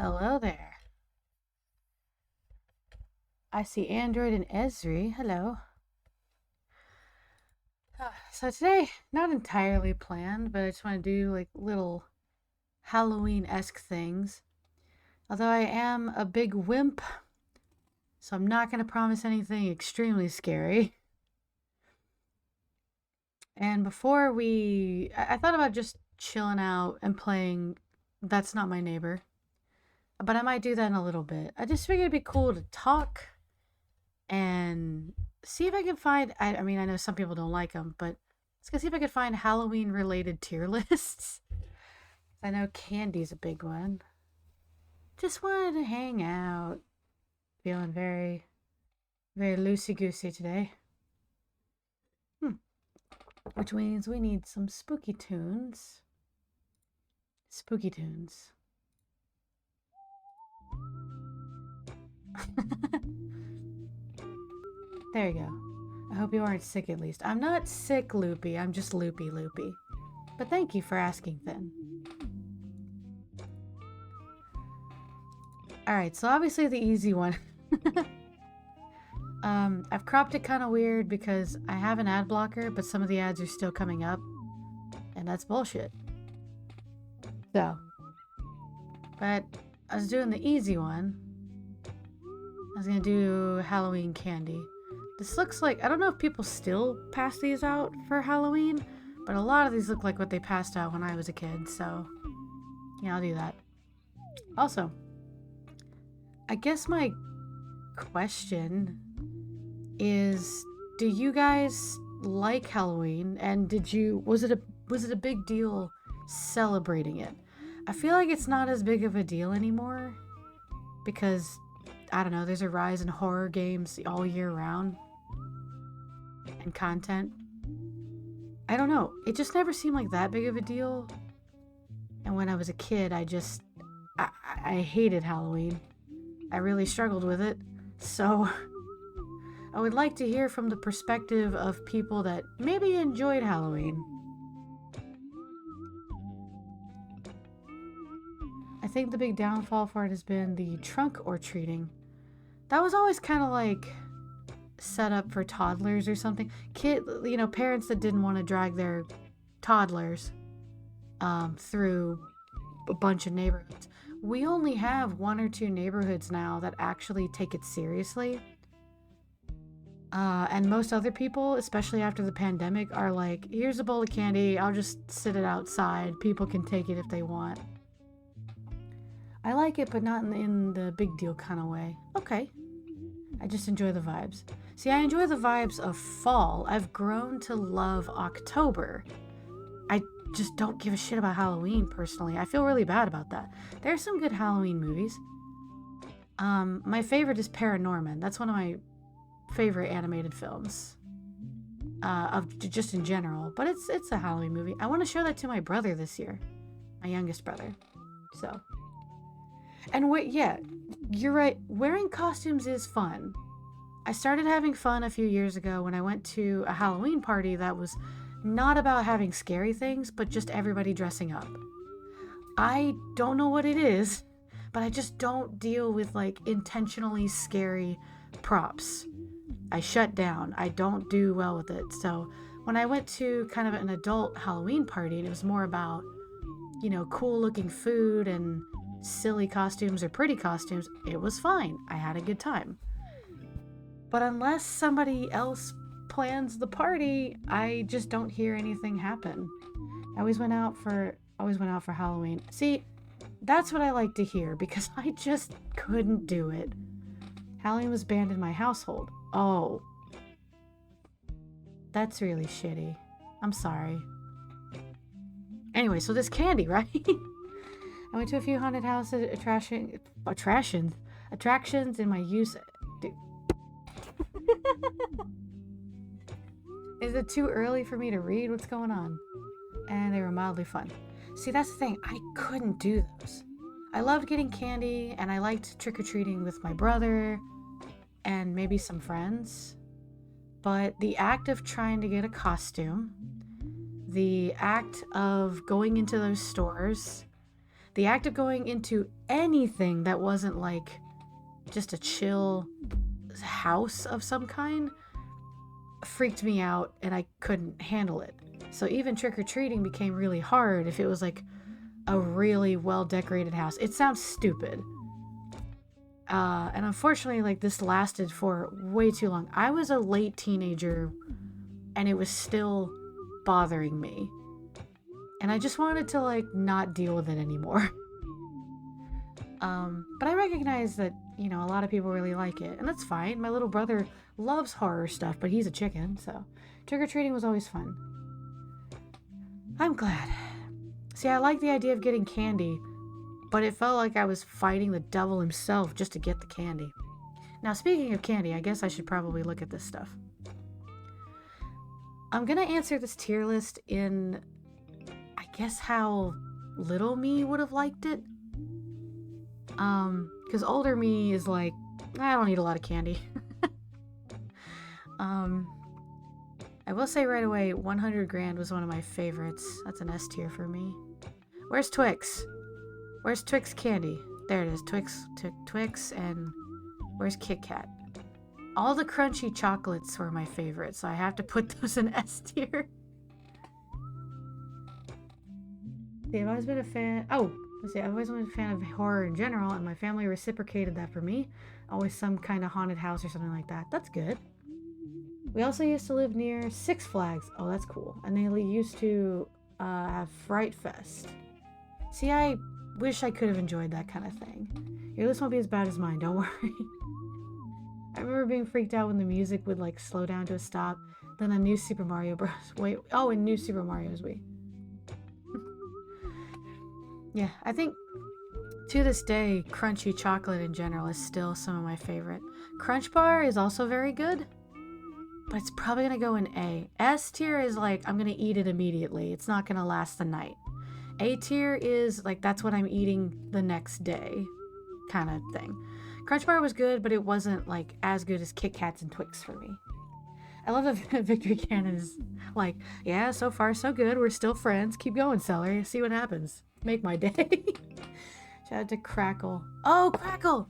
Hello there. I see Android and Esri. Hello. So today, not entirely planned, but I just want to do like little Halloween-esque things. Although I am a big wimp, so I'm not going to promise anything extremely scary. And before I thought about just chilling out and playing That's Not My Neighbor, but I might do that in a little bit. I just figured it'd be cool to talk and see if I can find. I mean, I know some people don't like them, but let's go see if I can find Halloween related tier lists. I know candy's a big one. Just wanted to hang out. Feeling very, very loosey goosey today. Which means we need some spooky tunes. Spooky tunes. There you go. I hope you aren't sick at least. I'm not sick, Loopy. I'm just loopy. But thank you for asking, Finn. Alright, so obviously the easy one. I've cropped it kind of weird because I have an ad blocker, but some of the ads are still coming up. And that's bullshit. So. But I was doing the easy one. I was going to do Halloween candy. This looks like, I don't know if people still pass these out for Halloween, but a lot of these look like what they passed out when I was a kid, so yeah, I'll do that. Also, I guess my question is, do you guys like Halloween, and was it a big deal celebrating it? I feel like it's not as big of a deal anymore because I don't know, there's a rise in horror games all year round and content. I don't know, it just never seemed like that big of a deal. And when I was a kid, I hated Halloween. I really struggled with it. So I would like to hear from the perspective of people that maybe enjoyed Halloween. I think the big downfall for it has been the trunk or treating. That was always kind of like set up for toddlers or something. Parents that didn't want to drag their toddlers through a bunch of neighborhoods. We only have 1 or 2 neighborhoods now that actually take it seriously. And most other people, especially after the pandemic, are like, here's a bowl of candy, I'll just sit it outside. People can take it if they want. I like it, but not in the big deal kind of way. Okay. I just enjoy the vibes. See, I enjoy the vibes of fall. I've grown to love October. I just don't give a shit about Halloween, personally. I feel really bad about that. There are some good Halloween movies. My favorite is Paranorman. That's one of my favorite animated films. Of just in general. But it's a Halloween movie. I want to show that to my brother this year. My youngest brother. So. And yeah, you're right. Wearing costumes is fun. I started having fun a few years ago when I went to a Halloween party that was not about having scary things, but just everybody dressing up. I don't know what it is, but I just don't deal with like intentionally scary props. I shut down. I don't do well with it. So when I went to kind of an adult Halloween party and it was more about, cool looking food and silly costumes or pretty costumes, it was fine. I had a good time. But unless somebody else plans the party, I just don't hear anything happen. I always went out for Halloween. See, that's what I like to hear because I just couldn't do it. Halloween was banned in my household. Oh. That's really shitty. I'm sorry. Anyway, so this candy, right? I went to a few haunted houses, attractions in my youth. Dude. Is it too early for me to read? What's going on? And they were mildly fun. See, that's the thing. I couldn't do those. I loved getting candy, and I liked trick-or-treating with my brother and maybe some friends. But the act of trying to get a costume, the act of going into those stores, the act of going into anything that wasn't like just a chill house of some kind, freaked me out and I couldn't handle it. So even trick-or-treating became really hard if it was like a really well-decorated house. It sounds stupid. And unfortunately, like, this lasted for way too long. I was a late teenager and it was still bothering me. And I just wanted to, like, not deal with it anymore. But I recognize that, you know, a lot of people really like it, and that's fine. My little brother loves horror stuff, but he's a chicken, so trick-or-treating was always fun. I'm glad. See, I like the idea of getting candy, but it felt like I was fighting the devil himself just to get the candy. Now, speaking of candy, I guess I should probably look at this stuff. I'm gonna answer this tier list in, I guess, how little me would have liked it. Because older me is like, I don't need a lot of candy. I will say right away, 100 Grand was one of my favorites. That's an S tier for me. Where's Twix? Where's Twix candy? There it is, Twix, and where's Kit Kat? All the crunchy chocolates were my favorite, so I have to put those in S tier. I've always been a fan. I've always been a fan of horror in general, and my family reciprocated that for me. Always some kind of haunted house or something like that. That's good. We also used to live near Six Flags. Oh, that's cool. And they used to have Fright Fest. See, I wish I could have enjoyed that kind of thing. Your list won't be as bad as mine, don't worry. I remember being freaked out when the music would, like, slow down to a stop. Then a new Super Mario Bros. And New Super Mario's Wii. Yeah, I think to this day, crunchy chocolate in general is still some of my favorite. Crunch Bar is also very good, but it's probably going to go in A. S tier is like, I'm going to eat it immediately. It's not going to last the night. A tier is like, that's what I'm eating the next day kind of thing. Crunch Bar was good, but it wasn't like as good as Kit Kats and Twix for me. I love that Victory Cannon is like, yeah, so far so good. We're still friends. Keep going, Celery. See what happens. Make my day. Shout out to Crackle. Oh, Crackle!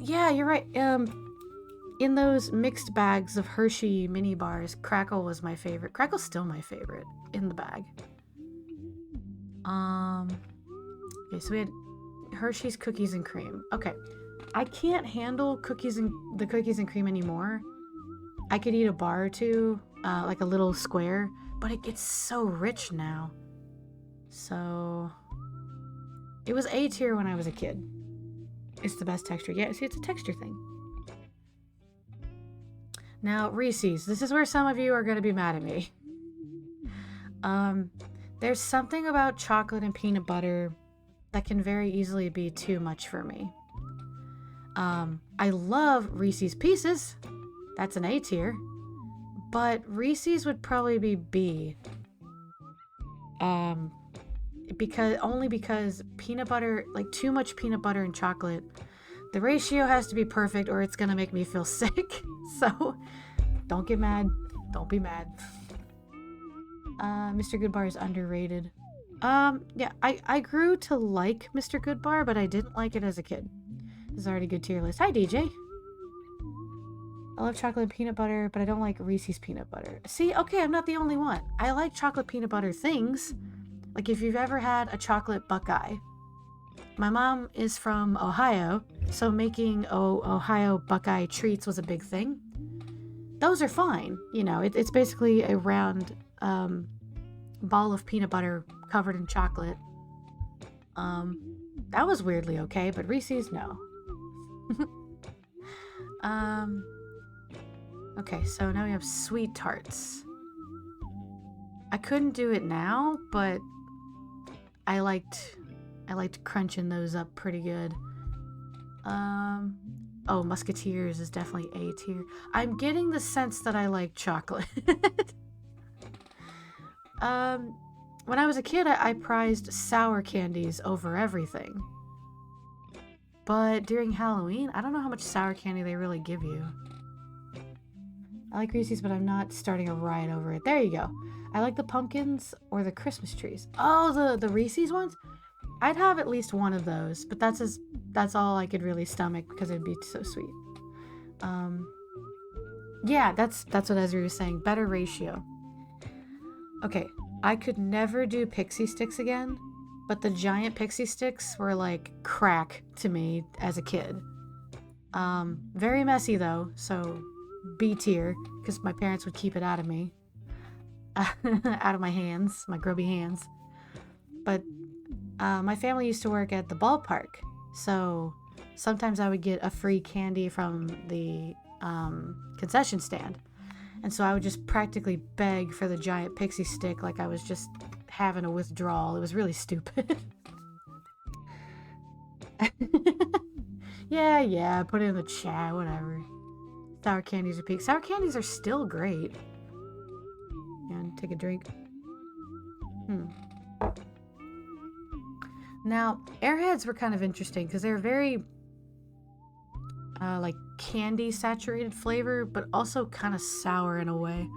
Yeah, you're right. In those mixed bags of Hershey mini bars, Crackle was my favorite. Crackle's still my favorite in the bag. Okay, so we had Hershey's Cookies and Cream. Okay, I can't handle the cookies and cream anymore. I could eat a bar or two, like a little square, but it gets so rich now. So it was A tier when I was a kid. It's the best texture. Yeah, see, it's a texture thing. Now, Reese's. This is where some of you are going to be mad at me. There's something about chocolate and peanut butter that can very easily be too much for me. I love Reese's Pieces. That's an A tier. But Reese's would probably be B. Because peanut butter, like too much peanut butter and chocolate, the ratio has to be perfect or it's gonna make me feel sick. So don't get mad. Don't be mad. Mr. Goodbar is underrated. Yeah, I grew to like Mr. Goodbar, but I didn't like it as a kid. This is already a good tier list. Hi, DJ. I love chocolate and peanut butter, but I don't like Reese's peanut butter. See, okay, I'm not the only one. I like chocolate peanut butter things. Like if you've ever had a chocolate Buckeye. My mom is from Ohio, so making Ohio Buckeye treats was a big thing. Those are fine. You know, it's basically a round ball of peanut butter covered in chocolate. That was weirdly okay, but Reese's, no. Okay, so now we have sweet tarts. I couldn't do it now, but I liked crunching those up pretty good. Oh, Musketeers is definitely A tier. I'm getting the sense that I like chocolate. When I was a kid, I prized sour candies over everything. But during Halloween, I don't know how much sour candy they really give you. I like Reese's, but I'm not starting a riot over it. There you go. I like the pumpkins or the Christmas trees. Oh, the Reese's ones? I'd have at least one of those, but that's all I could really stomach because it'd be so sweet. Yeah, that's what Ezra was saying. Better ratio. Okay, I could never do pixie sticks again, but the giant pixie sticks were like crack to me as a kid. Very messy though, so B tier, because my parents would keep it out of me. Out of my hands, my grubby hands. But my family used to work at the ballpark, so sometimes I would get a free candy from the concession stand. And so I would just practically beg for the giant pixie stick like I was just having a withdrawal. It was really stupid. Yeah, put it in the chat, whatever. Sour candies are peak. Sour candies are still great. And take a drink. Now, Airheads were kind of interesting because they're very like candy saturated flavor, but also kind of sour in a way.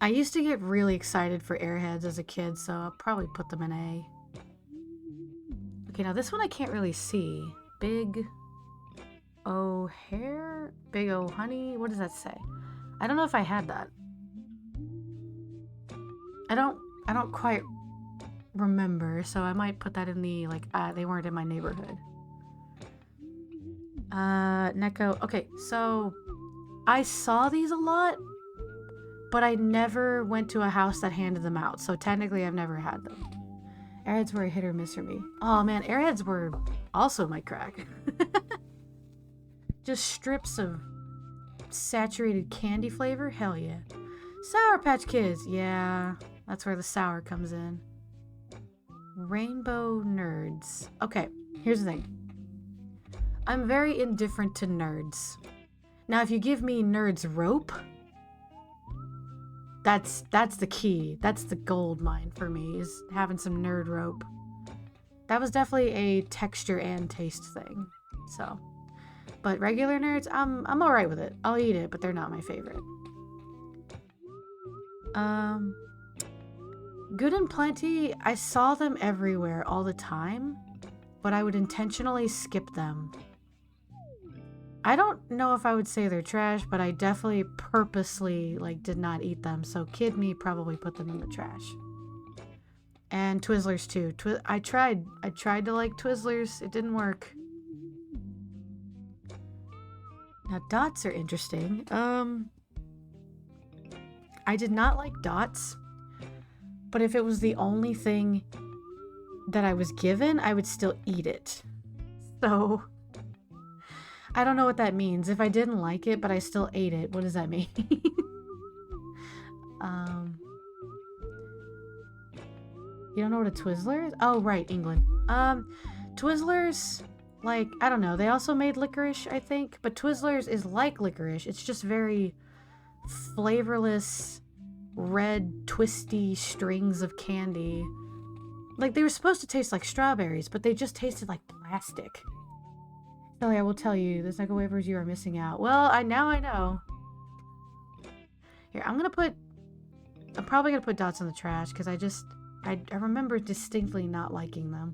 I used to get really excited for Airheads as a kid, so I'll probably put them in A. Okay, now this one I can't really see. Big O hair? Big O honey? What does that say? I don't know if I had that. I don't quite remember, so I might put that in the like they weren't in my neighborhood. Neko. Okay, so I saw these a lot, but I never went to a house that handed them out, so technically I've never had them. Airheads were a hit or miss for me. Oh man, Airheads were also my crack. Just strips of saturated candy flavor? Hell yeah. Sour Patch Kids. Yeah, that's where the sour comes in. Rainbow Nerds. Okay, here's the thing. I'm very indifferent to nerds. Now, if you give me Nerds Rope, that's the key. That's the gold mine for me, is having some Nerd Rope. That was definitely a texture and taste thing. So, but regular nerds, I'm all right with it. I'll eat it, but they're not my favorite. Good and Plenty, I saw them everywhere all the time, but I would intentionally skip them. I don't know if I would say they're trash, but I definitely purposely did not eat them. So kid me probably put them in the trash. And Twizzlers too. I tried to like Twizzlers. It didn't work. Now dots are interesting. I did not like dots, but if it was the only thing that I was given, I would still eat it. So I don't know what that means. If I didn't like it, but I still ate it, what does that mean? You don't know what a Twizzler is? Oh, right, England. Twizzlers, I don't know. They also made licorice, I think. But Twizzlers is like licorice. It's just very flavorless, red, twisty strings of candy. They were supposed to taste like strawberries, but they just tasted like plastic. Kelly, I will tell you, there's Neko wafers you are missing out. Well, now I know. Here, I'm probably gonna put dots in the trash because I remember distinctly not liking them.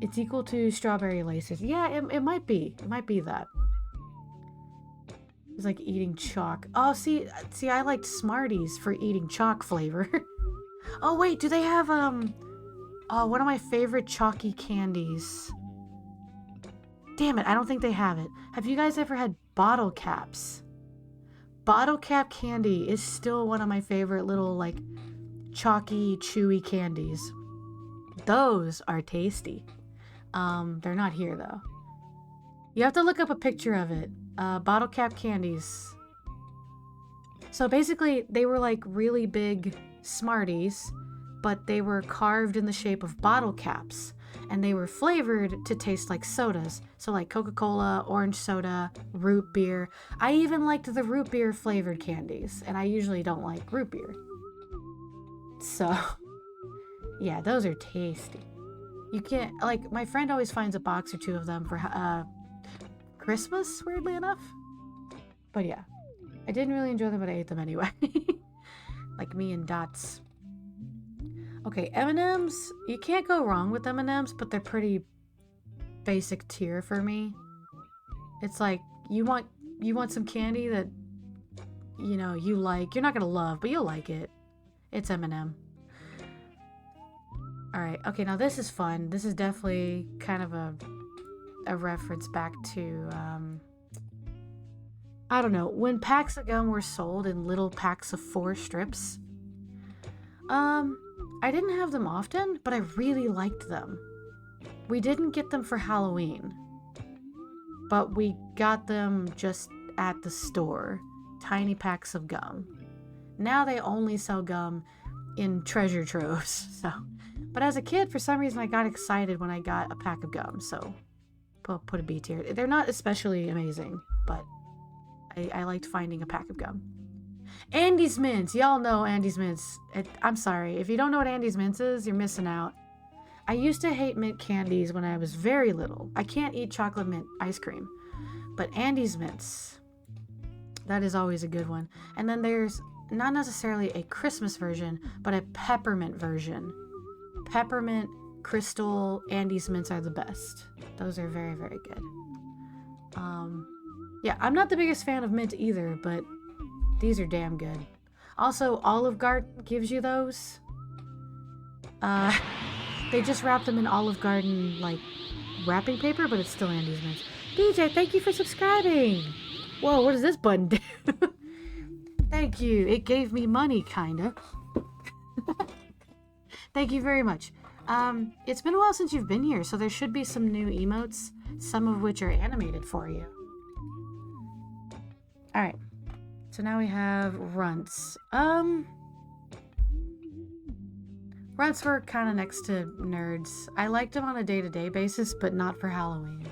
It's equal to strawberry laces. Yeah, it might be. It might be that. It's like eating chalk. Oh, see, I liked Smarties for eating chalk flavor. Oh wait, do they have oh, one of my favorite chalky candies. Damn it, I don't think they have it. Have you guys ever had bottle caps? Bottle cap candy is still one of my favorite little chalky, chewy candies. Those are tasty. They're not here though. You have to look up a picture of it. Bottle cap candies. So basically, they were really big Smarties, but they were carved in the shape of bottle caps, and they were flavored to taste like sodas. So Coca-Cola, orange soda, root beer. I even liked the root beer flavored candies, and I usually don't like root beer. So, yeah, those are tasty. You can't, my friend always finds a box or two of them for Christmas, weirdly enough. But yeah, I didn't really enjoy them, but I ate them anyway. Like me and Dots. Okay, M&M's, you can't go wrong with M&M's, but they're pretty basic tier for me. It's you want you want some candy that, you know, you like. You're not gonna love, but you'll like it. It's M&M. Alright, okay, now this is fun. This is definitely kind of a reference back to, I don't know, when packs of gum were sold in little packs of 4 strips. I didn't have them often, but I really liked them. We didn't get them for Halloween, but we got them just at the store. Tiny packs of gum. Now they only sell gum in treasure troves, so. But as a kid, for some reason, I got excited when I got a pack of gum, so put a B tier. They're not especially amazing, but I liked finding a pack of gum. Andy's Mints. Y'all know Andy's Mints. I'm sorry. If you don't know what Andy's Mints is, you're missing out. I used to hate mint candies when I was very little. I can't eat chocolate mint ice cream. But Andy's Mints, that is always a good one. And then there's not necessarily a Christmas version, but a peppermint version. Peppermint, crystal, Andy's Mints are the best. Those are very, very good. Yeah, I'm not the biggest fan of mint either, but these are damn good. Also, Olive Garden gives you those. They just wrap them in Olive Garden, like, wrapping paper, but it's still Andy's Mints. DJ, thank you for subscribing! Whoa, what does this button do? Thank you. It gave me money, kinda. Thank you very much. It's been a while since you've been here, so there should be some new emotes, some of which are animated for you. Alright. So now we have runts. Runts were kind of next to nerds. I liked them on a day-to-day basis, but not for Halloween.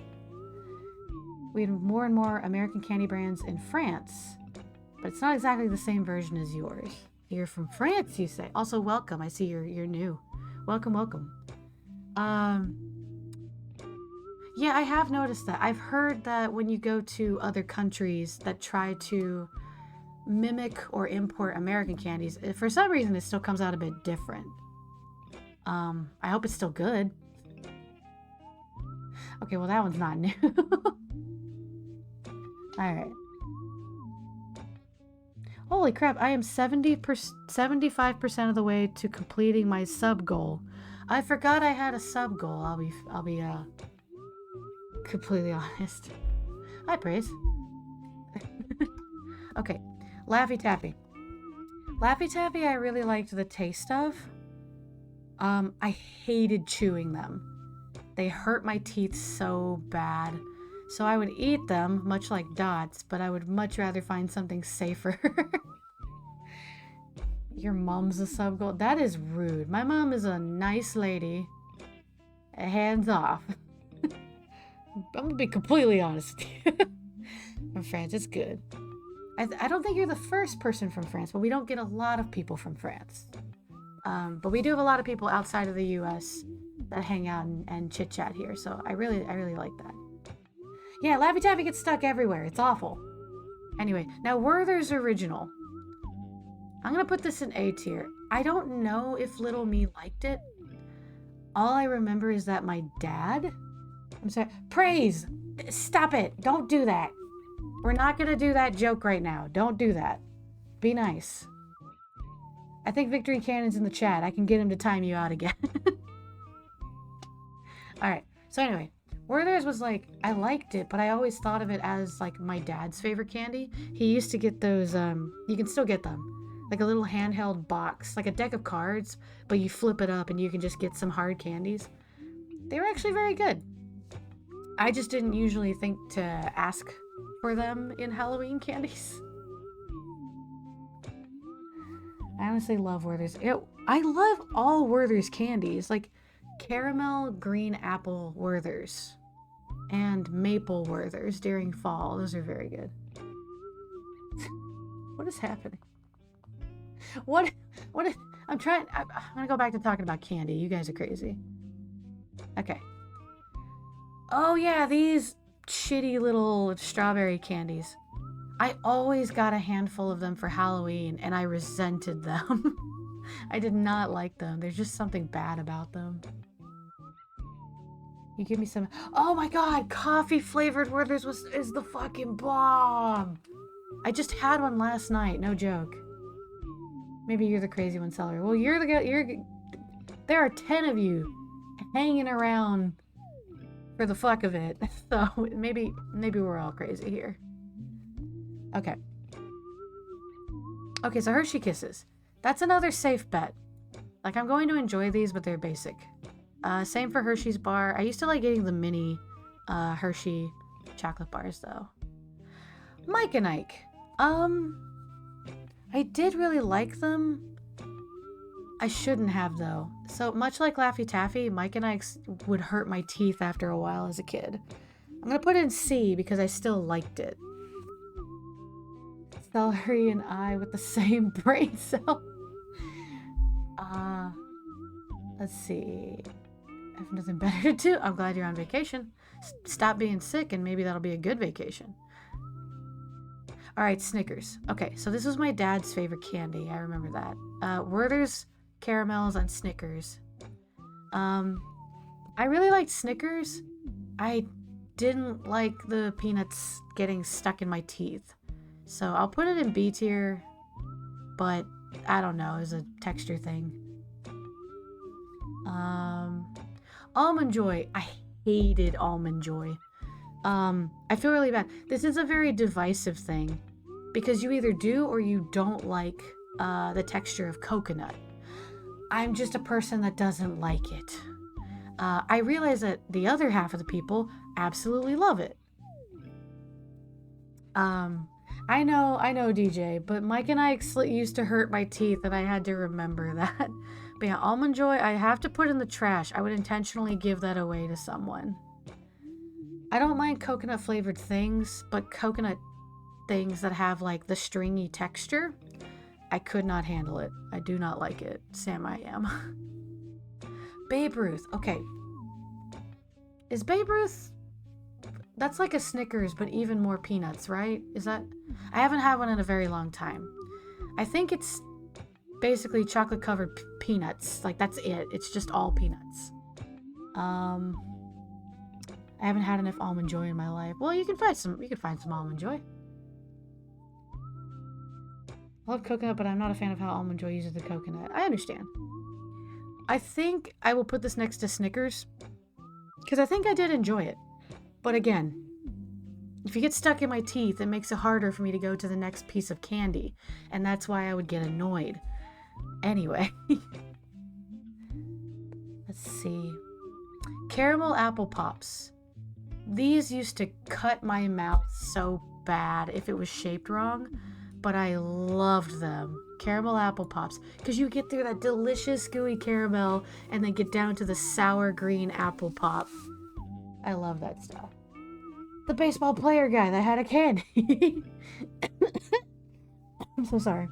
We had more and more American candy brands in France, but it's not exactly the same version as yours. You're from France, you say. Also, welcome. I see you're new. Welcome, welcome. Yeah, I have noticed that. I've heard that when you go to other countries that try to mimic or import American candies, for some reason it still comes out a bit different. I hope it's still good. Okay, well that one's not new. Alright. Holy crap, I am 75% of the way to completing my sub goal. I forgot I had a sub goal. I'll be completely honest. Hi, Praise. Okay, Laffy Taffy. Laffy Taffy I really liked the taste of. I hated chewing them. They hurt my teeth so bad. So I would eat them, much like Dots, but I would much rather find something safer. Your mom's a sub goal? That is rude. My mom is a nice lady. Hands off. I'm gonna be completely honest. From France, it's good. I don't think you're the first person from France, but we don't get a lot of people from France. But we do have a lot of people outside of the U.S. that hang out and chit-chat here, so I really like that. Yeah, Laffy Taffy gets stuck everywhere. It's awful. Anyway, now Werther's Original. I'm gonna put this in A tier. I don't know if little me liked it. All I remember is that my dad... I'm sorry. Praise! Stop it! Don't do that! We're not gonna do that joke right now. Don't do that. Be nice. I think Victory Cannon's in the chat. I can get him to time you out again. Alright, so anyway. Werther's was like, I liked it, but I always thought of it as like my dad's favorite candy. He used to get those, you can still get them. Like a little handheld box, like a deck of cards, but you flip it up and you can just get some hard candies. They were actually very good. I just didn't usually think to ask for them in Halloween candies. I honestly love Werther's. I love all Werther's candies, like caramel green apple Werther's and maple Werther's during fall. Those are very good. What is happening? What I'm gonna go back to talking about candy. You guys are crazy. Okay. Oh yeah, these shitty little strawberry candies. I always got a handful of them for Halloween and I resented them. I did not like them. There's just something bad about them. You give me some. Oh my god, coffee flavored Werther's is the fucking bomb. I just had one last night, no joke. Maybe you're the crazy one seller. Well, you're the guy. There are 10 of you hanging around for the fuck of it. So maybe we're all crazy here. Okay. Okay, so Hershey Kisses. That's another safe bet. Like, I'm going to enjoy these, but they're basic. Same for Hershey's bar. I used to like getting the mini Hershey chocolate bars, though. Mike and Ike. I did really like them. I shouldn't have, though. So, much like Laffy Taffy, Mike and Ike's would hurt my teeth after a while as a kid. I'm going to put it in C because I still liked it. Celery and I with the same brain cell. Let's see. I have nothing better to do. I'm glad you're on vacation. Stop being sick and maybe that'll be a good vacation. All right, Snickers. Okay, so this was my dad's favorite candy. I remember that. Werther's caramels and Snickers. I really liked Snickers. I didn't like the peanuts getting stuck in my teeth. So I'll put it in B tier, but I don't know, it's a texture thing. Almond Joy. I hated Almond Joy. I feel really bad. This is a very divisive thing because you either do or you don't like the texture of coconut. I'm just a person that doesn't like it. I realize that the other half of the people absolutely love it. I know, DJ, but Mike and I used to hurt my teeth, and I had to remember that. But yeah, Almond Joy, I have to put in the trash. I would intentionally give that away to someone. I don't mind coconut flavored things, but coconut things that have like the stringy texture, I could not handle it. I do not like it. Sam, I am. Babe Ruth. Okay. Is Babe Ruth... That's like a Snickers, but even more peanuts, right? Is that... I haven't had one in a very long time. I think it's basically chocolate-covered peanuts. Like, that's it. It's just all peanuts. I haven't had enough Almond Joy in my life. Well, you can find some Almond Joy. I love coconut, but I'm not a fan of how Almond Joy uses the coconut. I understand. I think I will put this next to Snickers, because I think I did enjoy it. But again, if you get stuck in my teeth, it makes it harder for me to go to the next piece of candy. And that's why I would get annoyed. Anyway. Let's see. Caramel Apple Pops. These used to cut my mouth so bad if it was shaped wrong. But I loved them. Caramel Apple Pops. Because you get through that delicious gooey caramel and then get down to the sour green apple pop. I love that stuff. The baseball player guy that had a candy. I'm so sorry.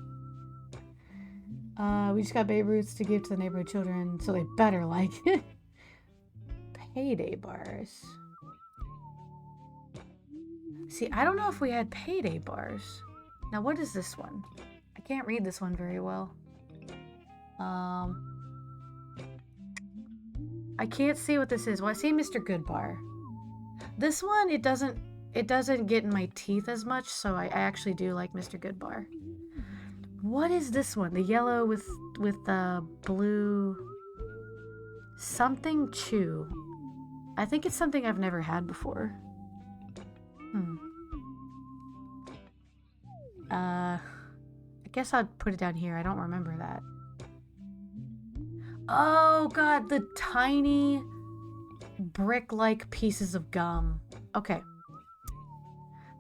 We just got Babe Ruths to give to the neighborhood children, so they better like it. Payday bars. See, I don't know if we had payday bars. Now, what is this one? I can't read this one very well. I can't see what this is. Well, I see Mr. Goodbar. This one, it doesn't get in my teeth as much, so I actually do like Mr. Goodbar. What is this one? The yellow with the blue something chew. I think it's something I've never had before. I guess I'll put it down here. I don't remember that. Oh god, the tiny brick-like pieces of gum. Okay.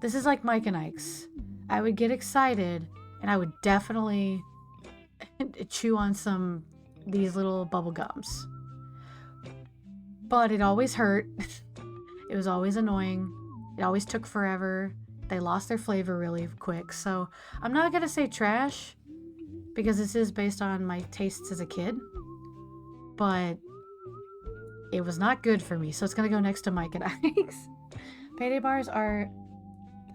This is like Mike and Ike's. I would get excited and I would definitely chew on these little bubble gums. But it always hurt. It was always annoying. It always took forever. They lost their flavor really quick. So I'm not going to say trash because this is based on my tastes as a kid. But it was not good for me. So it's going to go next to Mike and Ike's. Payday bars are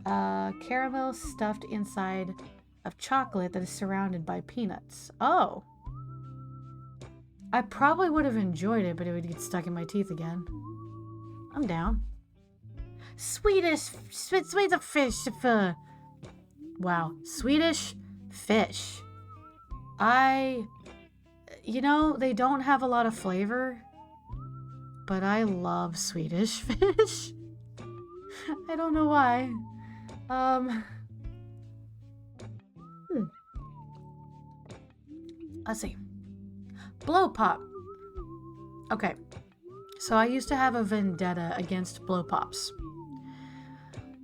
caramel stuffed inside of chocolate that is surrounded by peanuts. Oh. I probably would have enjoyed it, but it would get stuck in my teeth again. I'm down. Swedish fish. Wow, Swedish fish. You know, they don't have a lot of flavor, but I love Swedish fish. I don't know why. Let's see. Blow pop. Okay. So I used to have a vendetta against blow pops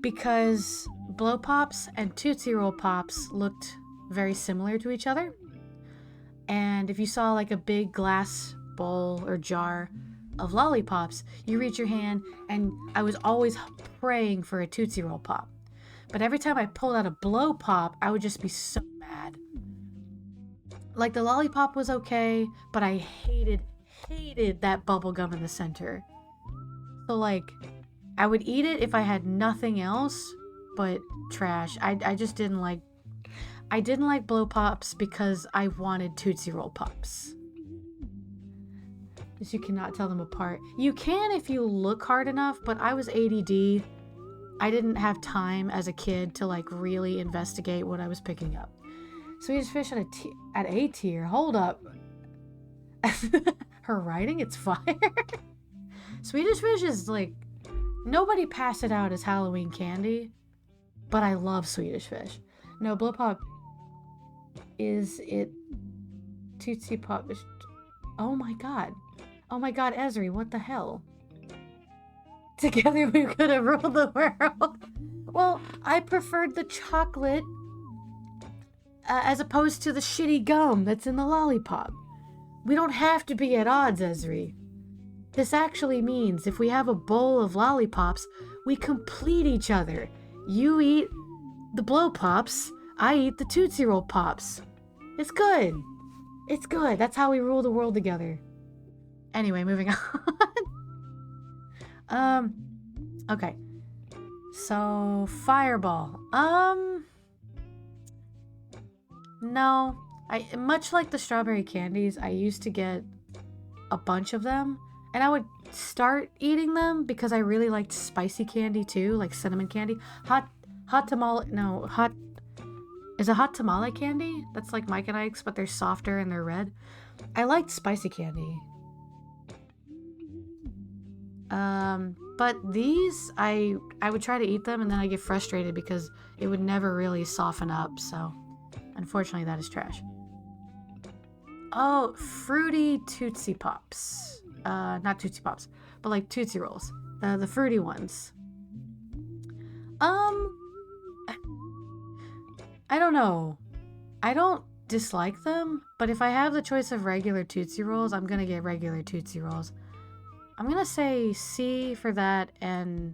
because blow pops and Tootsie Roll pops looked very similar to each other. And if you saw like a big glass bowl or jar of lollipops, you reach your hand, and I was always praying for a Tootsie Roll pop. But every time I pulled out a blow pop, I would just be so mad. Like the lollipop was okay, but I hated that bubble gum in the center. So like, I would eat it if I had nothing else, but trash. I just didn't like. I didn't like blow pops because I wanted Tootsie Roll pops. Because you cannot tell them apart. You can if you look hard enough, but I was ADD. I didn't have time as a kid to like really investigate what I was picking up. Swedish fish at A tier. Hold up. Her writing, it's fire. Swedish fish is like, nobody passed it out as Halloween candy, but I love Swedish fish. No, blow pop. Is it Tootsie Pop? Oh my god. Oh my god, Ezri, what the hell? Together we could have ruled the world. Well, I preferred the chocolate as opposed to the shitty gum that's in the lollipop. We don't have to be at odds, Ezri. This actually means if we have a bowl of lollipops, we complete each other. You eat the blow pops, I eat the Tootsie Roll pops. It's good. It's good. That's how we rule the world together. Anyway, moving on. Okay. So, Fireball. No. Much like the strawberry candies, I used to get a bunch of them, and I would start eating them because I really liked spicy candy too, like cinnamon candy. Hot tamale candy? That's like Mike and Ike's, but they're softer and they're red. I liked spicy candy. But these, I would try to eat them and then I get frustrated because it would never really soften up, so unfortunately that is trash. Oh, fruity Tootsie Pops. Not Tootsie Pops, but like Tootsie Rolls. The fruity ones. I don't know. I don't dislike them, but if I have the choice of regular Tootsie Rolls, I'm gonna get regular Tootsie Rolls. I'm gonna say C for that and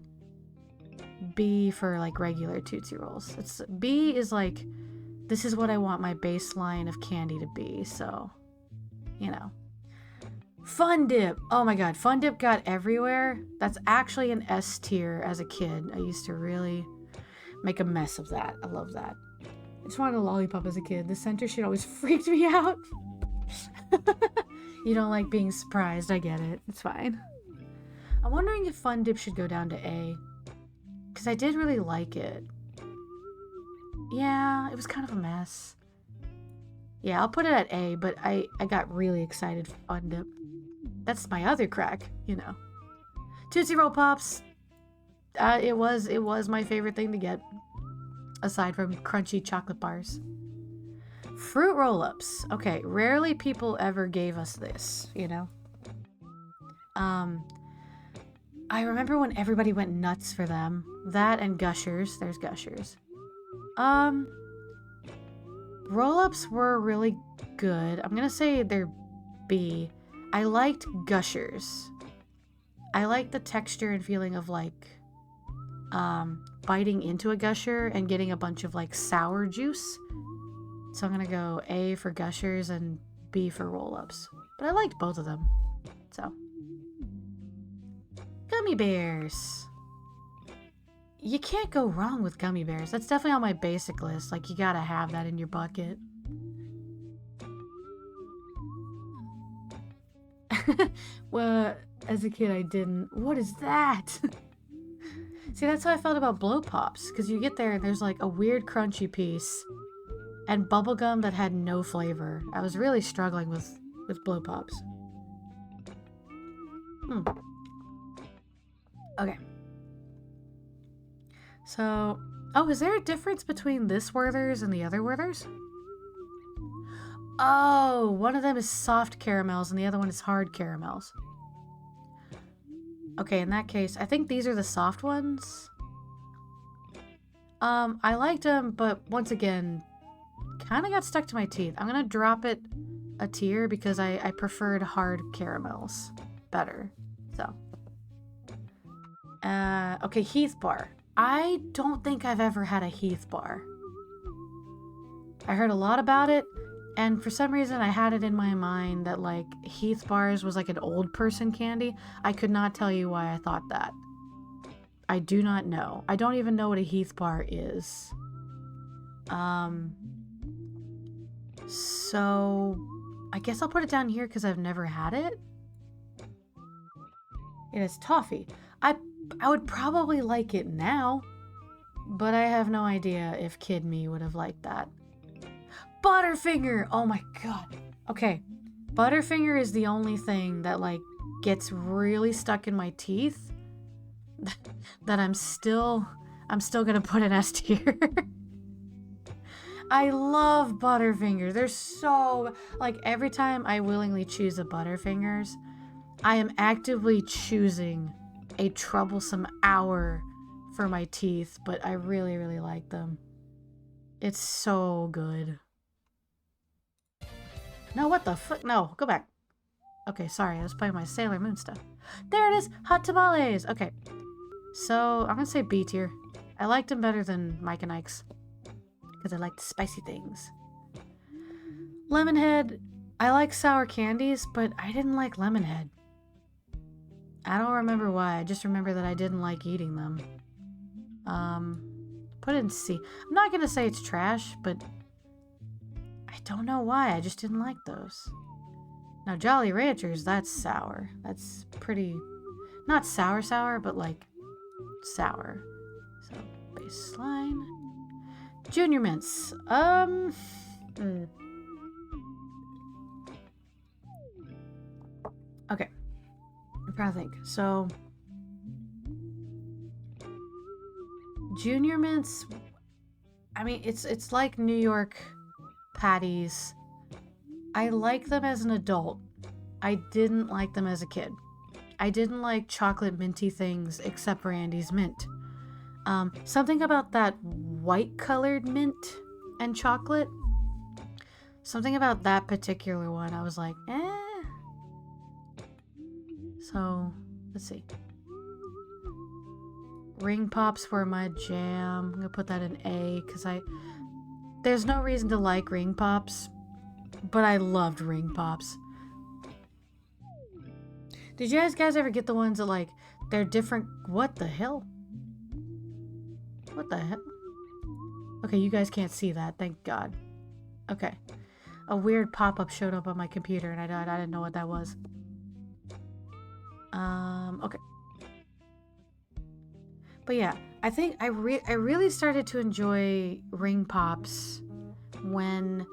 B for like regular Tootsie Rolls. B is like, this is what I want my baseline of candy to be, so, you know. Fun Dip. Oh my god, Fun Dip got everywhere. That's actually an S tier as a kid. I used to really make a mess of that. I love that. I just wanted a lollipop as a kid. The center shit always freaked me out. You don't like being surprised. I get it. It's fine. I'm wondering if Fun Dip should go down to A. Because I did really like it. Yeah, it was kind of a mess. Yeah, I'll put it at A, but I got really excited for Fun Dip. That's my other crack, you know. Tootsie Roll Pops. It was my favorite thing to get. Aside from crunchy chocolate bars. Fruit roll-ups. Okay, rarely people ever gave us this, you know? I remember when everybody went nuts for them. That and Gushers. There's Gushers. Roll-ups were really good. I'm gonna say they're B. I liked Gushers. I liked the texture and feeling of like biting into a Gusher and getting a bunch of like sour juice. So I'm gonna go A for Gushers and B for roll-ups. But I liked both of them. So. Gummy bears. You can't go wrong with gummy bears. That's definitely on my basic list. Like, you gotta have that in your bucket. Well, As a kid, I didn't. What is that? See, that's how I felt about blow pops. Because you get there and there's like a weird crunchy piece and bubblegum that had no flavor. I was really struggling with blow pops. Okay. So, oh, is there a difference between this Werther's and the other Werther's? Oh, one of them is soft caramels and the other one is hard caramels. Okay, in that case, I think these are the soft ones. I liked them, but once again, kind of got stuck to my teeth. I'm gonna drop it a tier because I preferred hard caramels better. So, okay, Heath bar. I don't think I've ever had a Heath bar. I heard a lot about it, and for some reason I had it in my mind that like Heath bars was like an old person candy. I could not tell you why I thought that. I do not know. I don't even know what a Heath bar is. So I guess I'll put it down here because I've never had it. It is toffee. I would probably like it now, but I have no idea if Kid Me would have liked that. Butterfinger! Oh my god. Okay. Butterfinger is the only thing that like gets really stuck in my teeth that I'm still gonna put in S tier. I love Butterfingers. They're so like every time I willingly choose a Butterfingers, I am actively choosing a troublesome hour for my teeth, but I really, really like them. It's so good. No, what the fuck? No, go back. Okay, sorry, I was playing my Sailor Moon stuff. There it is! Hot tamales! Okay, so I'm gonna say B tier. I liked them better than Mike and Ike's because I like the spicy things. Lemonhead. I like sour candies, but I didn't like Lemonhead. I don't remember why. I just remember that I didn't like eating them. Put it in C. I'm not gonna say it's trash, but I don't know why. I just didn't like those. Now, Jolly Ranchers, that's sour. That's pretty... not sour, but like sour. So, baseline. Junior Mints. Okay. I'm trying to think. So, Junior Mints, I mean, it's like New York patties. I like them as an adult. I didn't like them as a kid. I didn't like chocolate minty things except for Andy's Mint. Something about that white colored mint and chocolate, something about that particular one, I was like, eh. So, let's see. Ring Pops were my jam. I'm gonna put that in A because there's no reason to like Ring Pops, but I loved Ring Pops. Did you guys ever get the ones that like, they're different? What the hell? What the hell? Okay, you guys can't see that, thank God. Okay. A weird pop-up showed up on my computer and I didn't know what that was. Okay. But yeah, I think I really started to enjoy Ring Pops when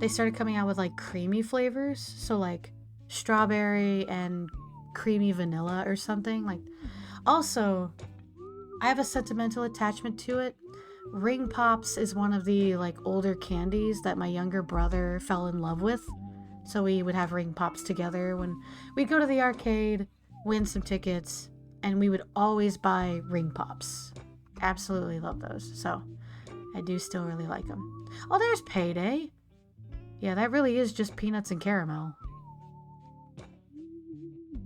they started coming out with like creamy flavors. So like strawberry and creamy vanilla or something. Like, also, I have a sentimental attachment to it. Ring Pops is one of the like older candies that my younger brother fell in love with. So we would have Ring Pops together when we'd go to the arcade, win some tickets, and we would always buy Ring Pops. Absolutely love those. So I do still really like them. Oh, there's Payday. Yeah, that really is just peanuts and caramel.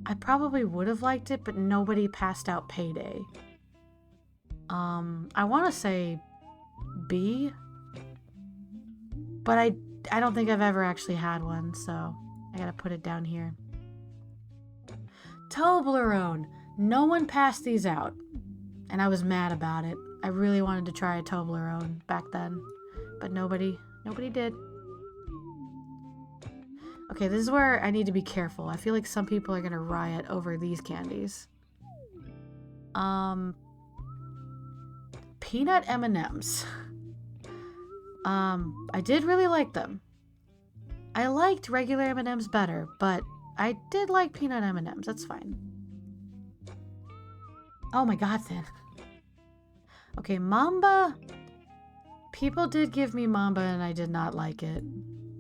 I probably would have liked it, but nobody passed out Payday. I want to say B, but I don't think I've ever actually had one, so I gotta put it down here. Toblerone. No one passed these out, and I was mad about it. I really wanted to try a Toblerone back then, but nobody did. Okay, this is where I need to be careful. I feel like some people are gonna riot over these candies. Peanut M&Ms. I did really like them. I liked regular M&Ms better, but I did like peanut M&Ms. That's fine. Oh my god, then. Okay, Mamba. People did give me Mamba and I did not like it.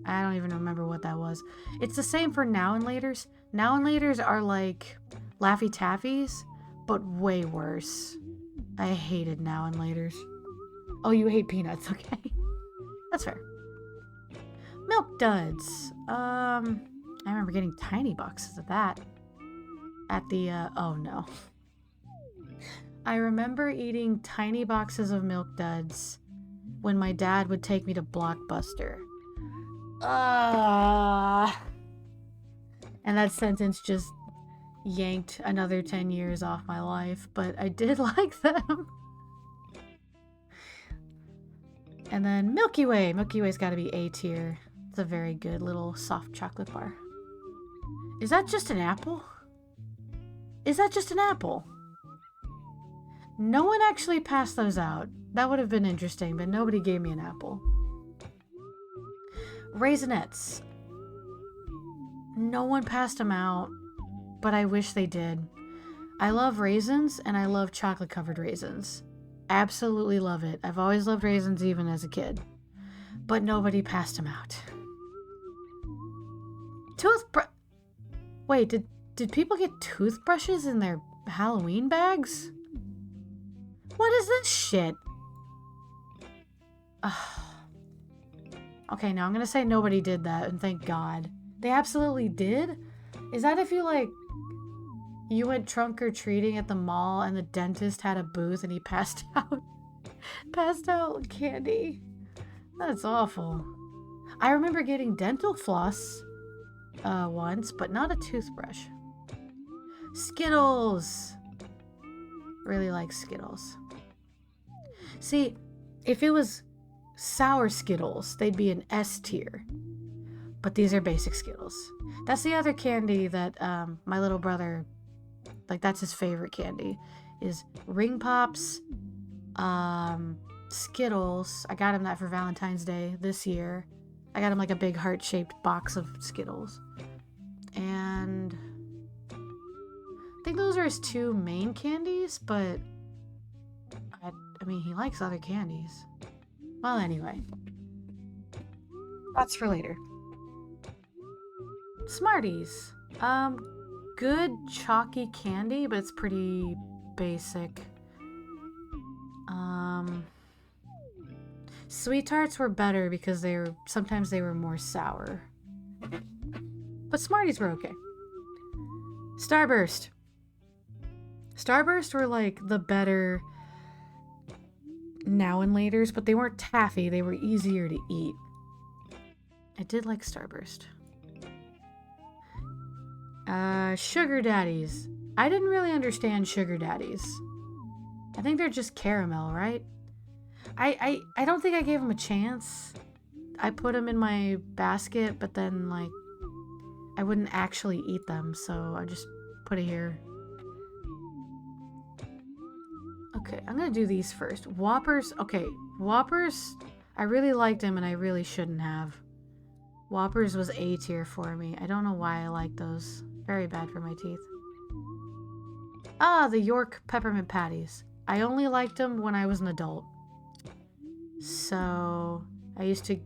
I don't even remember what that was. It's the same for Now and Laters. Now and Laters are like Laffy Taffies, but way worse. I hated Now and Laters. Oh, you hate peanuts, okay. That's fair. Milk Duds. I remember getting tiny boxes of that at the, oh no. I remember eating tiny boxes of Milk Duds when my dad would take me to Blockbuster. And that sentence just yanked another 10 years off my life, but I did like them. And then Milky Way. Milky Way's got to be A tier. It's a very good little soft chocolate bar. Is that just an apple? Is that just an apple? No one actually passed those out. That would have been interesting, but nobody gave me an apple. Raisinets. No one passed them out, but I wish they did. I love raisins, and I love chocolate-covered raisins. Absolutely love it. I've always loved raisins, even as a kid. But nobody passed them out. Wait, did people get toothbrushes in their Halloween bags? What is this shit? Okay, now I'm gonna say nobody did that, and thank God. They absolutely did? Is that if you, like, you went trunk-or-treating at the mall and the dentist had a booth and he passed out candy? That's awful. I remember getting dental floss once, but not a toothbrush. Skittles! Really like Skittles. See, if it was sour Skittles, they'd be an S tier. But these are basic Skittles. That's the other candy that my little brother, like, that's his favorite candy, is Ring Pops, Skittles. I got him that for Valentine's Day this year. I got him like a big heart-shaped box of Skittles. And I think those are his two main candies, but I mean, he likes other candies. Well, anyway. That's for later. Smarties. Good chalky candy, but it's pretty basic. Sweet Tarts were better because sometimes they were more sour. But Smarties were okay. Starburst. Starburst were like the better Now and Laters, but they weren't taffy. They were easier to eat. I did like Starburst. Sugar Daddies. I didn't really understand Sugar Daddies. I think they're just caramel, right? I don't think I gave them a chance. I put them in my basket, but then, like, I wouldn't actually eat them, so I just put it here. Okay, I'm gonna do these first. Whoppers. Okay, Whoppers, I really liked them and I really shouldn't have. Whoppers was A tier for me. I don't know why I like those. Very bad for my teeth. Ah, the York peppermint patties. I only liked them when I was an adult. So I used to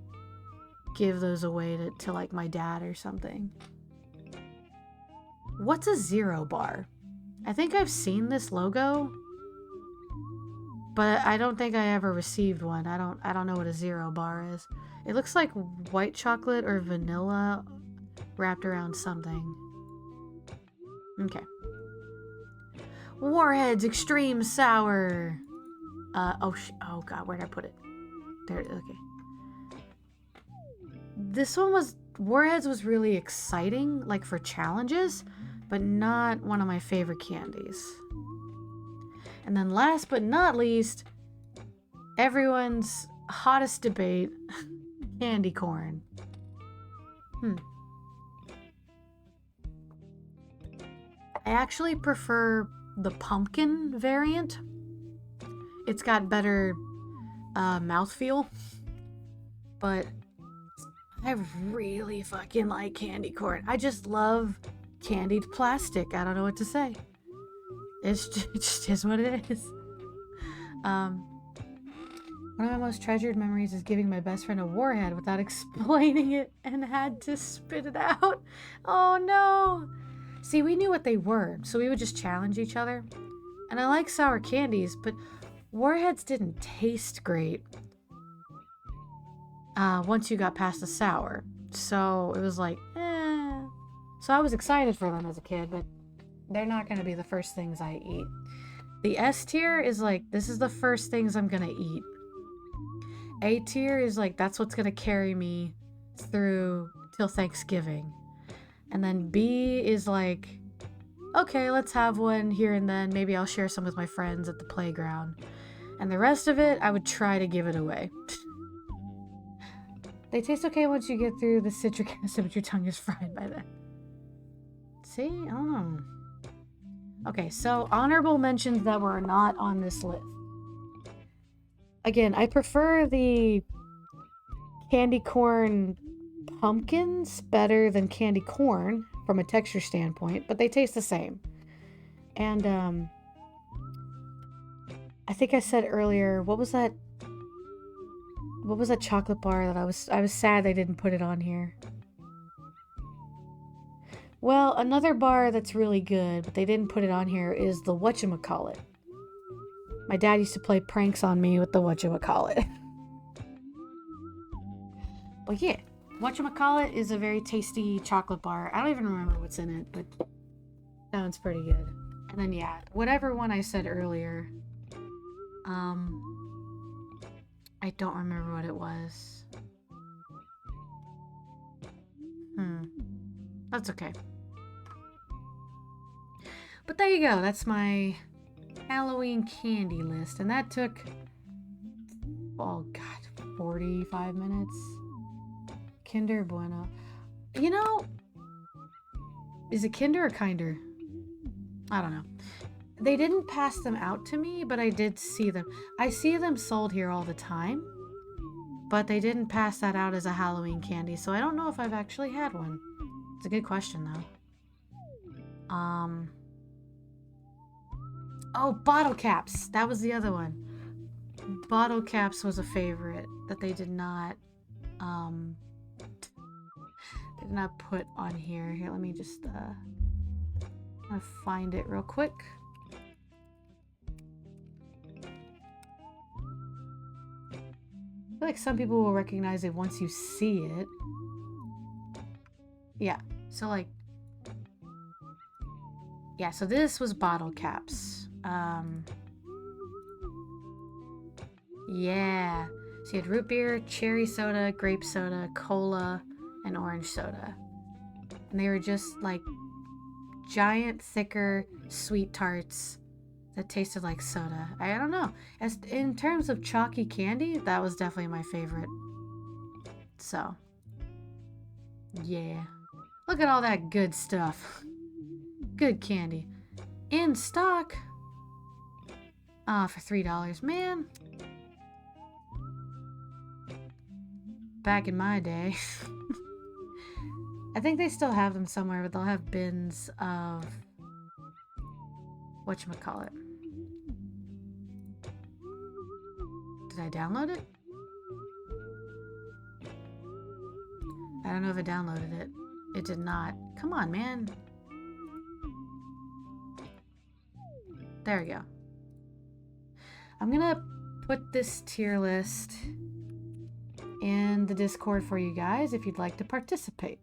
give those away to like my dad or something. What's a Zero bar? I think I've seen this logo, but I don't think I ever received one. I don't know what a Zero bar is. It looks like white chocolate or vanilla wrapped around something. Okay. Warheads Extreme Sour. Oh god, where did I put it? There. Okay. This one was Warheads was really exciting, like for challenges, but not one of my favorite candies. And then last but not least, everyone's hottest debate, candy corn. I actually prefer the pumpkin variant. It's got better mouthfeel, but I really fucking like candy corn. I just love candied plastic. I don't know what to say. It just is what it is. One of my most treasured memories is giving my best friend a warhead without explaining it and had to spit it out. Oh no! See, we knew what they were, so we would just challenge each other. And I like sour candies, but warheads didn't taste great once you got past the sour. So it was like, eh. So I was excited for them as a kid, but they're not going to be the first things I eat. The S tier is like, this is the first things I'm going to eat. A tier is like, that's what's going to carry me through till Thanksgiving. And then B is like, okay, let's have one here and then. Maybe I'll share some with my friends at the playground. And the rest of it, I would try to give it away. They taste okay once you get through the citric acid, but your tongue is fried by then. See? I don't know. Okay, so honorable mentions that were not on this list. Again, I prefer the candy corn pumpkins better than candy corn from a texture standpoint, but they taste the same. And I think I said earlier, what was that chocolate bar that I was sad they didn't put it on here? Well, another bar that's really good, but they didn't put it on here, is the whatchamacallit. My dad used to play pranks on me with the whatchamacallit. But yeah, whatchamacallit is a very tasty chocolate bar. I don't even remember what's in it, but that one's pretty good. And then yeah, whatever one I said earlier, I don't remember what it was. That's okay. But there you go. That's my Halloween candy list. And that took, oh God, 45 minutes. Kinder Bueno. You know, is it Kinder or Kinder? I don't know. They didn't pass them out to me, but I did see them. I see them sold here all the time, but they didn't pass that out as a Halloween candy, so I don't know if I've actually had one. It's a good question, though. Oh, bottle caps. That was the other one. Bottle caps was a favorite that they did not put on here. Here, let me just I'm gonna find it real quick. I feel like some people will recognize it once you see it. Yeah, so like, yeah, so this was bottle caps. Yeah, so you had root beer, cherry soda, grape soda, cola, and orange soda. And they were just like giant, thicker, sweet tarts that tasted like soda. I don't know. As in terms of chalky candy, that was definitely my favorite. So, yeah. Look at all that good stuff. Good candy. In stock. For $3. Man. Back in my day. I think they still have them somewhere, but they'll have bins of whatchamacallit. Did I download it? I don't know if I downloaded it. It did not. Come on, man. There we go. I'm gonna put this tier list in the Discord for you guys if you'd like to participate.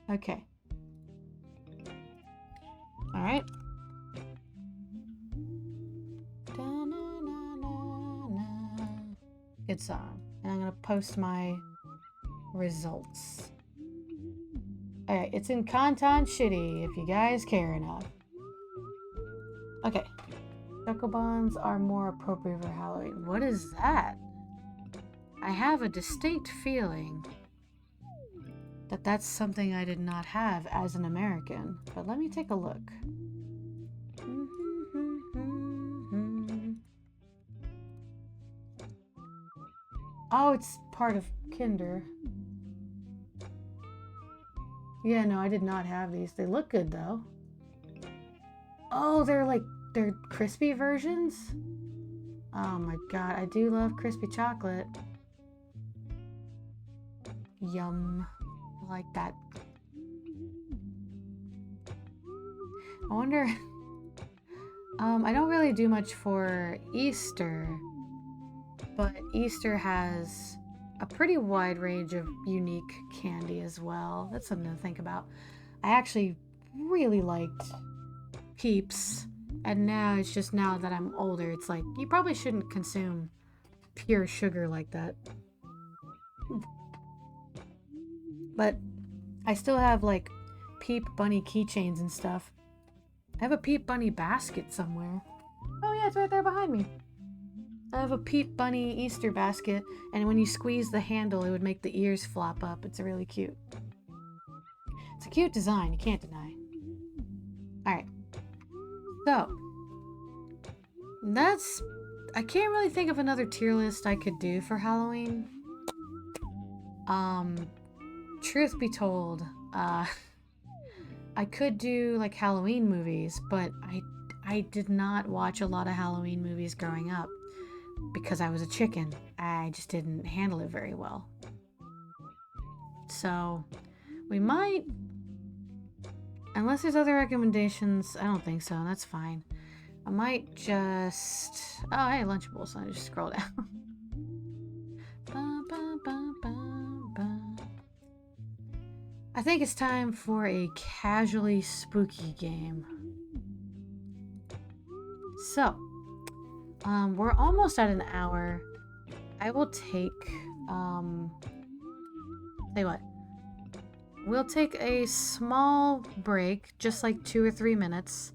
Okay. All right. Good song. And I'm gonna post my results. Alright, it's in Content Shitty if you guys care enough. Okay. Chocobons are more appropriate for Halloween. What is that? I have a distinct feeling that that's something I did not have as an American. But let me take a look. Oh, it's part of Kinder. Yeah, no, I did not have these. They look good though. Oh, they're crispy versions? Oh my god, I do love crispy chocolate. Yum. I like that. I wonder... I don't really do much for Easter, but Easter has a pretty wide range of unique candy as well. That's something to think about. I actually really liked Peeps, and now it's just now that I'm older, it's like, you probably shouldn't consume pure sugar like that. But I still have like Peep Bunny keychains and stuff. I have a Peep Bunny basket somewhere. Oh yeah, it's right there behind me. I have a Peep Bunny Easter basket, and when you squeeze the handle, it would make the ears flop up. It's really cute. It's a cute design, you can't deny. Alright. So, I can't really think of another tier list I could do for Halloween. Truth be told, I could do like Halloween movies, but I did not watch a lot of Halloween movies growing up because I was a chicken. I just didn't handle it very well. So we might, unless there's other recommendations, I don't think so, that's fine. I might just, oh hey, Lunchables, so I just scroll down. I think it's time for a casually spooky game. So, we're almost at an hour. I will take, say what? We'll take a small break, just like 2 or 3 minutes,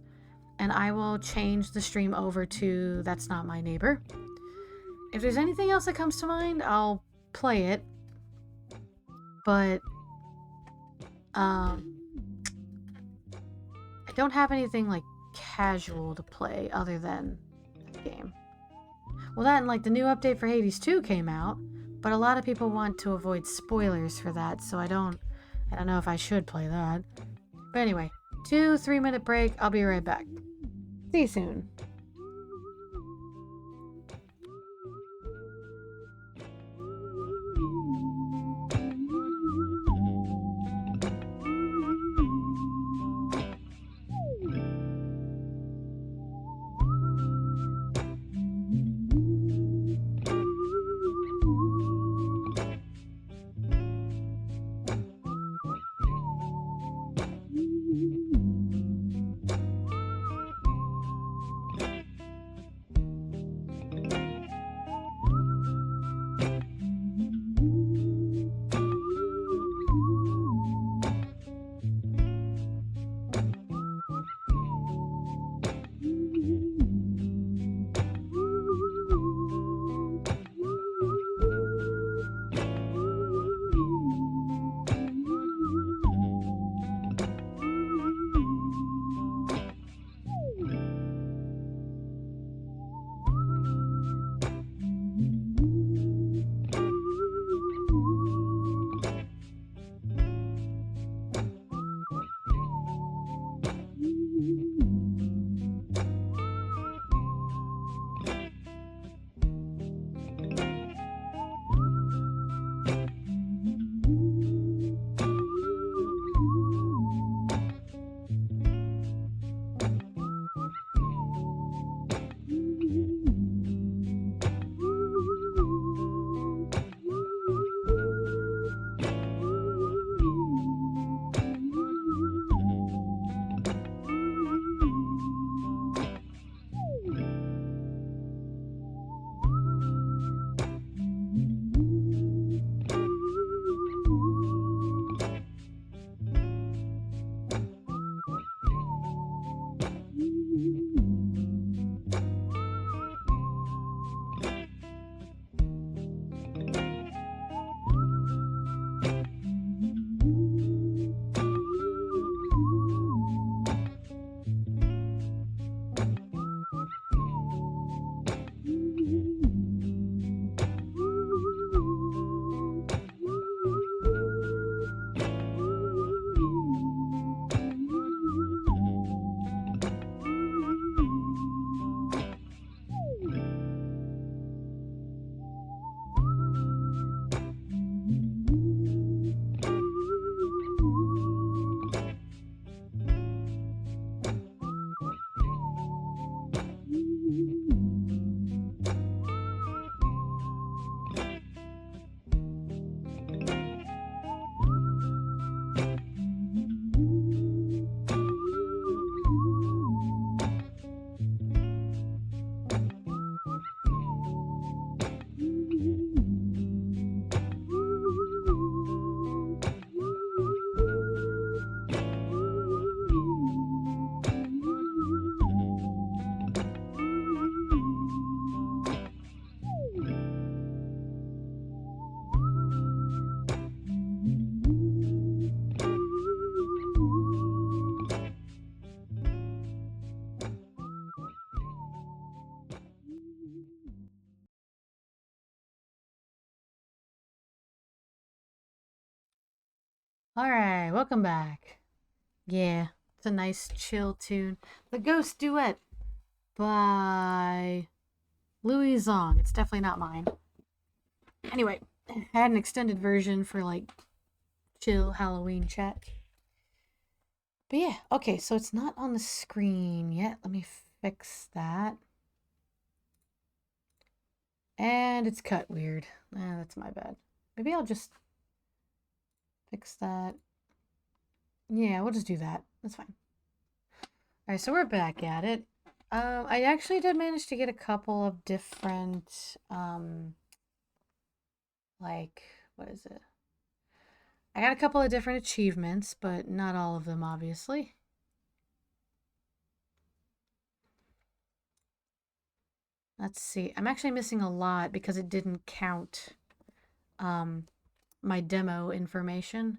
and I will change the stream over to That's Not My Neighbor. If there's anything else that comes to mind, I'll play it. But I don't have anything like casual to play other than that game. Well, that and like the new update for Hades 2 came out, but a lot of people want to avoid spoilers for that, so I don't know if I should play that. But anyway, 2-3 minute break. I'll be right back. See you soon. Alright, welcome back. Yeah, it's a nice chill tune. The Ghost Duet by Louis Zong. It's definitely not mine. Anyway, I had an extended version for like chill Halloween chat. But yeah, okay, so it's not on the screen yet. Let me fix that. And it's cut weird. That's my bad. Maybe I'll just fix that. Yeah, we'll just do that. That's fine. Alright, so we're back at it. I actually did manage to get a couple of different, like, what is it? I got a couple of different achievements, but not all of them, obviously. Let's see. I'm actually missing a lot because it didn't count my demo information.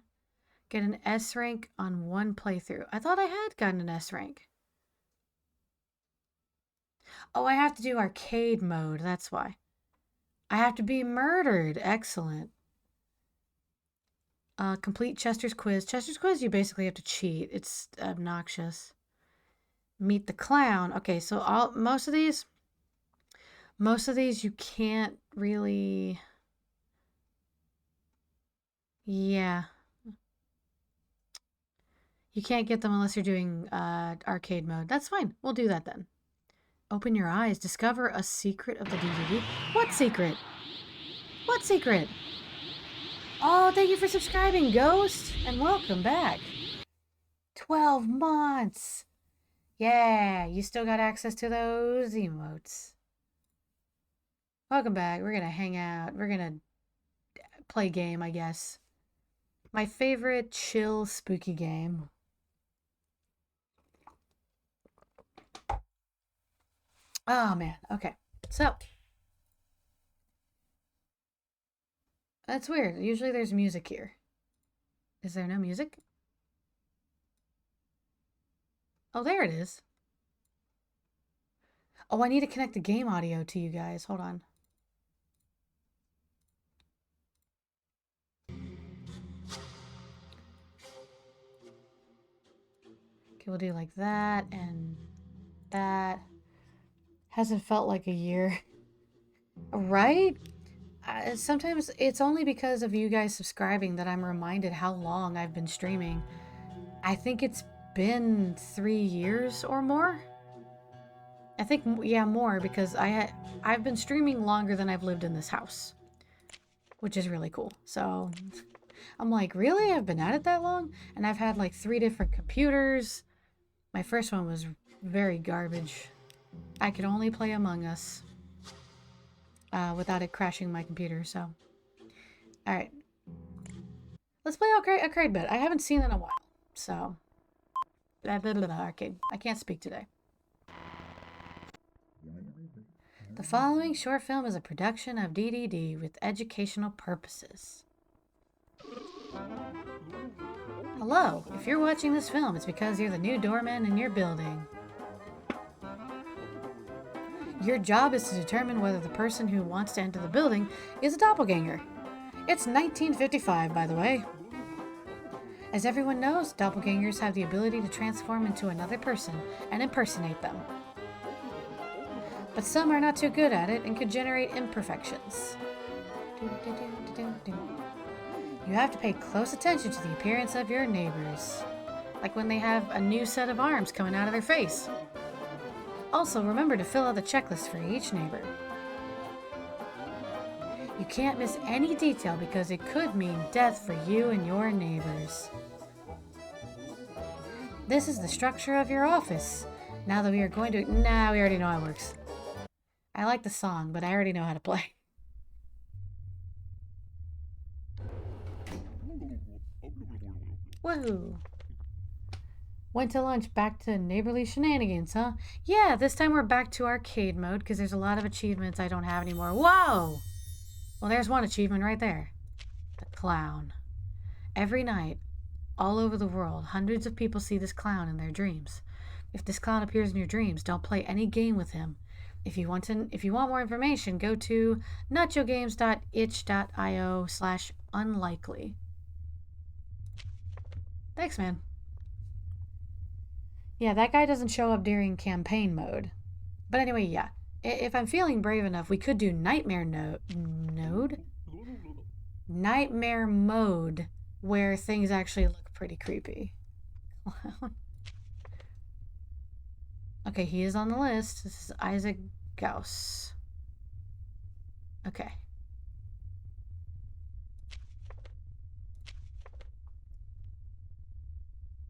Get an S rank on one playthrough. I thought I had gotten an S rank. Oh, I have to do arcade mode. That's why. I have to be murdered. Excellent. Complete Chester's quiz. Chester's quiz, you basically have to cheat. It's obnoxious. Meet the clown. Okay, so most of these you can't really. Yeah. You can't get them unless you're doing arcade mode. That's fine. We'll do that then. Open your eyes. Discover a secret of the DVD. What secret? What secret? Oh, thank you for subscribing, Ghost, and welcome back. 12 months. Yeah, you still got access to those emotes. Welcome back. We're gonna hang out. We're gonna play game, I guess. My favorite chill, spooky game. Oh, man. Okay. So. That's weird. Usually there's music here. Is there no music? Oh, there it is. Oh, I need to connect the game audio to you guys. Hold on. Okay, we'll do like that and that. Hasn't felt like a year. Right? Sometimes it's only because of you guys subscribing that I'm reminded how long I've been streaming. I think it's been 3 years or more. I think, yeah, more, because I've been streaming longer than I've lived in this house, which is really cool. So I'm like, really? I've been at it that long? And I've had like 3 different computers. My first one was very garbage. I could only play Among Us without it crashing my computer, so. Alright. Let's play arcade mode. I haven't seen it in a while, so. Arcade. I can't speak today. The following short film is a production of DDD with educational purposes. Hello, if you're watching this film, it's because you're the new doorman in your building. Your job is to determine whether the person who wants to enter the building is a doppelganger. It's 1955, by the way. As everyone knows, doppelgangers have the ability to transform into another person and impersonate them. But some are not too good at it and could generate imperfections. You have to pay close attention to the appearance of your neighbors, like when they have a new set of arms coming out of their face. Also, remember to fill out the checklist for each neighbor. You can't miss any detail because it could mean death for you and your neighbors. This is the structure of your office. Now that we are going to... Nah, we already know how it works. I like the song, but I already know how to play. Woohoo! Went to lunch, back to neighborly shenanigans, huh? Yeah, this time we're back to arcade mode because there's a lot of achievements I don't have anymore. Whoa! Well, there's one achievement right there. The clown. Every night, all over the world, hundreds of people see this clown in their dreams. If this clown appears in your dreams, don't play any game with him. If you want more information, go to nutjogames.itch.io/unlikely. Thanks, man. Yeah, that guy doesn't show up during campaign mode. But anyway, yeah. If I'm feeling brave enough, we could do Nightmare Node? Nightmare Mode, where things actually look pretty creepy. Clown. Okay, he is on the list. This is Isaac Gauss. Okay.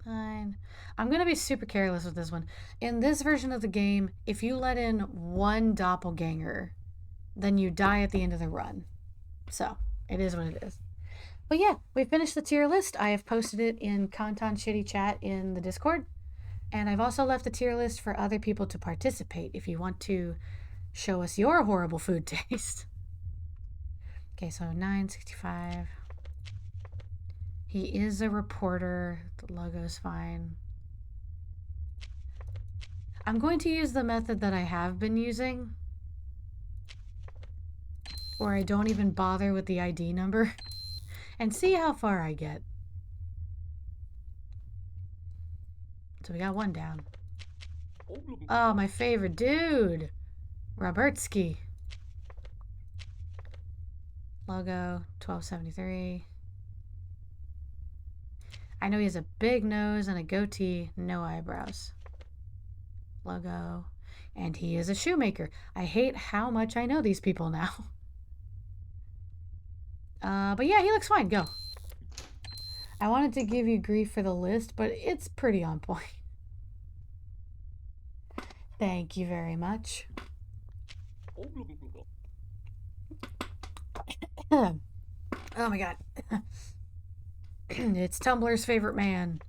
Fine. I'm going to be super careless with this one. In this version of the game, if you let in one doppelganger, then you die at the end of the run. So, it is what it is. But yeah, we finished the tier list. I have posted it in Kantan Shitty Chat in the Discord. And I've also left a tier list for other people to participate if you want to show us your horrible food taste. Okay, so 965. He is a reporter. The logo's fine. I'm going to use the method that I have been using, where I don't even bother with the ID number, and see how far I get. So we got one down. Oh, my favorite dude, Robertsky. Logo 1273. I know he has a big nose and a goatee, no eyebrows. Logo. And he is a shoemaker. I hate how much I know these people now. But yeah, he looks fine. Go. I wanted to give you grief for the list, but it's pretty on point. Thank you very much. Oh my god. It's Tumblr's favorite man.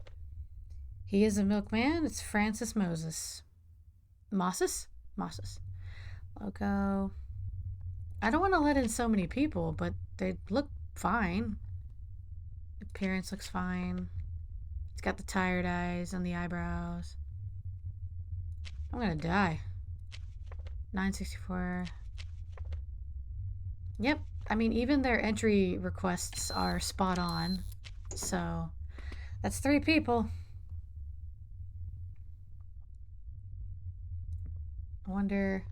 He is a milkman. It's Francis Moses. Mosses? Mosses. Logo. I don't want to let in so many people, but they look fine. Appearance looks fine. It's got the tired eyes and the eyebrows. I'm gonna die. 964. Yep. I mean, even their entry requests are spot on. So, that's 3 people. I wonder...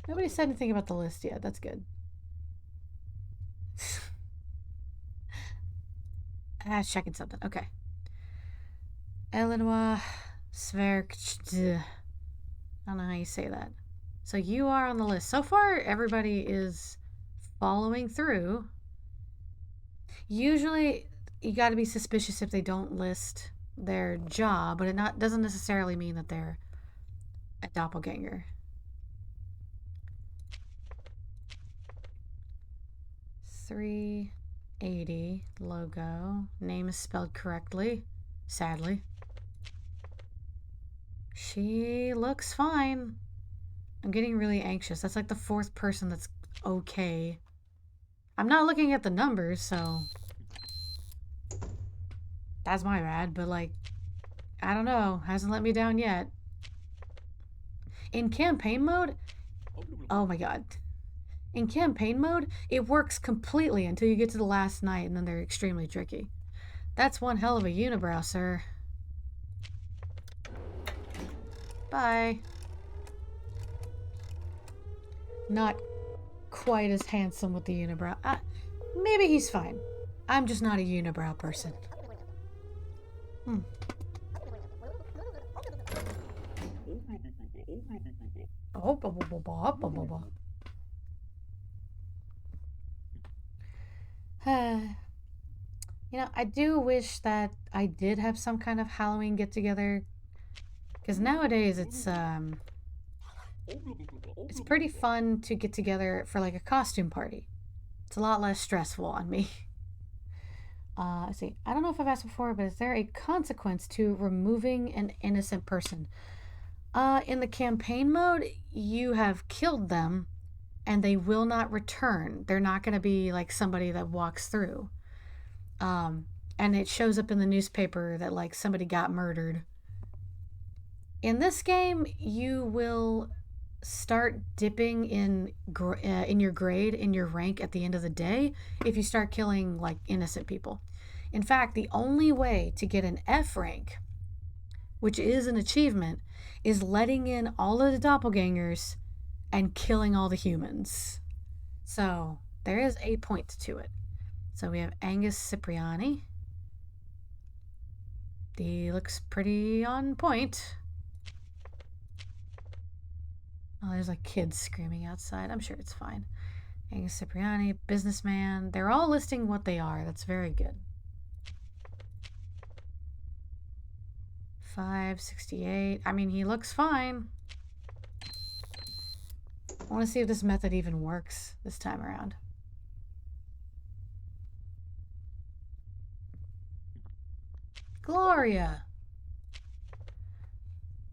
Nobody said anything about the list yet. That's good. Checking something. Okay. Eleanor Sverk. I don't know how you say that. So you are on the list. So far, everybody is following through. Usually, you got to be suspicious if they don't list their job, but it doesn't necessarily mean that they're a doppelganger. 380 logo. Name is spelled correctly, sadly. She looks fine. I'm getting really anxious. That's like the 4th person that's okay. I'm not looking at the numbers, so that's my bad, but like, I don't know. Hasn't let me down yet. In campaign mode, oh my god. In campaign mode, it works completely until you get to the last night, and then they're extremely tricky. That's one hell of a unibrow, sir. Bye. Not quite as handsome with the unibrow. Maybe he's fine. I'm just not a unibrow person. You know, I do wish that I did have some kind of Halloween get-together, because nowadays it's pretty fun to get together for like a costume party. It's a lot less stressful on me. Let's see. I don't know if I've asked before, but is there a consequence to removing an innocent person? In the campaign mode, you have killed them, and they will not return. They're not going to be like somebody that walks through. And it shows up in the newspaper that like somebody got murdered. In this game, you will start dipping in your grade, in your rank at the end of the day if you start killing like innocent people. In fact, the only way to get an F rank, which is an achievement, is letting in all of the doppelgangers and killing all the humans. So there is a point to it. So we have Angus Cipriani. He looks pretty on point. Oh, there's like kids screaming outside. I'm sure it's fine. Angus Cipriani, businessman. They're all listing what they are. That's very good. 568. I mean, he looks fine. I want to see if this method even works this time around. Gloria.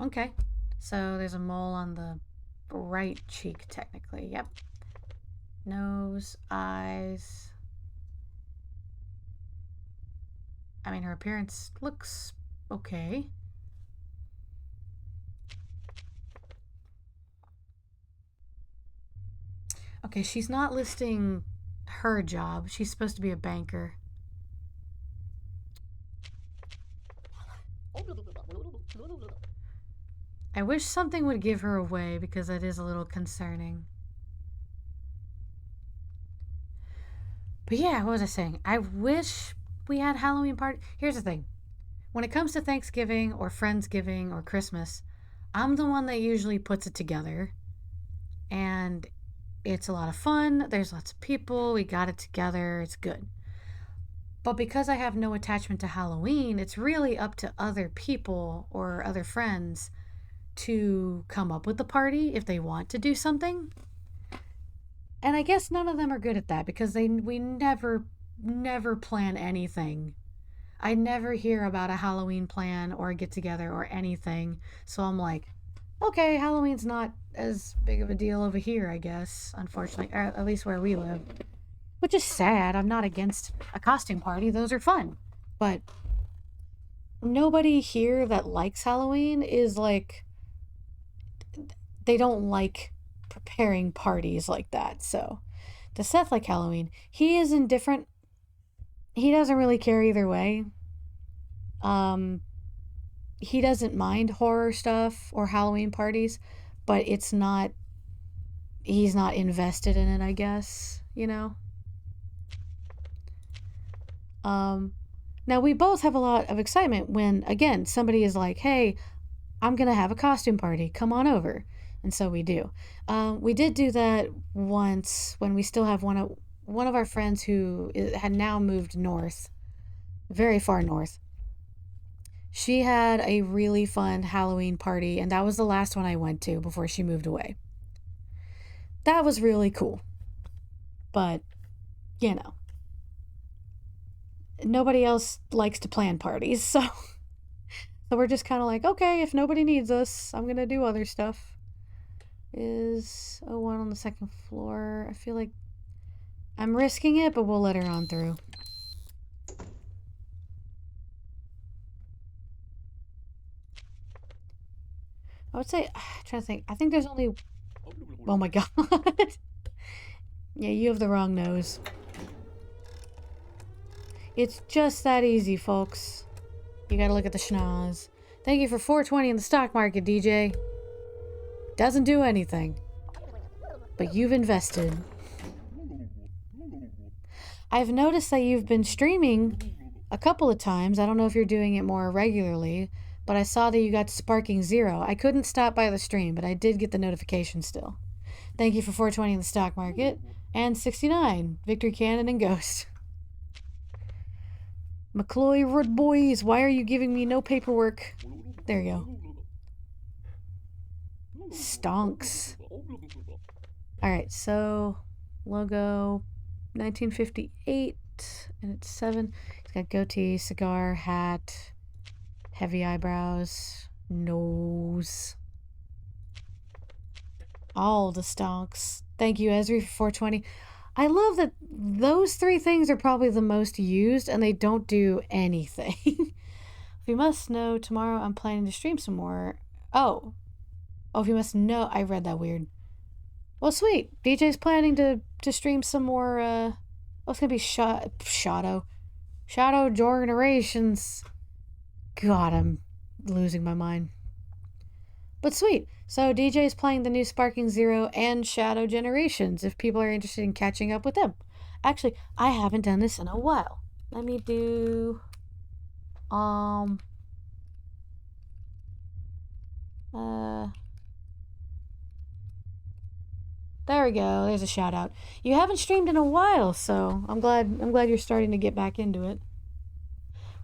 Okay. So there's a mole on the right cheek, technically. Yep. Nose, eyes. I mean, her appearance looks okay. Okay, she's not listing her job. She's supposed to be a banker. I wish something would give her away because that is a little concerning. But yeah, what was I saying? I wish we had Halloween party. Here's the thing. When it comes to Thanksgiving or Friendsgiving or Christmas, I'm the one that usually puts it together. And it's a lot of fun. There's lots of people. We got it together. It's good. But because I have no attachment to Halloween, it's really up to other people or other friends to come up with the party if they want to do something. And I guess none of them are good at that because we never plan anything. I never hear about a Halloween plan or a get together or anything. So I'm like, okay, Halloween's not as big of a deal over here, I guess, unfortunately, or at least where we live. Which is sad. I'm not against a costume party. Those are fun. But nobody here that likes Halloween is like, they don't like preparing parties like that. So does Seth like Halloween? He is indifferent. He doesn't really care either way. He doesn't mind horror stuff or Halloween parties, but he's not invested in it, I guess, you know? Now we both have a lot of excitement when, again, somebody is like, hey, I'm going to have a costume party. Come on over. And so we do. We did do that once when we still have one of our friends who had now moved north, very far north. She had a really fun Halloween party, and that was the last one I went to before she moved away. That was really cool. But, you know, nobody else likes to plan parties, so we're just kind of like, okay, if nobody needs us, I'm going to do other stuff. Is one on the second floor. I feel like I'm risking it, but we'll let her on through. I would say, I'm trying to think. I think there's only. Oh my god. Yeah, you have the wrong nose. It's just that easy, folks. You gotta look at the schnoz. Thank you for 420 in the stock market, DJ. Doesn't do anything. But you've invested. I've noticed that you've been streaming a couple of times. I don't know if you're doing it more regularly, but I saw that you got Sparking 0. I couldn't stop by the stream, but I did get the notification still. Thank you for 420 in the stock market. And 69, Victory Cannon and Ghost. McCloy Road Boys, why are you giving me no paperwork? There you go. Stonks. Alright, so logo 1958 and it's 7. He's got goatee, cigar, hat, heavy eyebrows, nose. All the stonks. Thank you, Esri, for 420. I love that those three things are probably the most used and they don't do anything. If you must know, tomorrow I'm planning to stream some more. Oh, if you must know, I read that weird. Well, sweet. DJ's planning to stream some more, it's gonna be Shadow. Shadow Generations. God, I'm losing my mind. But sweet. So DJ's playing the new Sparking Zero and Shadow Generations if people are interested in catching up with them. Actually, I haven't done this in a while. Let me do there we go. There's a shout out. You haven't streamed in a while, so I'm glad you're starting to get back into it.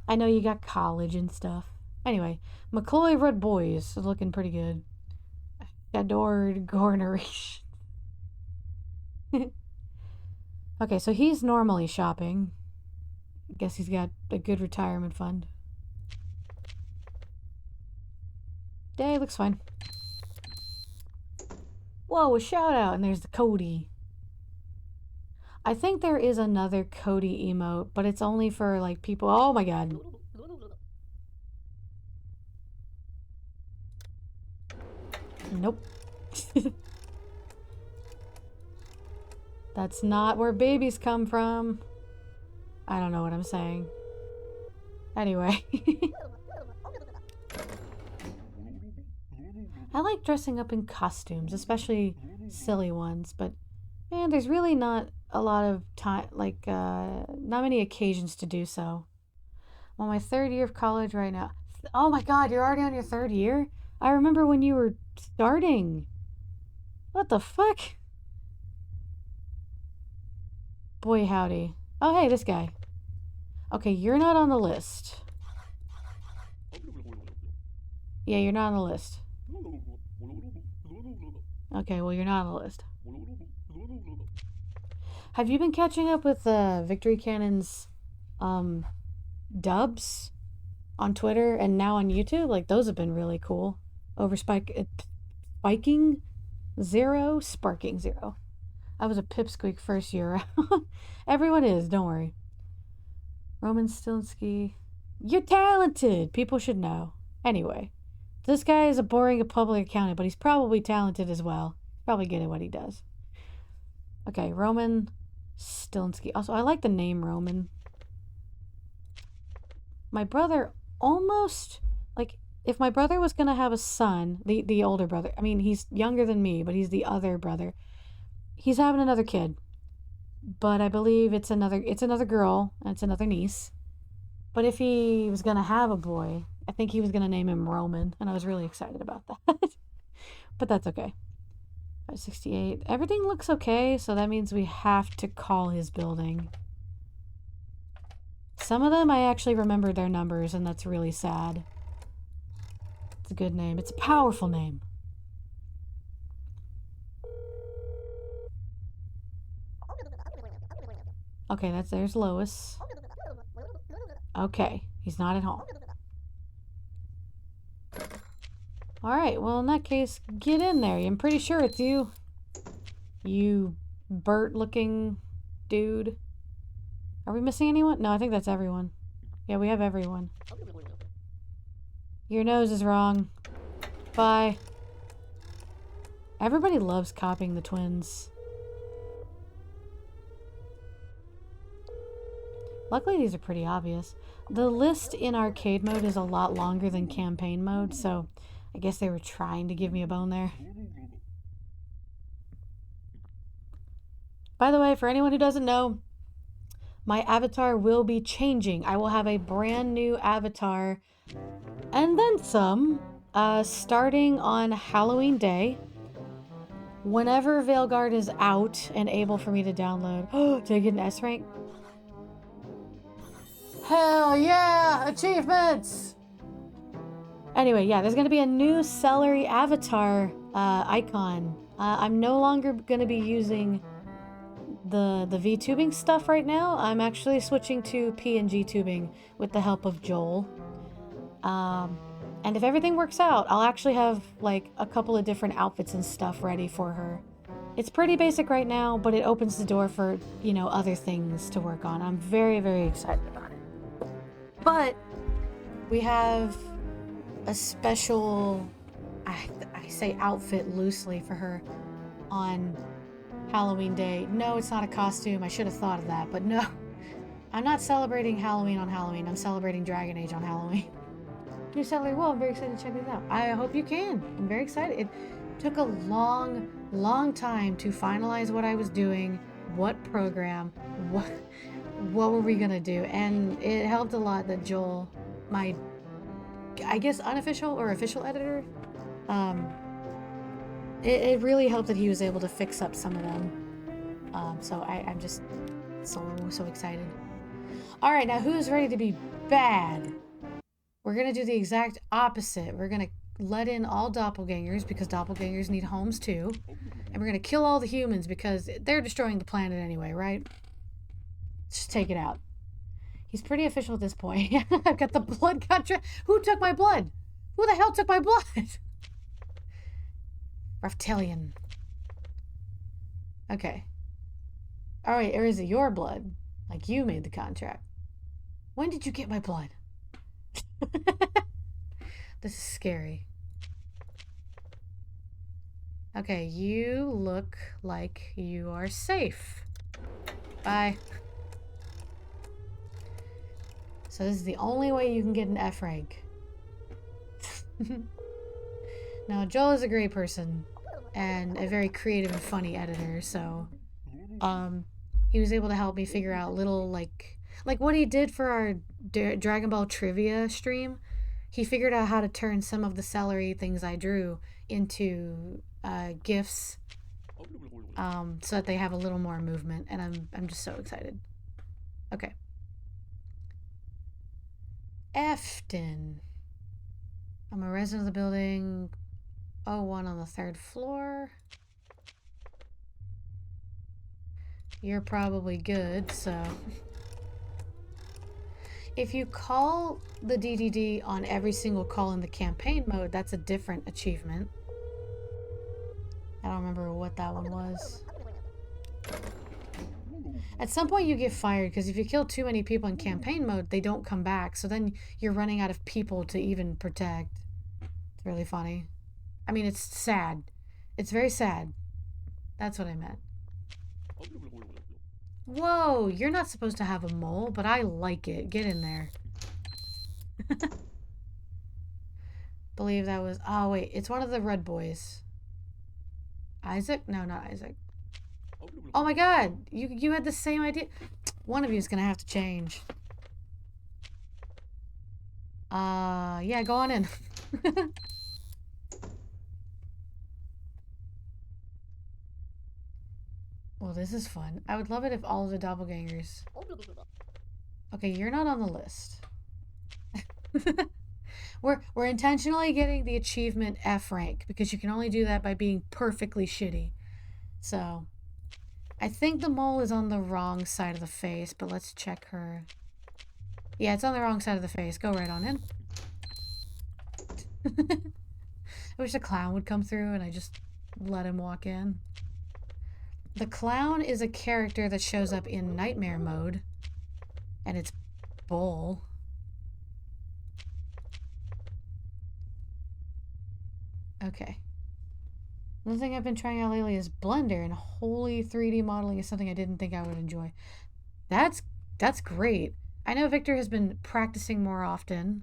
I know you got college and stuff. Anyway, McCoy Red Boys is looking pretty good. Adored Gorneration. Okay, so he's normally shopping. I guess he's got a good retirement fund. Yeah, looks fine. Whoa, a shout out, and there's the Cody. I think there is another Cody emote, but it's only for like people. Oh my god. Nope. That's not where babies come from. I don't know what I'm saying. Anyway. I like dressing up in costumes, especially silly ones, but man, there's really not a lot of time, like, not many occasions to do so. I'm on my 3rd year of college right now. Oh my god, you're already on your 3rd year? I remember when you were starting. What the fuck? Boy, howdy. Oh, hey, this guy. Okay, you're not on the list. Yeah, you're not on the list. Okay, well, you're not on the list. Have you been catching up with Victory Cannon's dubs on Twitter and now on YouTube? Like, those have been really cool. Over Sparking Zero. I was a pipsqueak first year. Everyone is, don't worry. Roman Stilinski. You're talented! People should know. Anyway, this guy is a boring public accountant, but he's probably talented as well. Probably good at what he does. Okay, Roman Stilinski. Also, I like the name Roman. My brother almost, like, if my brother was going to have a son, the older brother, I mean, he's younger than me, but he's the other brother. He's having another kid. But I believe it's another girl, and it's another niece. But if he was going to have a boy, I think he was going to name him Roman, and I was really excited about that. But that's okay. 568. Everything looks okay, so that means we have to call his building. Some of them I actually remember their numbers, and that's really sad. It's a good name. It's a powerful name. Okay, there's Lois. Okay, he's not at home. Alright, well in that case, get in there. I'm pretty sure it's you. You Bert-looking dude. Are we missing anyone? No, I think that's everyone. Yeah, we have everyone. Your nose is wrong. Bye. Everybody loves copying the twins. Luckily, these are pretty obvious. The list in arcade mode is a lot longer than campaign mode, so I guess they were trying to give me a bone there. By the way, for anyone who doesn't know, my avatar will be changing. I will have a brand new avatar and then some, starting on Halloween Day. Whenever Veilguard is out and able for me to download. Oh, did I get an S rank? Hell yeah! Achievements! Anyway, yeah, there's going to be a new celery avatar icon. I'm no longer going to be using the VTubing stuff right now. I'm actually switching to PNG tubing with the help of Joel. And if everything works out, I'll actually have like a couple of different outfits and stuff ready for her. It's pretty basic right now, but it opens the door for, you know, other things to work on. I'm very, very excited about it. But we have a special, I say outfit loosely for her on Halloween Day. No, it's not a costume. I should have thought of that, but no. I'm not celebrating Halloween on Halloween. I'm celebrating Dragon Age on Halloween. Can you celebrate? Well, I'm very excited to check these out. I hope you can. I'm very excited. It took a long time to finalize what I was doing, what program, what were we gonna do, and it helped a lot that Joel, my, I guess, unofficial or official editor, it really helped that he was able to fix up some of them. So I'm just so excited. All right, now who's ready to be bad? We're gonna do the exact opposite. We're gonna let in all doppelgangers because doppelgangers need homes too. And we're gonna kill all the humans because they're destroying the planet anyway, right? Let's just take it out. He's pretty official at this point. I've got the blood contract. Who took my blood? Who the hell took my blood? Reptilian. Okay. Alright, or is it your blood? Like you made the contract. When did you get my blood? This is scary. Okay, you look like you are safe. Bye. So this is the only way you can get an F rank. Now, Joel is a great person and a very creative and funny editor, so he was able to help me figure out little like what he did for our Dragon Ball trivia stream. He figured out how to turn some of the celery things I drew into GIFs, so that they have a little more movement, and I'm just so excited. Okay. Efton. I'm a resident of the building 01 on the 3rd floor. You're probably good, so... If you call the DDD on every single call in the campaign mode, that's a different achievement. I don't remember what that one was. At some point you get fired because if you kill too many people in campaign mode, they don't come back. So then you're running out of people to even protect. It's really funny. I mean, it's sad. It's very sad. That's what I meant. Whoa, you're not supposed to have a mole, but I like it. Get in there. Believe that was... Oh, wait. It's one of the red boys. Isaac? No, not Isaac. Oh my god! You had the same idea. One of you is gonna have to change. Yeah, go on in. Well, this is fun. I would love it if all of the doppelgangers... Okay, you're not on the list. We're intentionally getting the achievement F rank because you can only do that by being perfectly shitty. So, I think the mole is on the wrong side of the face, but let's check her. Yeah, it's on the wrong side of the face. Go right on in. I wish the clown would come through and I just let him walk in. The clown is a character that shows up in nightmare mode, and it's Bull. Okay. Another thing I've been trying out lately is Blender, and holy 3D modeling is something I didn't think I would enjoy. That's great. I know Victor has been practicing more often,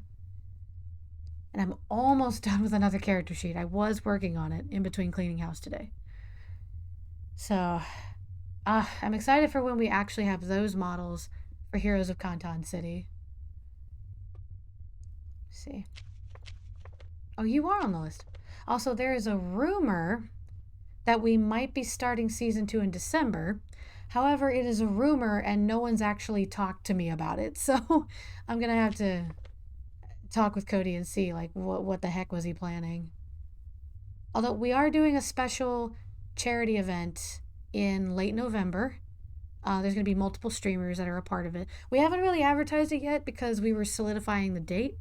and I'm almost done with another character sheet. I was working on it in between cleaning house today. So, I'm excited for when we actually have those models for Heroes of Kantan City. Let's see. Oh, you are on the list. Also, there is a rumor that we might be starting Season 2 in December. However, it is a rumor and no one's actually talked to me about it. So, I'm going to have to talk with Cody and see, like, what the heck was he planning. Although, we are doing a special charity event in late November. There's going to be multiple streamers that are a part of it. We haven't really advertised it yet because we were solidifying the date.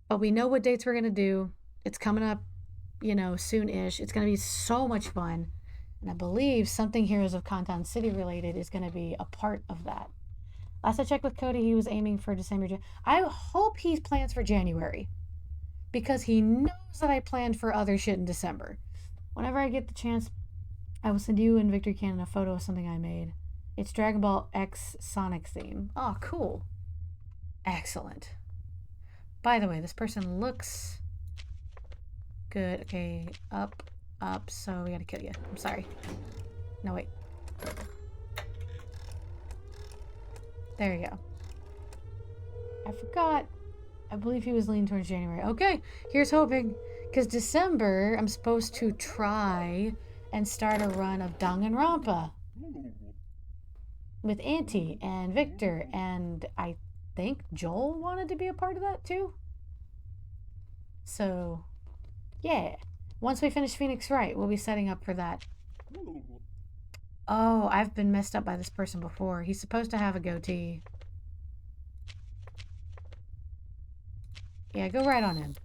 But we know what dates we're going to do. It's coming up, you know, soon-ish. It's going to be so much fun. And I believe something Heroes of Kantan City related is going to be a part of that. Last I checked with Cody, he was aiming for December. I hope he plans for January. Because he knows that I planned for other shit in December. Whenever I get the chance, I will send you and Victor Cannon a photo of something I made. It's Dragon Ball X Sonic theme. Oh, cool. Excellent. By the way, this person looks good. Okay, up, up. So we gotta kill you. I'm sorry. No, wait. There you go. I forgot. I believe he was leaning towards January. Okay, here's hoping. Because December, I'm supposed to try and start a run of Danganronpa with Auntie and Victor, and I think Joel wanted to be a part of that too. So, yeah. Once we finish Phoenix Wright, we'll be setting up for that. Oh, I've been messed up by this person before. He's supposed to have a goatee. Yeah, go right on in.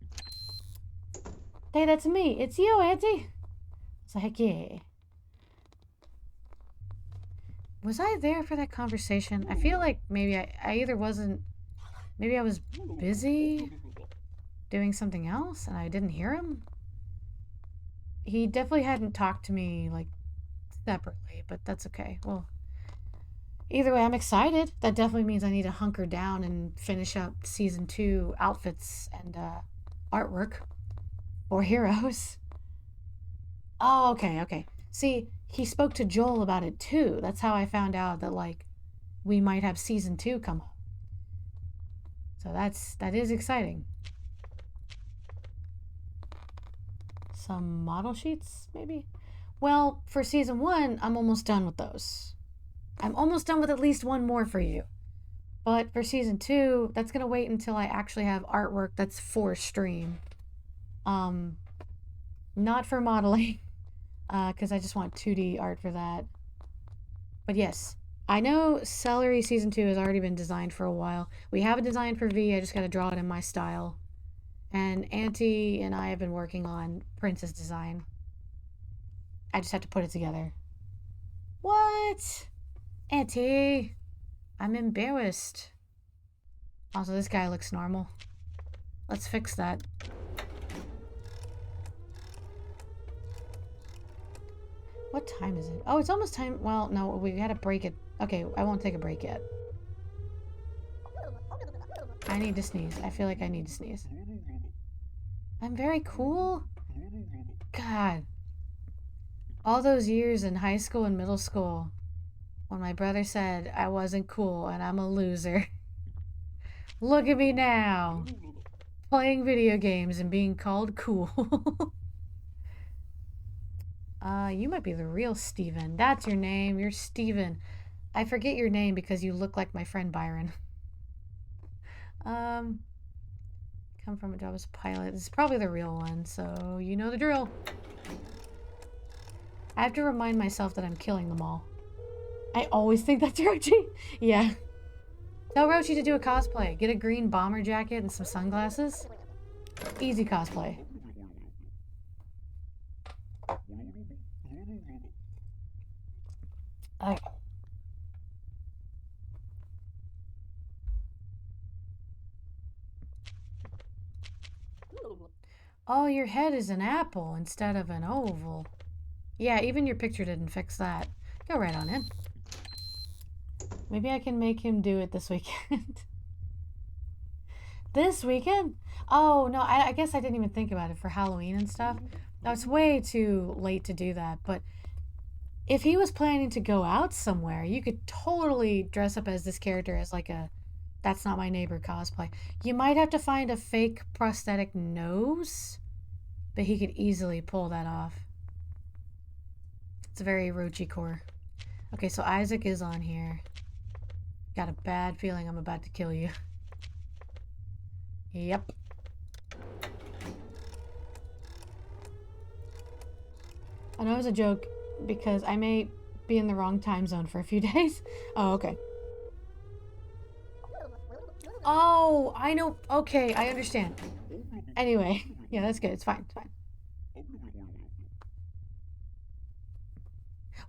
Hey, that's me. It's you, Auntie. So, heck yeah. Was I there for that conversation? I feel like maybe I either wasn't... Maybe I was busy doing something else and I didn't hear him. He definitely hadn't talked to me, like, separately, but that's okay. Well, either way, I'm excited. That definitely means I need to hunker down and finish up season 2 outfits and artwork for heroes. Oh, okay. See, he spoke to Joel about it too. That's how I found out that, like, we might have season 2 come up. So that is exciting. Some model sheets, maybe? Well, for season 1, I'm almost done with those. I'm almost done with at least one more for you. But for season 2, that's gonna wait until I actually have artwork that's for stream. Not for modeling, because I just want 2D art for that. But yes, I know Celery season 2 has already been designed for a while. We have a design for V, I just gotta draw it in my style. And Auntie and I have been working on Prince's design. I just have to put it together. What? Auntie, I'm embarrassed. Also, this guy looks normal. Let's fix that. What time is it? Oh, it's almost time. Well, no, we gotta break it. Okay, I won't take a break yet. I need to sneeze. I feel like I need to sneeze. I'm very cool? God. All those years in high school and middle school when my brother said I wasn't cool and I'm a loser. Look at me now. Playing video games and being called cool. You might be the real Steven. That's your name. You're Steven. I forget your name because you look like my friend Byron. Come from a job as a pilot. This is probably the real one, so you know the drill. I have to remind myself that I'm killing them all. I always think that's Rochi. Yeah. Tell Rochi to do a cosplay. Get a green bomber jacket and some sunglasses. Easy cosplay. Okay. Oh, your head is an apple instead of an oval. Yeah, even your picture didn't fix that. Go right on in. Maybe I can make him do it this weekend. This weekend? Oh, no, I guess I didn't even think about it for Halloween and stuff. No, it's way too late to do that, but if he was planning to go out somewhere, you could totally dress up as this character as like a That's Not My Neighbor cosplay. You might have to find a fake prosthetic nose, but he could easily pull that off. It's very Rochi core. Okay, so Isaac is on here. Got a bad feeling I'm about to kill you. Yep. I know it was a joke because I may be in the wrong time zone for a few days. Oh, okay. Oh, I know. Okay, I understand. Anyway, yeah, that's good. It's fine. It's fine.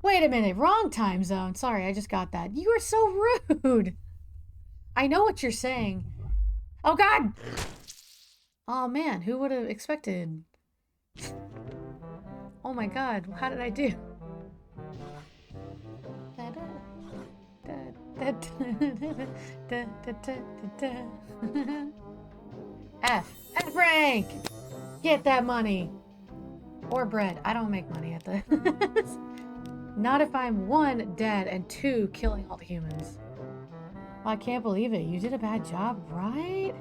Wait a minute. Wrong time zone. Sorry, I just got that. You are so rude. I know what you're saying. Oh, God. Oh, man. Who would have expected? Oh, my God. How did I do? F. F rank! Get that money! Or bread. I don't make money at the... Not if I'm 1, dead, and 2, killing all the humans. Well, I can't believe it. You did a bad job, right?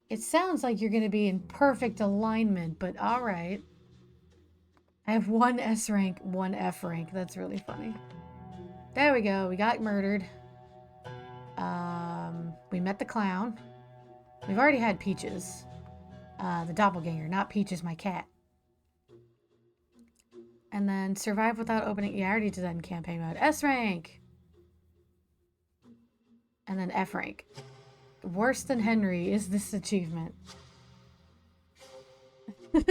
It sounds like you're going to be in perfect alignment, but alright. I have 1 S rank, 1 F rank. That's really funny. There we go. We got murdered. We met the clown. We've already had Peaches. The doppelganger, not Peaches, my cat. And then survive without opening... Yeah, I already did that in campaign mode. S rank! And then F rank. Worse than Henry is this achievement. You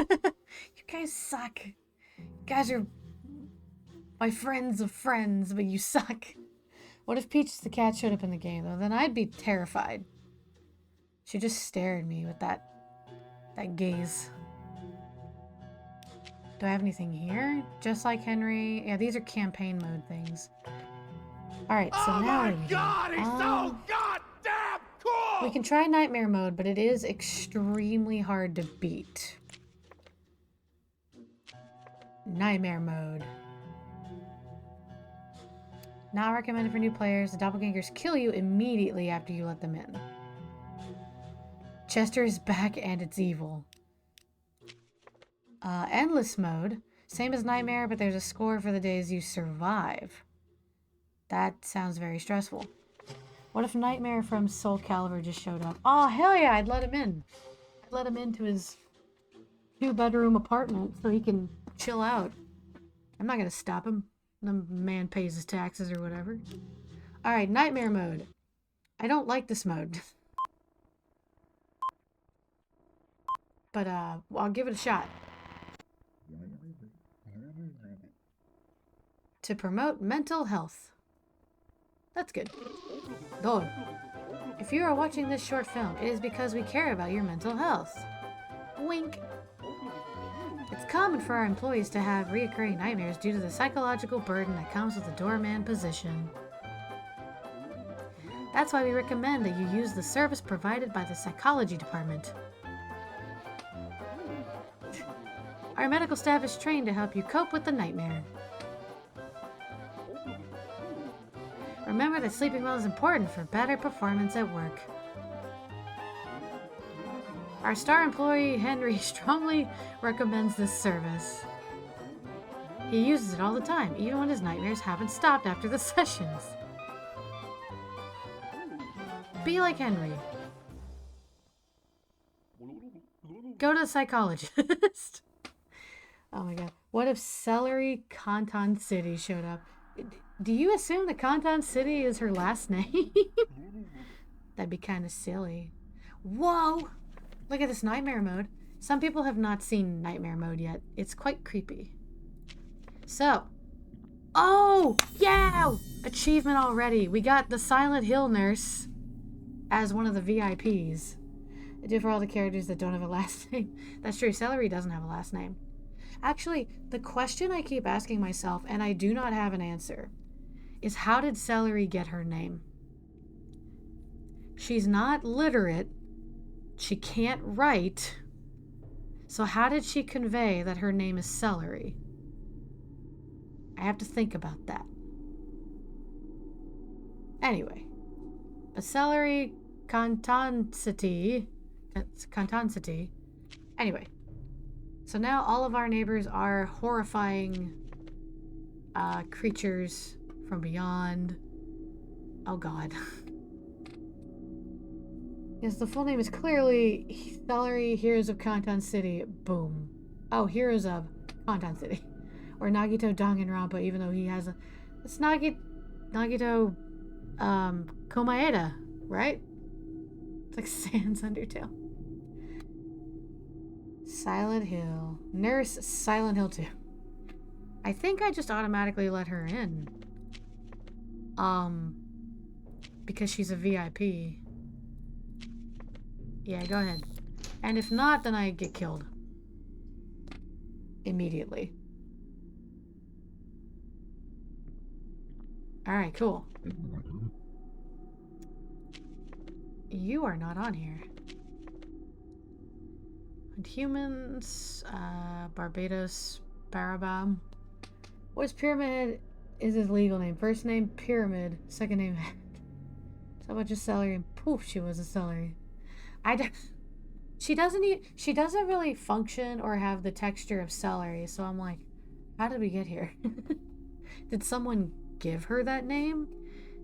guys suck. You guys are my friends of friends, but you suck. What if Peaches the cat showed up in the game, though? Then I'd be terrified. She'd just stare at me with that gaze. Do I have anything here? Just like Henry. Yeah, these are campaign mode things. Alright, so now what do we do? God, he's so goddamn cool! We can try nightmare mode, but it is extremely hard to beat. Nightmare mode. Not recommended for new players. The doppelgangers kill you immediately after you let them in. Chester is back and it's evil. Endless mode. Same as Nightmare, but there's a score for the days you survive. That sounds very stressful. What if Nightmare from Soul Calibur just showed up? Oh, hell yeah, I'd let him in. I'd let him into his 2-bedroom apartment so he can chill out. I'm not gonna stop him. The man pays his taxes or whatever. Alright, Nightmare mode. I don't like this mode. But, I'll give it a shot. To promote mental health. That's good. Though, if you are watching this short film, it is because we care about your mental health. Wink. It's common for our employees to have reoccurring nightmares due to the psychological burden that comes with the doorman position. That's why we recommend that you use the service provided by the psychology department. Our medical staff is trained to help you cope with the nightmare. Remember that sleeping well is important for better performance at work. Our star employee, Henry, strongly recommends this service. He uses it all the time, even when his nightmares haven't stopped after the sessions. Be like Henry. Go to a psychologist. Oh my god. What if Celery Canton City showed up? Do you assume that Canton City is her last name? That'd be kind of silly. Whoa! Look at this nightmare mode. Some people have not seen nightmare mode yet. It's quite creepy. So. Oh! Yeah! Achievement already. We got the Silent Hill nurse as one of the VIPs. I do for all the characters that don't have a last name. That's true. Celery doesn't have a last name. Actually, the question I keep asking myself, and I do not have an answer, is how did Celery get her name? She's not literate. She can't write. So how did she convey that her name is Celery? I have to think about that. Anyway. A Celery Cantoncity. Anyway. So now all of our neighbors are horrifying creatures from beyond. Oh god. Yes, the full name is clearly Celery Heroes of Canton City. Boom. Oh, Heroes of Canton City. Or Nagito Danganronpa, even though he has a... It's Nagito Komaeda, right? It's like Sans Undertale. Silent Hill. Nurse Silent Hill 2. I think I just automatically let her in. Because she's a VIP. Yeah, go ahead. And if not, then I get killed. Immediately. Alright, cool. You are not on here. And humans, Barbados, Barabam. What's Pyramid is his legal name. First name, Pyramid. Second name, so much as celery, and poof, she was a celery. She doesn't really function or have the texture of celery, so I'm like, how did we get here? Did someone give her that name?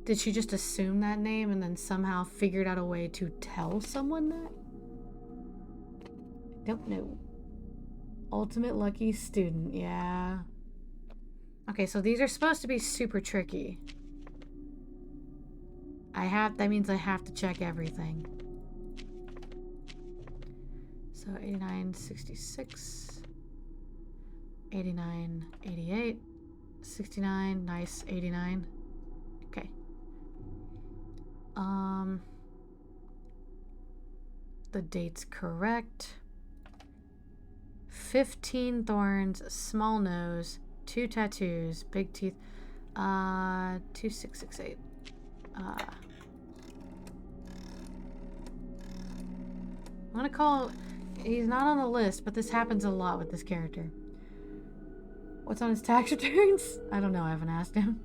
Did she just assume that name and then somehow figured out a way to tell someone that? Don't know. Ultimate lucky student, yeah. Okay, so these are supposed to be super tricky. That means I have to check everything. So 89, 66, 89, 88, 69, nice, 89. Okay. The date's correct. 15 thorns, small nose, 2 tattoos, big teeth. 2668. I'm gonna call. He's not on the list, but this happens a lot with this character. What's on his tax returns? I don't know, I haven't asked him.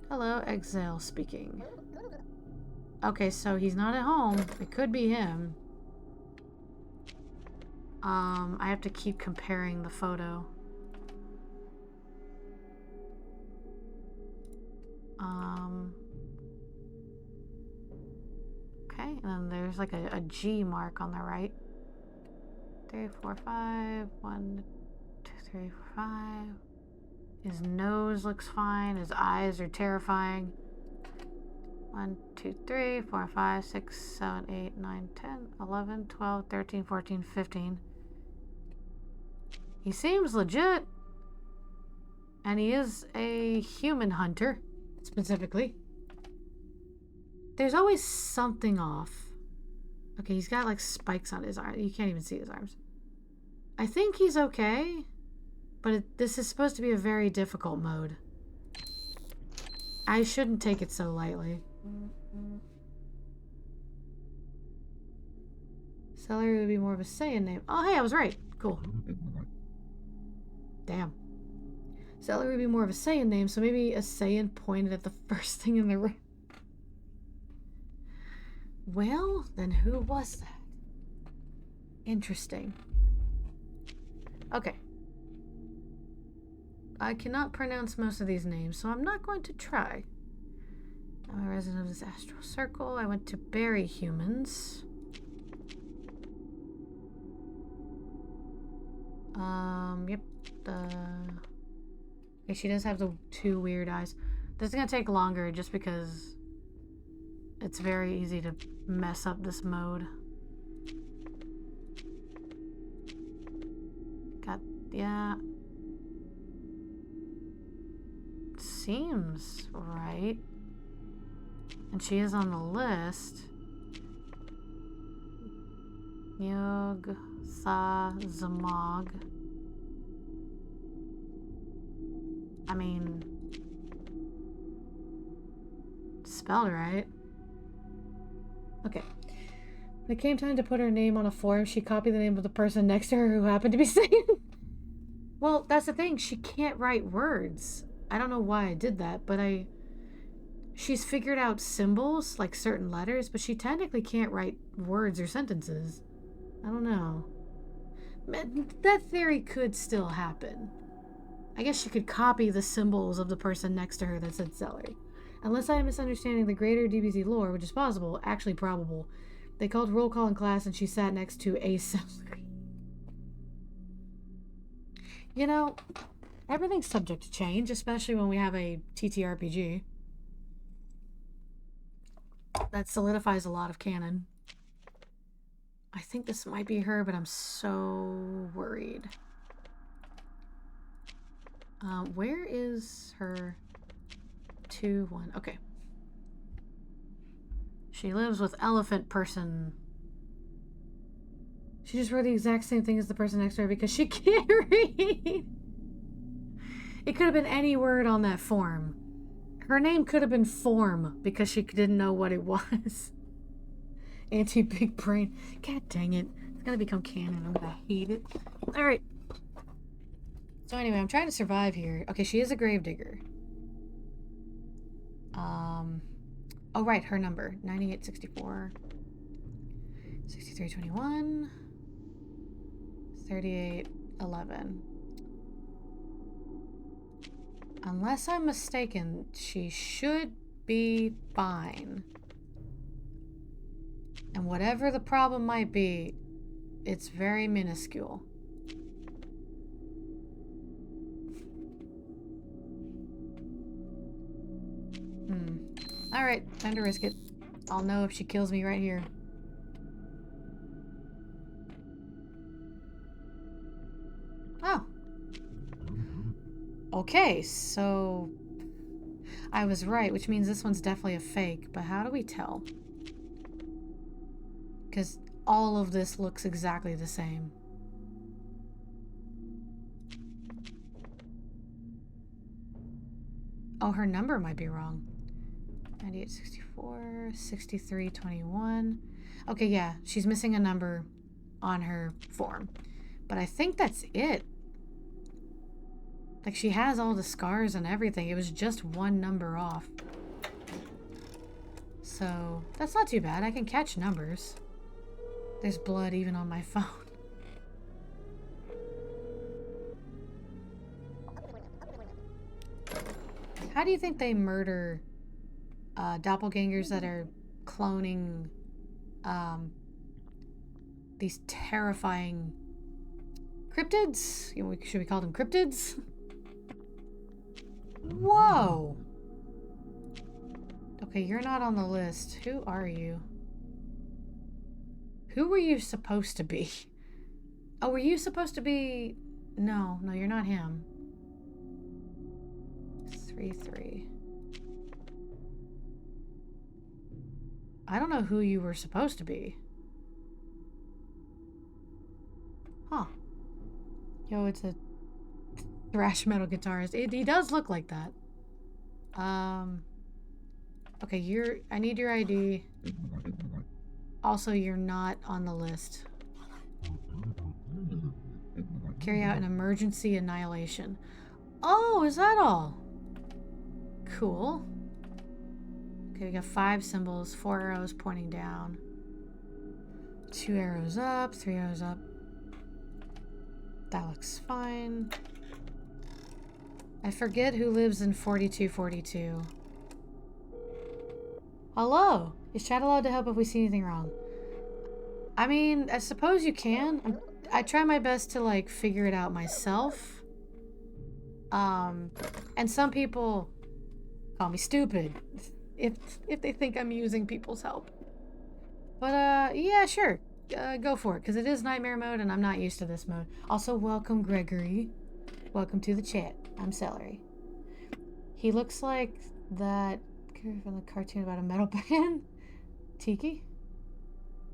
Hello, Exile speaking. Okay, so he's not at home. It could be him. I have to keep comparing the photo. Okay, and then there's like a G mark on the right. 3, 4, 5. 1, 2, 3, 4, 5. His nose looks fine. His eyes are terrifying. 1, 2, 3, 4, 5, 6, 7, 8, 9, 10, 11, 12, 13, 14, 15. He seems legit. And he is a human hunter, specifically. There's always something off. Okay, he's got like spikes on his arm. You can't even see his arms. I think he's okay, but this is supposed to be a very difficult mode. I shouldn't take it so lightly. Celery would be more of a Saiyan name. Oh, hey, I was right. Cool. Damn. Celery would be more of a Saiyan name, so maybe a Saiyan pointed at the first thing in the room. Well, then who was that? Interesting. Okay. I cannot pronounce most of these names, so I'm not going to try. I'm a resident of this astral circle. I went to bury humans. Yep. Okay, she does have the 2 weird eyes. This is gonna take longer just because it's very easy to mess up this mode. Yeah. Seems right. And she is on the list. Yog Sa Zamog. I mean, spelled right. Okay. When it came time to put her name on a form, she copied the name of the person next to her who happened to be saying. Well, that's the thing. She can't write words. I don't know why I did that, but she's figured out symbols, like certain letters, but she technically can't write words or sentences. I don't know. That theory could still happen. I guess she could copy the symbols of the person next to her that said celery. Unless I am misunderstanding the greater DBZ lore, which is possible, actually probable. They called roll call in class and she sat next to a celery. You know, everything's subject to change, especially when we have a TTRPG. That solidifies a lot of canon. I think this might be her, but I'm so worried. Where is her 2-1? Okay. She lives with elephant person. She just wrote the exact same thing as the person next to her because she can't read. It could have been any word on that form. Her name could have been Form because she didn't know what it was. Anti-big brain. God dang it. It's gonna become canon. I'm gonna hate it. Alright. So anyway, I'm trying to survive here. Okay, she is a gravedigger. Oh right, her number. 9864. 6321. 3811. Unless I'm mistaken, she should be fine. And whatever the problem might be, it's very minuscule. Alright, time to risk it. I'll know if she kills me right here. Oh. Okay, so I was right, which means this one's definitely a fake, but how do we tell? Because all of this looks exactly the same. Oh, her number might be wrong. 9864, 6321. Okay, yeah, she's missing a number on her form. But I think that's it. Like, she has all the scars and everything. It was just one number off. So, that's not too bad. I can catch numbers. There's blood even on my phone. How do you think they murder doppelgangers that are cloning these terrifying cryptids? Should we call them cryptids? Whoa! Okay, you're not on the list. Who are you? Who were you supposed to be? Oh, were you supposed to be... No, you're not him. 3-3. I don't know who you were supposed to be. Huh. Yo, it's a thrash metal guitarist. He does look like that. Okay, I need your ID. Also, you're not on the list. Carry out an emergency annihilation. Oh, is that all? Cool. Okay, we got 5 symbols, 4 arrows pointing down. 2 arrows up, 3 arrows up. That looks fine. I forget who lives in 4242. Hello! Is chat allowed to help if we see anything wrong? I mean, I suppose you can. I try my best to, like, figure it out myself. And some people call me stupid if they think I'm using people's help. But, yeah, sure. Go for it, because it is nightmare mode, and I'm not used to this mode. Also, welcome, Gregory. Welcome to the chat. I'm Celery. He looks like that from the cartoon about a metal band. Tiki?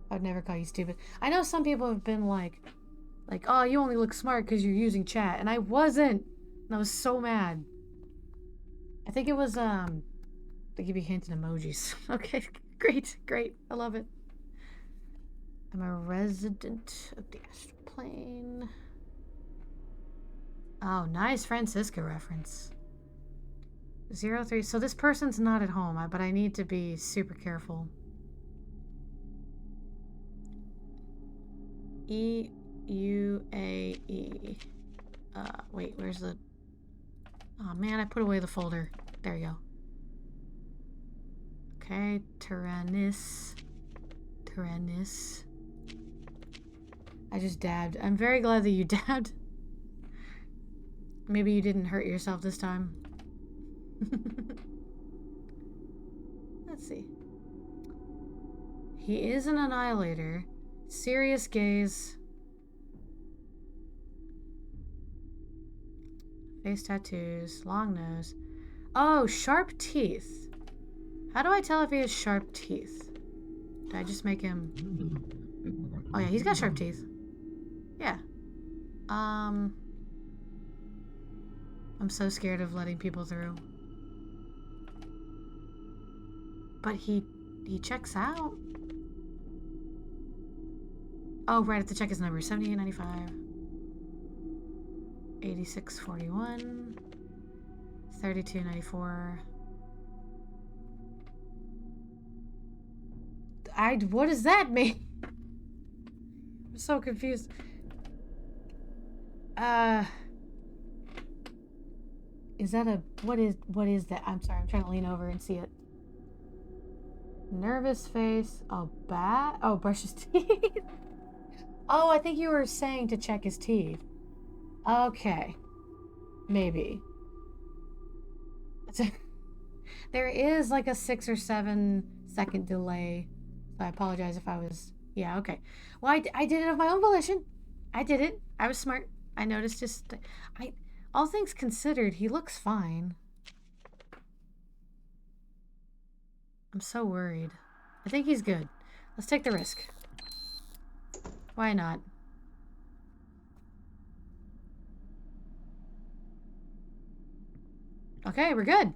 I would never call you stupid. I know some people have been like, oh, you only look smart because you're using chat. And I wasn't. And I was so mad. I think it was, they give you hints and emojis. Okay, great. I love it. I'm a resident of the astral plane. Oh, nice Francisca reference. 03. So this person's not at home, but I need to be super careful. EUAE. Wait, where's the... Oh man, I put away the folder. There you go. Okay, Tyrannus. I just dabbed. I'm very glad that you dabbed. Maybe you didn't hurt yourself this time. Let's see. He is an annihilator. Serious gaze. Face tattoos. Long nose. Oh, sharp teeth. How do I tell if he has sharp teeth? Did I just make him... Oh yeah, he's got sharp teeth. Yeah. I'm so scared of letting people through. But he checks out. Oh, right, I have to check his number. 7895. 8641. 3294. What does that mean? I'm so confused. Is that a, what is that? I'm sorry, I'm trying to lean over and see it. Nervous face, a bat? Oh, brush his teeth. Oh, I think you were saying to check his teeth. Okay. Maybe. There is like a 6 or 7 second delay. So I apologize if I was... Yeah, okay. Well, I did it of my own volition. I did it. I was smart. I noticed just... all things considered, he looks fine. I'm so worried. I think he's good. Let's take the risk. Why not? Okay, we're good.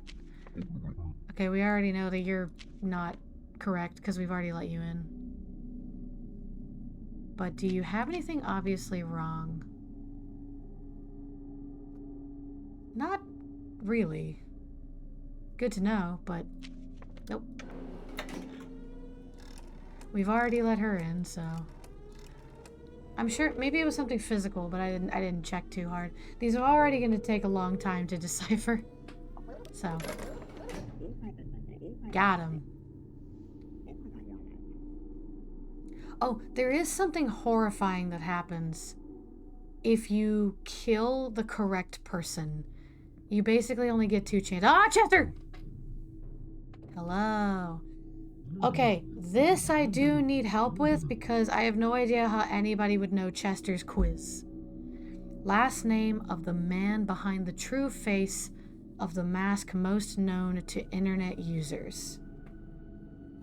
Okay, we already know that you're not correct because we've already let you in. But do you have anything obviously wrong? Not really. Good to know, but nope. We've already let her in, so I'm sure maybe it was something physical, but I didn't check too hard. These are already going to take a long time to decipher. So got him. Oh, there is something horrifying that happens if you kill the correct person. You basically only get 2 chances. Ah, Chester! Hello. Okay, this I do need help with because I have no idea how anybody would know Chester's quiz. Last name of the man behind the true face of the mask most known to internet users.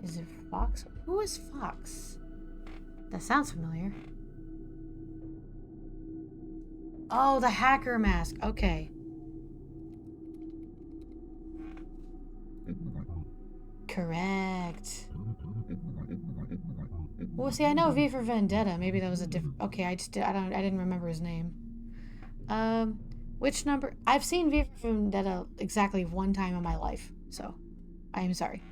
Is it Fox? Who is Fox? That sounds familiar. Oh, the hacker mask. Okay. Correct. Well, see, I know V for Vendetta. Maybe that was a different... Okay, I didn't remember his name. Which number? I've seen V for Vendetta exactly 1 time in my life, so I am sorry.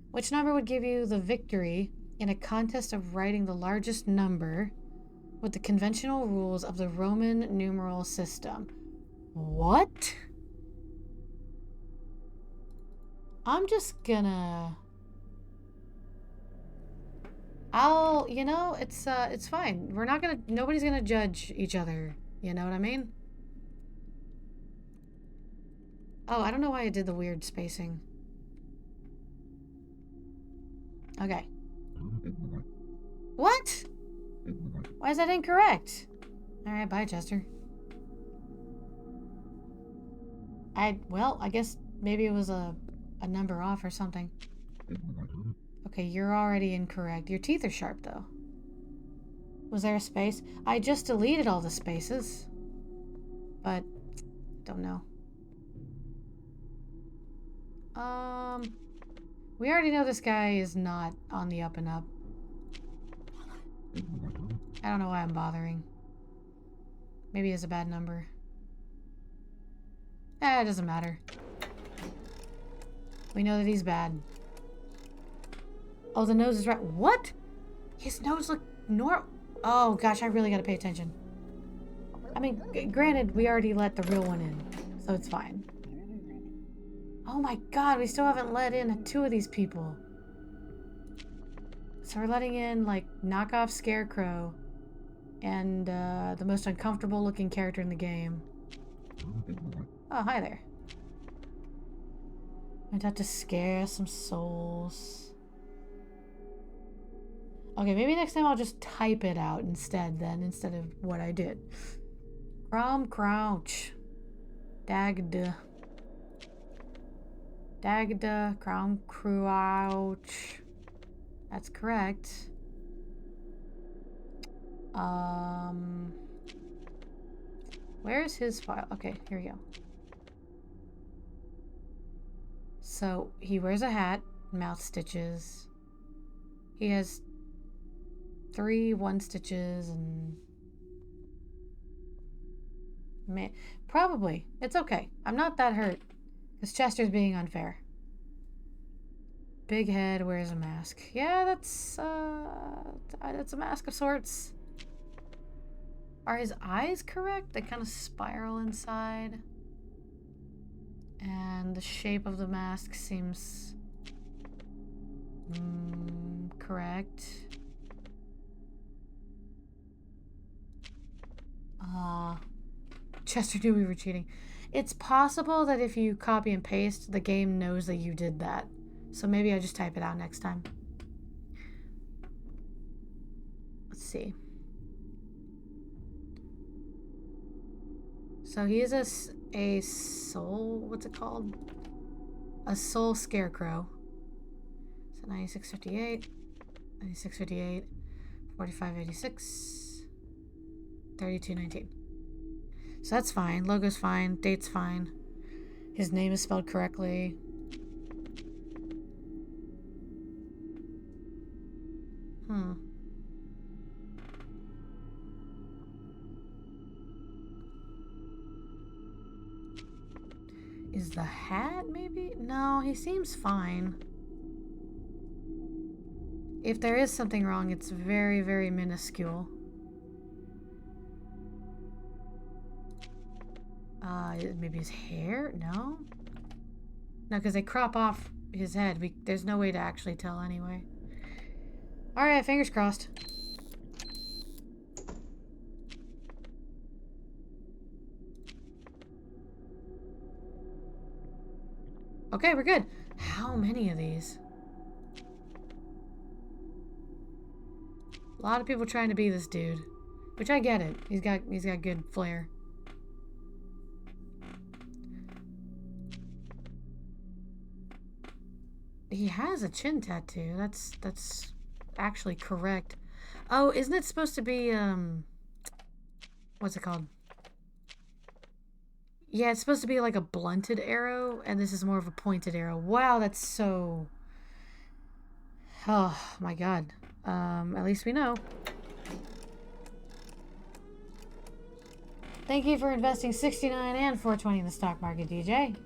Which number would give you the victory in a contest of writing the largest number with the conventional rules of the Roman numeral system? What? I'm just gonna... it's fine. Nobody's gonna judge each other. You know what I mean? Oh, I don't know why I did the weird spacing. Okay. What? Why is that incorrect? Alright, bye, Chester. I guess maybe it was a number off or something. Okay, you're already incorrect. Your teeth are sharp, though. Was there a space? I just deleted all the spaces. But, don't know. We already know this guy is not on the up and up. I don't know why I'm bothering. Maybe he has a bad number. It doesn't matter. We know that he's bad. Oh, the nose is right. What? His nose look normal. Oh, gosh, I really gotta pay attention. I mean, granted, we already let the real one in, so it's fine. Oh my god, we still haven't let in 2 of these people. So we're letting in, like, knockoff Scarecrow and the most uncomfortable looking character in the game. Oh, hi there. I'd have to scare some souls. Okay, maybe next time I'll just type it out instead of what I did. Crouch. Dagda. Crouch. That's correct. Where's his file? Okay, here we go. So, he wears a hat. mouth stitches. He has 3 1 stitches and... Man, probably. It's okay. I'm not that hurt. Because Chester's being unfair. Big head, wears a mask. Yeah, that's a mask of sorts. Are his eyes correct? They kind of spiral inside. And the shape of the mask seems... correct. Chester knew we were cheating. It's possible that if you copy and paste, the game knows that you did that. So maybe I just type it out next time. Let's see. So he is a soul, what's it called? A soul scarecrow. So 9658, 9658, 4586, 3219. So that's fine. Logo's fine. Date's fine. His name is spelled correctly. Is the hat maybe? No, he seems fine. If there is something wrong, it's very, very minuscule. Maybe his hair? No? No, because they crop off his head. There's no way to actually tell anyway. Alright, fingers crossed. Okay, we're good. How many of these? A lot of people trying to be this dude. Which I get it. He's got good flair. He has a chin tattoo. That's actually correct. Oh, isn't it supposed to be what's it called? Yeah, it's supposed to be like a blunted arrow, and this is more of a pointed arrow. Wow, that's so... Oh my god. At least we know. Thank you for investing 69 and 420 in the stock market, DJ.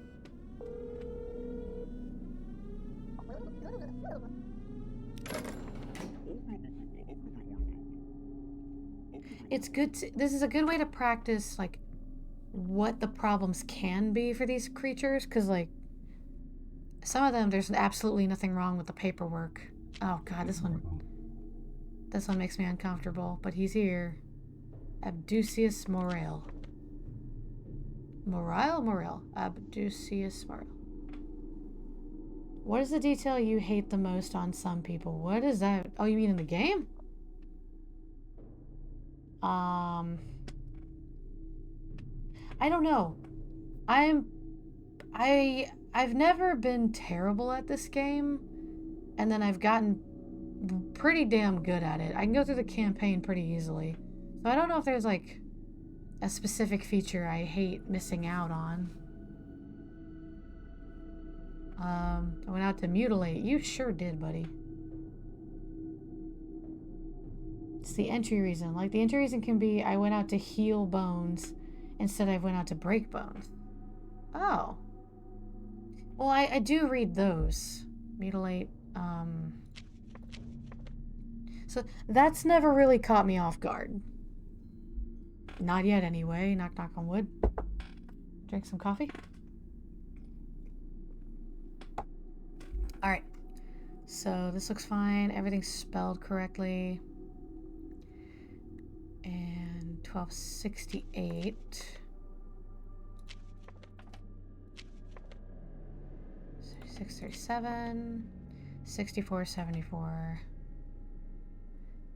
It's good to, this is a good way to practice like what the problems can be for these creatures, because like some of them there's absolutely nothing wrong with the paperwork. Oh god, this one makes me uncomfortable, but he's here. Abducius Morel. Morel? Abducius Morel. What is the detail you hate the most on some people? What is that? Oh, you mean in the game? I don't know. I've never been terrible at this game, and then I've gotten pretty damn good at it. I can go through the campaign pretty easily. So I don't know if there's like a specific feature I hate missing out on. I went out to mutilate. You sure did, buddy. It's the entry reason. Like, the entry reason can be I went out to heal bones instead I went out to break bones. Oh. Well, I do read those. Mutilate. So that's never really caught me off guard. Not yet, anyway. Knock, knock on wood. Drink some coffee. Alright. So this looks fine. Everything's spelled correctly. And 1268. 637. 6474.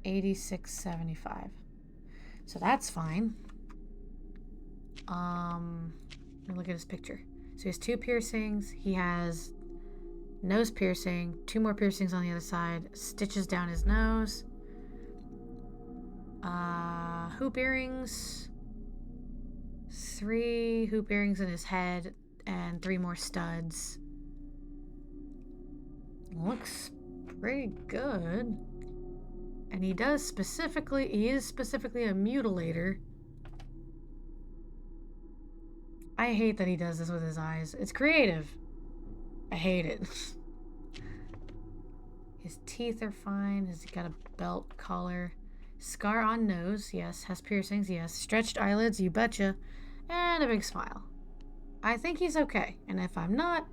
8675. So that's fine. Let me look at his picture. So he has 2 piercings. He has nose piercing, 2 more piercings on the other side, stitches down his nose, hoop earrings, 3 hoop earrings in his head, and 3 more studs. Looks pretty good. And he is specifically a mutilator. I hate that he does this with his eyes. It's creative. I hate it. His teeth are fine. Has he got a belt collar? Scar on nose, yes. Has piercings, yes. Stretched eyelids, you betcha. And a big smile. I think he's okay. And if I'm not...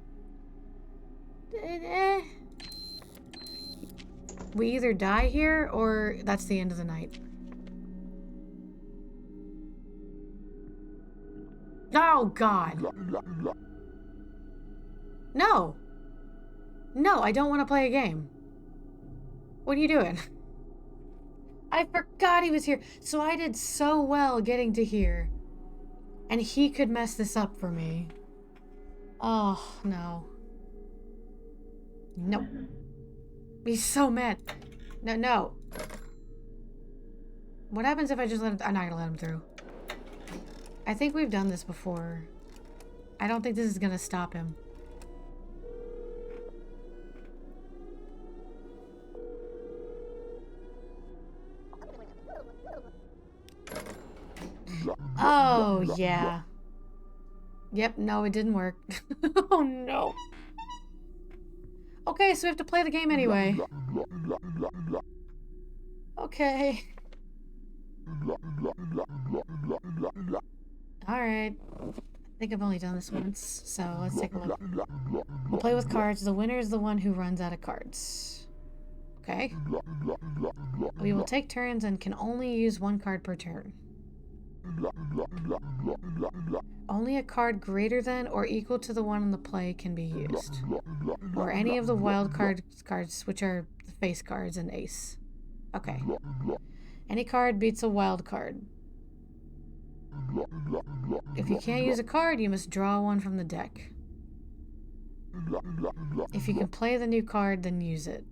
We either die here, or that's the end of the night. Oh, God. No. No, I don't want to play a game. What are you doing? I forgot he was here. So I did so well getting to here. And he could mess this up for me. Oh, no. Nope. He's so mad. No, no. What happens if I just let him... I'm not gonna let him through. I think we've done this before. I don't think this is gonna stop him. Oh, yeah. Yep, no, it didn't work. Oh, no. Okay, so we have to play the game anyway. Okay. Alright. I think I've only done this once, so let's take a look. We'll play with cards. The winner is the one who runs out of cards. Okay. We will take turns and can only use one card per turn. Only a card greater than or equal to the one in the play can be used. Or any of the wild cards, which are the face cards and ace. Okay. Any card beats a wild card. If you can't use a card, you must draw one from the deck. If you can play the new card, then use it.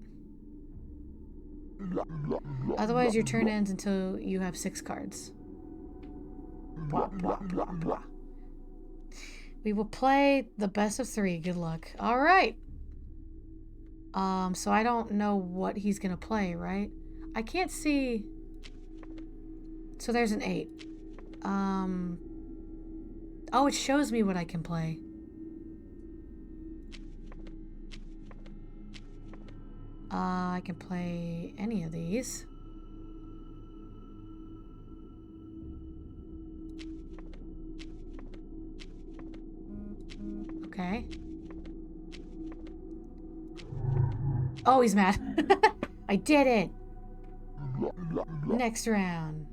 Otherwise, your turn ends until you have 6 cards. Blah, blah, blah, blah. We will play the best of 3. Good luck. All right. So I don't know what he's gonna play, right? I can't see. So there's an 8. Oh, it shows me what I can play. I can play any of these. Okay. Oh, he's mad. I did it! Next round.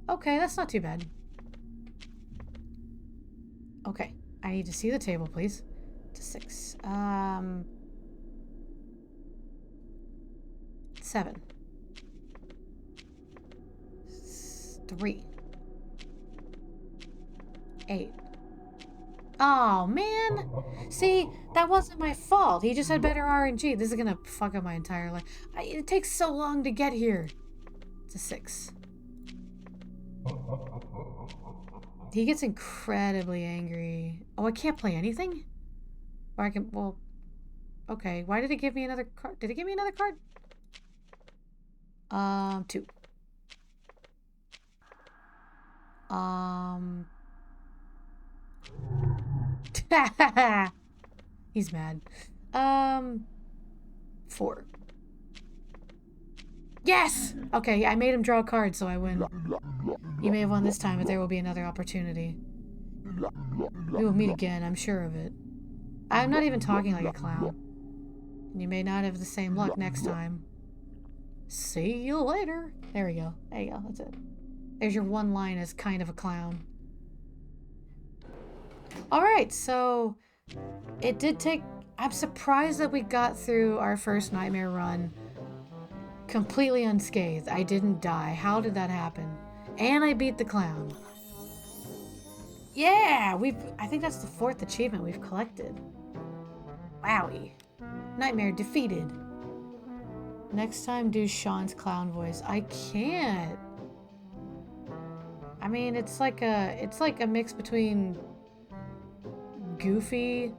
Okay, that's not too bad. Okay, I need to see the table, please. To 6. 7. 3. 8. Oh, man! See, that wasn't my fault. He just had better RNG. This is gonna fuck up my entire life. It takes so long to get here. It's a 6. He gets incredibly angry. Oh, I can't play anything? Or I can, well... Okay, why did it give me another card? Did it give me another card? 2. He's mad. 4. Yes! Okay, I made him draw a card, so I win. You may have won this time, but there will be another opportunity. We will meet again, I'm sure of it. I'm not even talking like a clown. And you may not have the same luck next time. See you later. There we go. There you go, that's it. There's your one line as kind of a clown. Alright, so it did take... I'm surprised that we got through our first Nightmare run completely unscathed. I didn't die. How did that happen? And I beat the clown. Yeah! I think that's the 4th achievement we've collected. Wowie. Nightmare defeated. Next time, do Sean's clown voice. I can't. I mean, it's like a mix between Goofy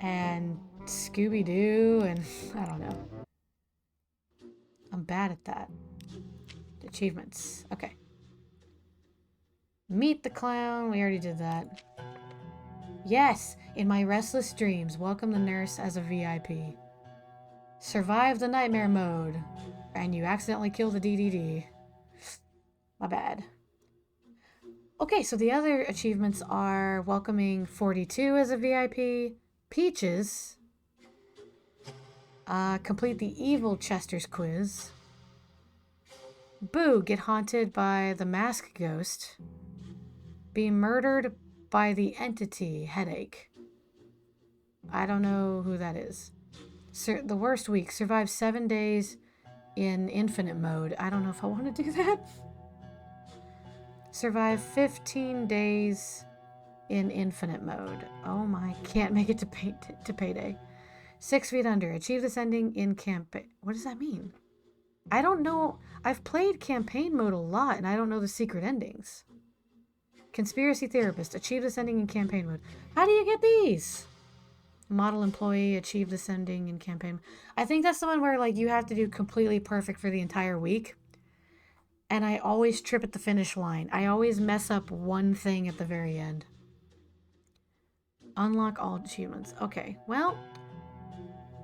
and Scooby-Doo and I don't know. I'm bad at that. Achievements. Okay. Meet the clown. We already did that. Yes, in my restless dreams, welcome the nurse as a VIP. Survive the nightmare mode. And you accidentally kill the DDD. My bad. Okay, so the other achievements are welcoming 42 as a VIP, Peaches, complete the evil Chester's quiz, Boo, get haunted by the mask ghost, be murdered by the entity headache. I don't know who that is. The worst week, survive 7 days in infinite mode. I don't know if I want to do that. Survive 15 days in infinite mode. Oh my, can't make it to payday. 6 feet under. Achieve this ending in campaign. What does that mean? I don't know. I've played campaign mode a lot and I don't know the secret endings. Conspiracy therapist. Achieve this ending in campaign mode. How do you get these? Model employee. Achieve this ending in campaign. I think that's the one where like you have to do completely perfect for the entire week. And I always trip at the finish line. I always mess up one thing at the very end. Unlock all achievements. Okay, well,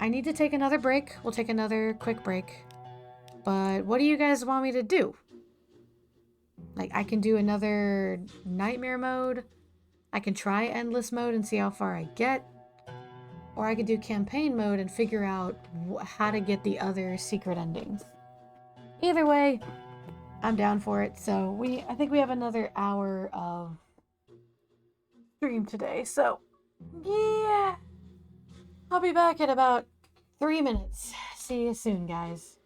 I need to take another break. We'll take another quick break. But what do you guys want me to do? Like, I can do another nightmare mode. I can try endless mode and see how far I get. Or I could do campaign mode and figure out how to get the other secret endings. Either way, I'm down for it. So I think we have another hour of stream today. So yeah, I'll be back in about 3 minutes. See you soon, guys.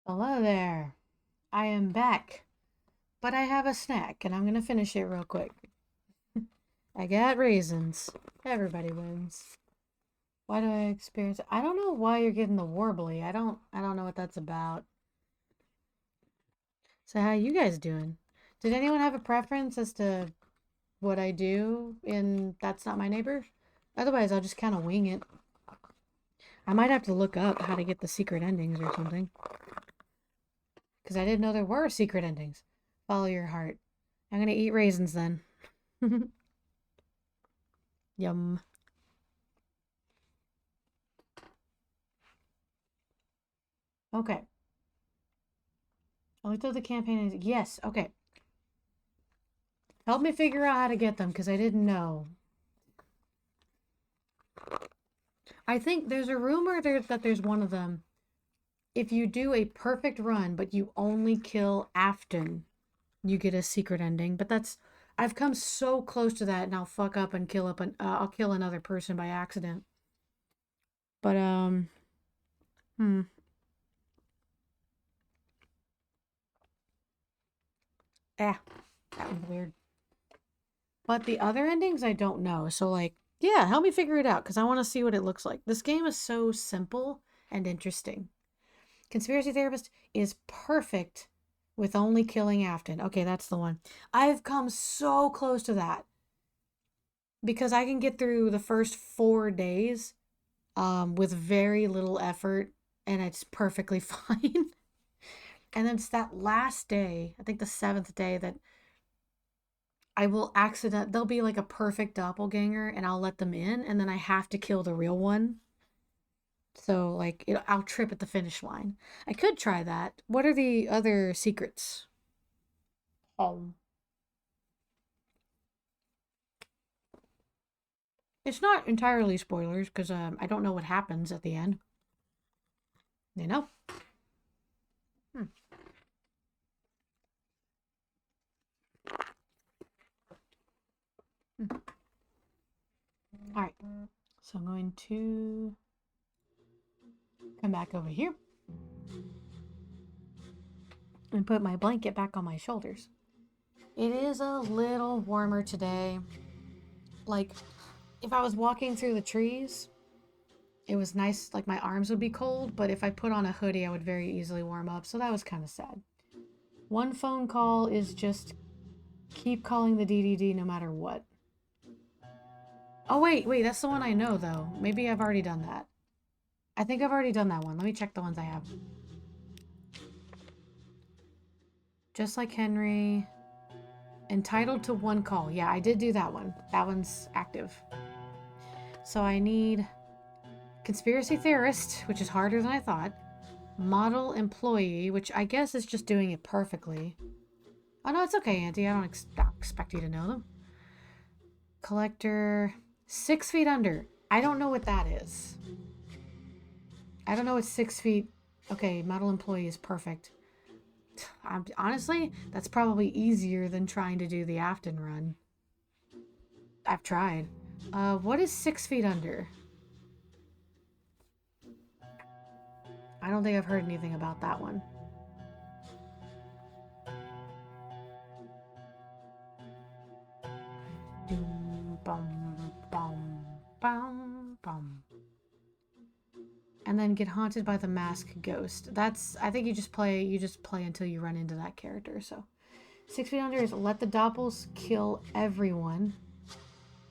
Hello there. I am back, but I have a snack and I'm gonna finish it real quick. I got raisins. Everybody wins. Why do I experience it? I don't know why you're getting the warbly. I don't know what that's about. So how you guys doing? Did anyone have a preference as to what I do in That's Not My Neighbor? Otherwise, I'll just kind of wing it. I might have to look up how to get the secret endings or something. Because I didn't know there were secret endings. Follow your heart. I'm going to eat raisins then. Yum. Okay. I looked up the campaign. Yes, okay. Help me figure out how to get them because I didn't know. I think there's a rumor that there's one of them. If you do a perfect run, but you only kill Afton, you get a secret ending. But that's I've come so close to that, and I'll fuck up and I'll kill another person by accident. But that was weird. But the other endings, I don't know. So like, yeah, help me figure it out because I want to see what it looks like. This game is so simple and interesting. Conspiracy Therapist is perfect with only killing Afton. Okay, that's the one. I've come so close to that because I can get through the first 4 days with very little effort and it's perfectly fine. And then it's that last day, I think the 7th day, that I will there'll be like a perfect doppelganger and I'll let them in and then I have to kill the real one. So like I'll trip at the finish line. I could try that. What are the other secrets? Oh. It's not entirely spoilers because I don't know what happens at the end. You know? Hmm. Hmm. All right. So I'm going to come back over here and put my blanket back on my shoulders. It is a little warmer today. Like, if I was walking through the trees, it was nice, like my arms would be cold, but if I put on a hoodie, I would very easily warm up, so that was kind of sad. One phone call is just keep calling the DDD no matter what. Oh, wait, that's the one I know, though. Maybe I've already done that. I think I've already done that one. Let me check the ones I have. Just like Henry. Entitled to one call. Yeah, I did do that one. That one's active. So I need Conspiracy Theorist, which is harder than I thought. Model Employee, which I guess is just doing it perfectly. Oh, no, it's okay, Auntie. I don't expect you to know them. Collector. 6 feet under. I don't know what that is. I don't know what 6 feet... Okay, model employee is perfect. Honestly, that's probably easier than trying to do the Afton run. I've tried. What is 6 feet under? I don't think I've heard anything about that one. Doom, bum, bum, bum, bum. And then get haunted by the masked ghost. I think you just play until you run into that character. So 6 feet under is let the doppels kill everyone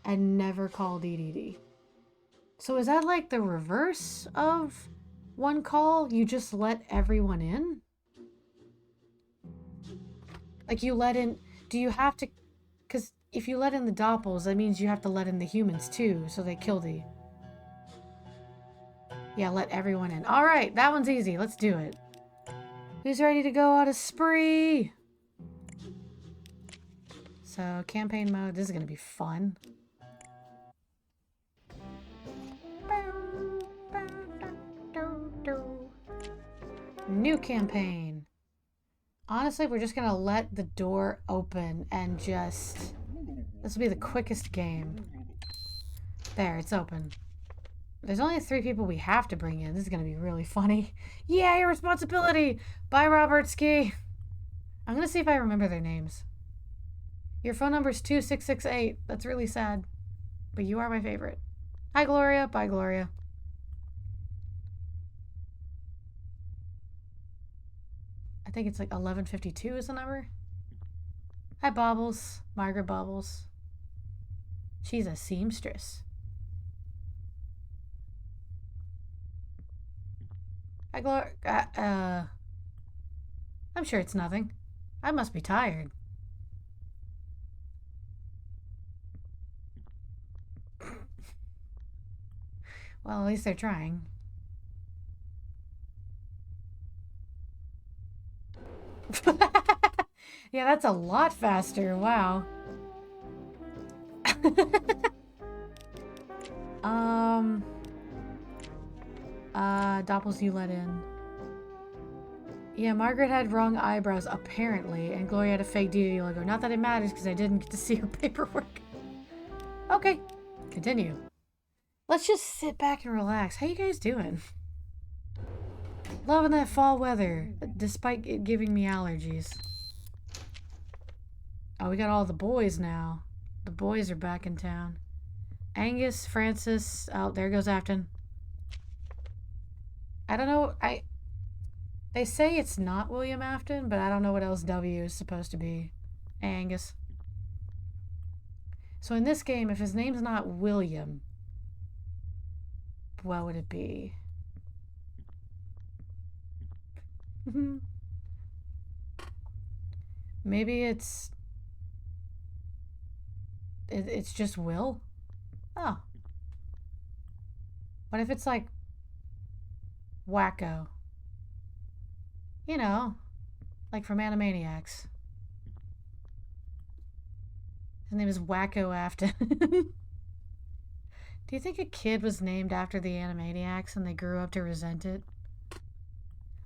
and never call DDD. So is that like the reverse of one call? You just let everyone in? Like you let in, do you have to, because if you let in the doppels, that means you have to let in the humans too, so they kill the... Yeah, let everyone in. All right, that one's easy. Let's do it. Who's ready to go on a spree? So, campaign mode. This is going to be fun. New campaign. Honestly, we're just going to let the door open and just... This will be the quickest game. There, it's open. There's only 3 people we have to bring in. This is gonna be really funny. Yeah, your responsibility! Bye, Robert Ski! I'm gonna see if I remember their names. Your phone number is 2668. That's really sad. But you are my favorite. Hi, Gloria. Bye, Gloria. I think it's like 1152 is the number. Hi, Bobbles. Margaret Bobbles. She's a seamstress. Hi, Gloria. I'm sure it's nothing. I must be tired. Well, at least they're trying. Yeah, that's a lot faster. Wow. Doppels you let in. Yeah, Margaret had wrong eyebrows, apparently, and Gloria had a fake DD logo. Not that it matters, because I didn't get to see her paperwork. Okay, continue. Let's just sit back and relax. How you guys doing? Loving that fall weather, despite it giving me allergies. Oh, we got all the boys now. The boys are back in town. Angus, Francis. Oh, there goes Afton. I don't know. They say it's not William Afton, but I don't know what else W is supposed to be. Hey, Angus. So in this game, if his name's not William, what would it be? Maybe it's just Will? Oh. What if it's like Wacko? You know, like from Animaniacs. His name is Wacko Afton. Do you think a kid was named after the Animaniacs and they grew up to resent it?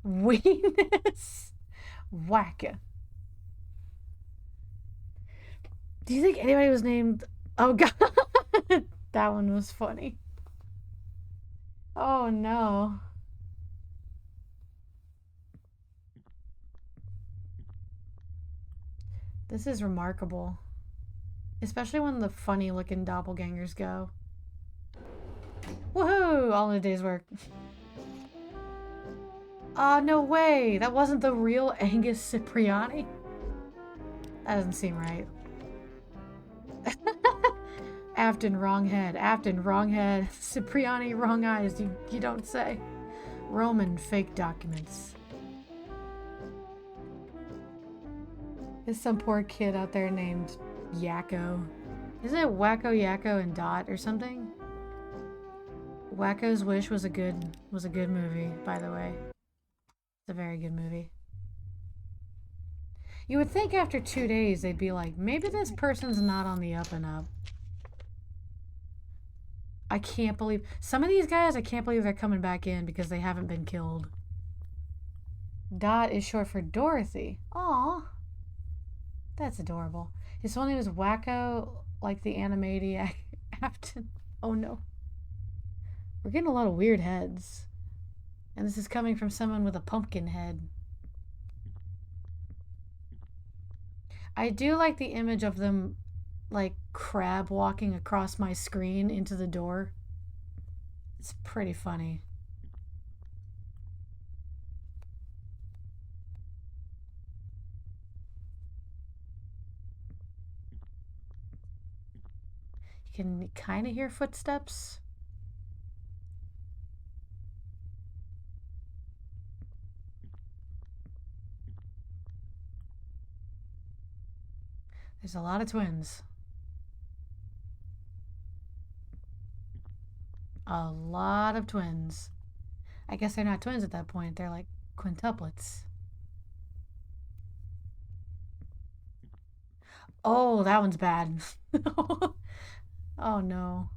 Weenus. Wacko. Do you think anybody was named... Oh, God. That one was funny. Oh, no. This is remarkable. Especially when the funny-looking doppelgangers go. Woohoo! All in a day's work. Oh, no way! That wasn't the real Angus Cipriani? That doesn't seem right. Afton, wrong head. Afton, wrong head. Cipriani, wrong eyes. You don't say. Roman, fake documents. There's some poor kid out there named Yakko. Isn't it Wacko, Yakko, and Dot or something? Wacko's Wish was a good movie, by the way. It's a very good movie. You would think after 2 days they'd be like, maybe this person's not on the up and up. I can't believe... Some of these guys, I can't believe they're coming back in because they haven't been killed. Dot is short for Dorothy. Aww. That's adorable. His full name is Wacko, like the Animaniac Afton. Oh no. We're getting a lot of weird heads. And this is coming from someone with a pumpkin head. I do like the image of them, like, crab walking across my screen into the door. It's pretty funny. You can kind of hear footsteps. There's a lot of twins. A lot of twins. I guess they're not twins at that point. They're like quintuplets. Oh, that one's bad. Oh no.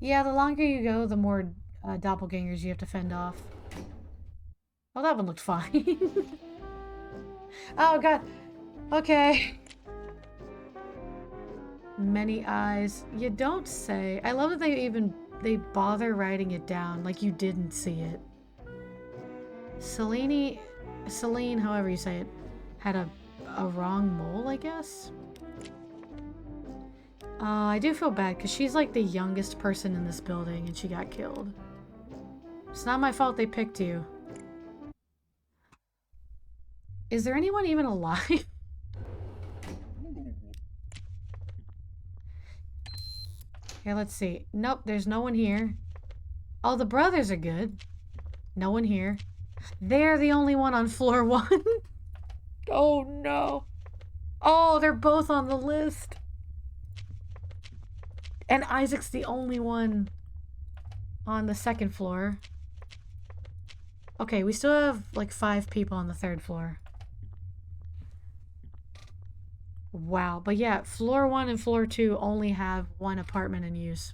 Yeah, the longer you go, the more doppelgangers you have to fend off. Oh, that one looked fine. Oh god. Okay. Many eyes. You don't say. I love that they even they bother writing it down like you didn't see it. Celine, however you say it, had a wrong mole, I guess. I do feel bad because she's like the youngest person in this building and she got killed. It's not my fault they picked you. Is there anyone even alive? Here, let's see. Nope, there's no one here. All the brothers are good. No one here. They're the only one on floor 1. Oh no. Oh, they're both on the list. And Isaac's the only one on the second floor. Okay, we still have like 5 people on the 3rd floor. Wow, but yeah, floor 1 and floor 2 only have 1 apartment in use.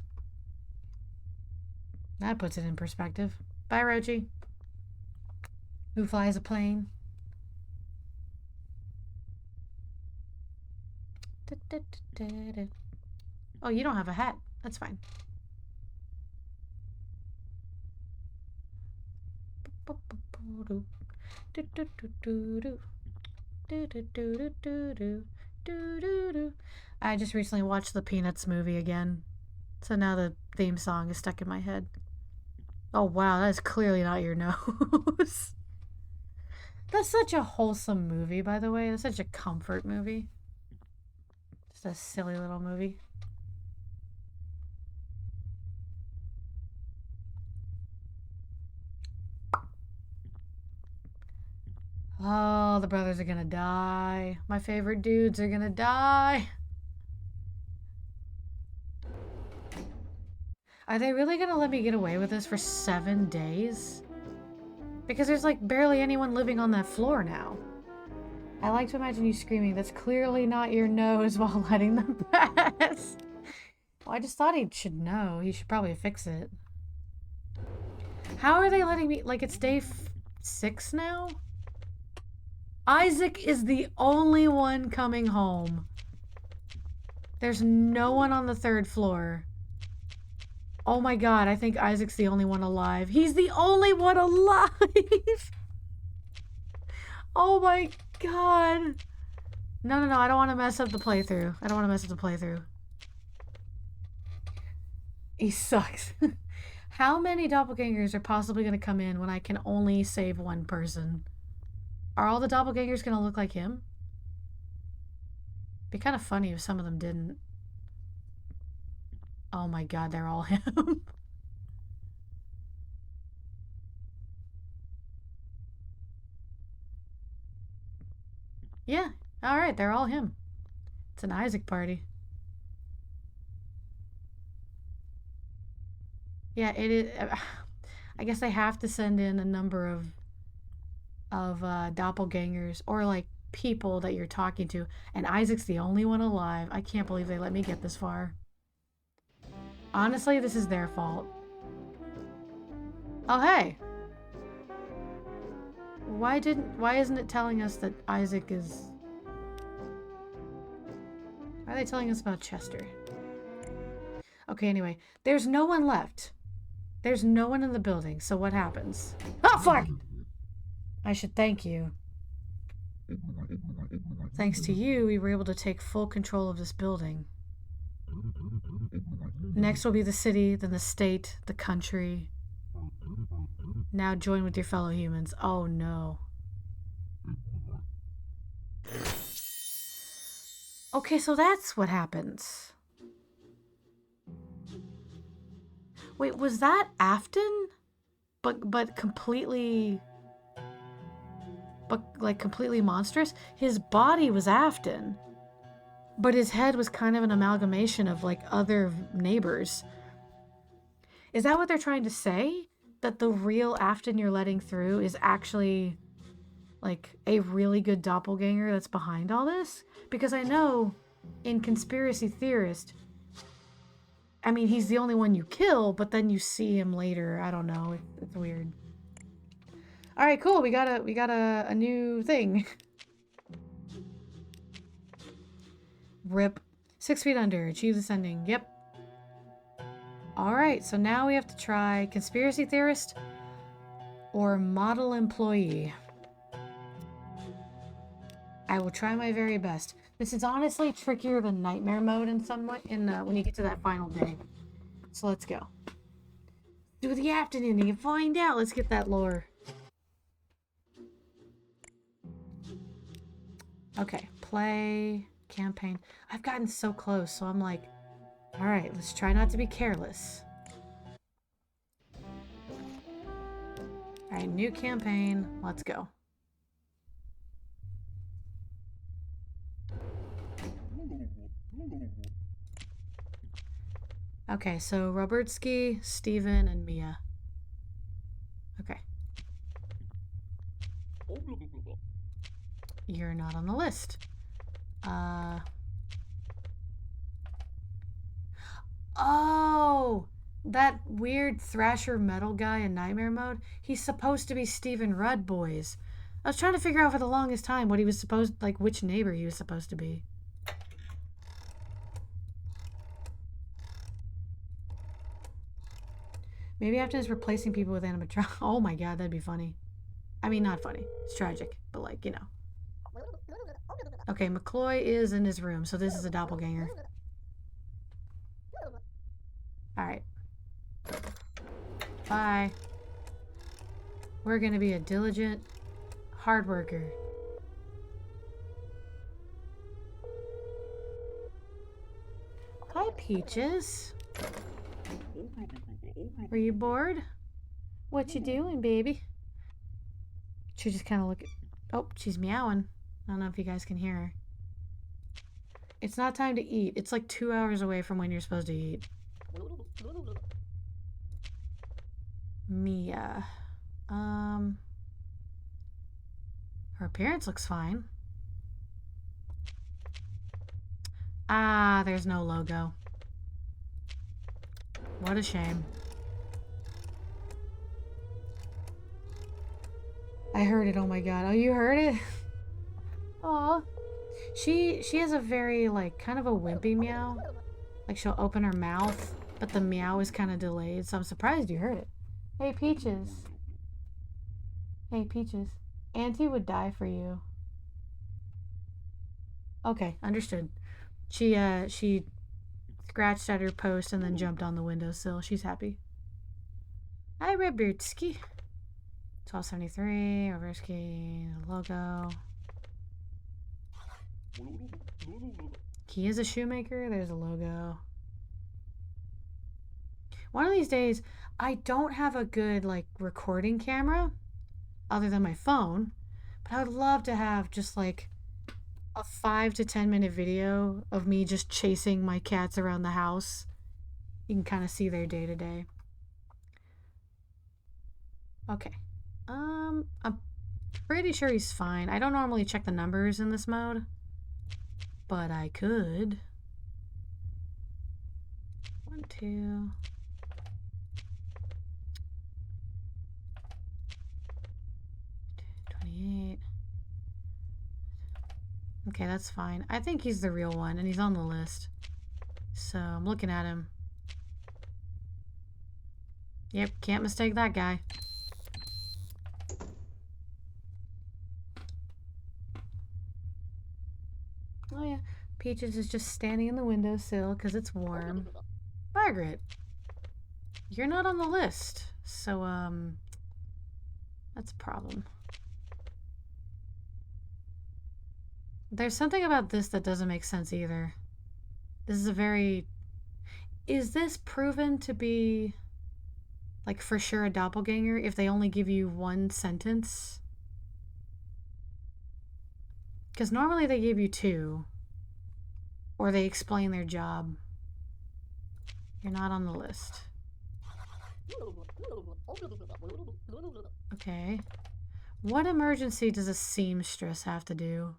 That puts it in perspective. Bye, Rochi. Who flies a plane? Oh, you don't have a hat. That's fine. I just recently watched the Peanuts movie again, so now the theme song is stuck in my head. Oh wow, that is clearly not your nose. That's such a wholesome movie, by the way. That's such a comfort movie. Just a silly little movie. Oh, the brothers are gonna die. My favorite dudes are gonna die. Are they really gonna let me get away with this for 7 days? Because there's like barely anyone living on that floor now. I like to imagine you screaming, "That's clearly not your nose," while letting them pass. Well, I just thought he should know. He should probably fix it. How are they letting me... Like, it's day 6 now? Isaac is the only one coming home. There's no one on the 3rd floor. Oh my god, I think Isaac's the only one alive. He's the only one alive! Oh my god. No, I don't want to mess up the playthrough. I don't want to mess up the playthrough. He sucks. How many doppelgangers are possibly going to come in when I can only save 1 person? Are all the doppelgangers going to look like him? Be kind of funny if some of them didn't. Oh my god, they're all him. Yeah, alright, they're all him. It's an Isaac party. Yeah, it is. I guess they have to send in a number of doppelgangers or like people that you're talking to, and Isaac's the only one alive. I can't believe they let me get this far. Honestly, this is their fault. Oh hey, why isn't it telling us that Isaac is... Why are they telling us about Chester? Okay, anyway, there's no one left. There's no one in the building, so what happens? Oh fuck! I should thank you. Thanks to you, we were able to take full control of this building. Next will be the city, then the state, the country. Now join with your fellow humans. Oh no. Okay, so that's what happens. Wait, was that Afton? But completely... But, like, completely monstrous? His body was Afton. But his head was kind of an amalgamation of, like, other neighbors. Is that what they're trying to say? That the real Afton you're letting through is actually, like, a really good doppelganger that's behind all this? Because I know, in Conspiracy Theorist, I mean, he's the only one you kill, but then you see him later. I don't know. It's weird. All right, cool. We got a new thing. Rip. 6 feet under. Achieve ascending. Yep. Alright, so now we have to try conspiracy theorist or model employee. I will try my very best. This is honestly trickier than nightmare mode in some way when you get to that final day. So let's go. Do the afternoon and find out. Let's get that lore. Okay, play, campaign. I've gotten so close, so I'm like, alright, let's try not to be careless. Alright, new campaign. Let's go. Okay, so Robertsky, Steven, and Mia. Okay. You're not on the list. Oh! That weird Thrasher metal guy in Nightmare Mode, he's supposed to be Stephen Rudd, boys. I was trying to figure out for the longest time what he was supposed, like, which neighbor he was supposed to be. Maybe after just replacing people with animatronics. Oh my god, that'd be funny. I mean, not funny. It's tragic, but like, you know. Okay, McCloy is in his room, so this is a doppelganger. Alright. Bye. We're gonna be a diligent hard worker. Hi, Peaches. Were you bored? What you doing, baby? She just kind of look at... Oh, she's meowing. I don't know if you guys can hear her. It's not time to eat. It's like 2 hours away from when you're supposed to eat. Mia. Her appearance looks fine. Ah, there's no logo. What a shame. I heard it, oh my god. Oh, you heard it? Aw. She has a very, like, kind of a wimpy meow. Like, she'll open her mouth, but the meow is kind of delayed, so I'm surprised you heard it. Hey, Peaches. Hey, Peaches. Auntie would die for you. Okay, understood. She scratched at her post and then jumped on the windowsill. She's happy. Hi, Robertsky. 1273, Robertsky, logo. He is a shoemaker. There's a logo. One of these days, I don't have a good, like, recording camera other than my phone, but I would love to have just, like, a 5 to 10 minute video of me just chasing my cats around the house. You can kind of see their day to day. Okay. I'm pretty sure he's fine. I don't normally check the numbers in this mode, but I could. 1, 2. Okay, that's fine. I think he's the real one, and he's on the list. So, I'm looking at him. Yep, can't mistake that guy. Oh yeah, Peaches is just standing in the windowsill because it's warm. Margaret, you're not on the list, so, that's a problem. There's something about this that doesn't make sense either. This is a very... Is this proven to be, like, for sure a doppelganger if they only give you one sentence? Because normally they give you 2. Or they explain their job. You're not on the list. Okay. What emergency does a seamstress have to do?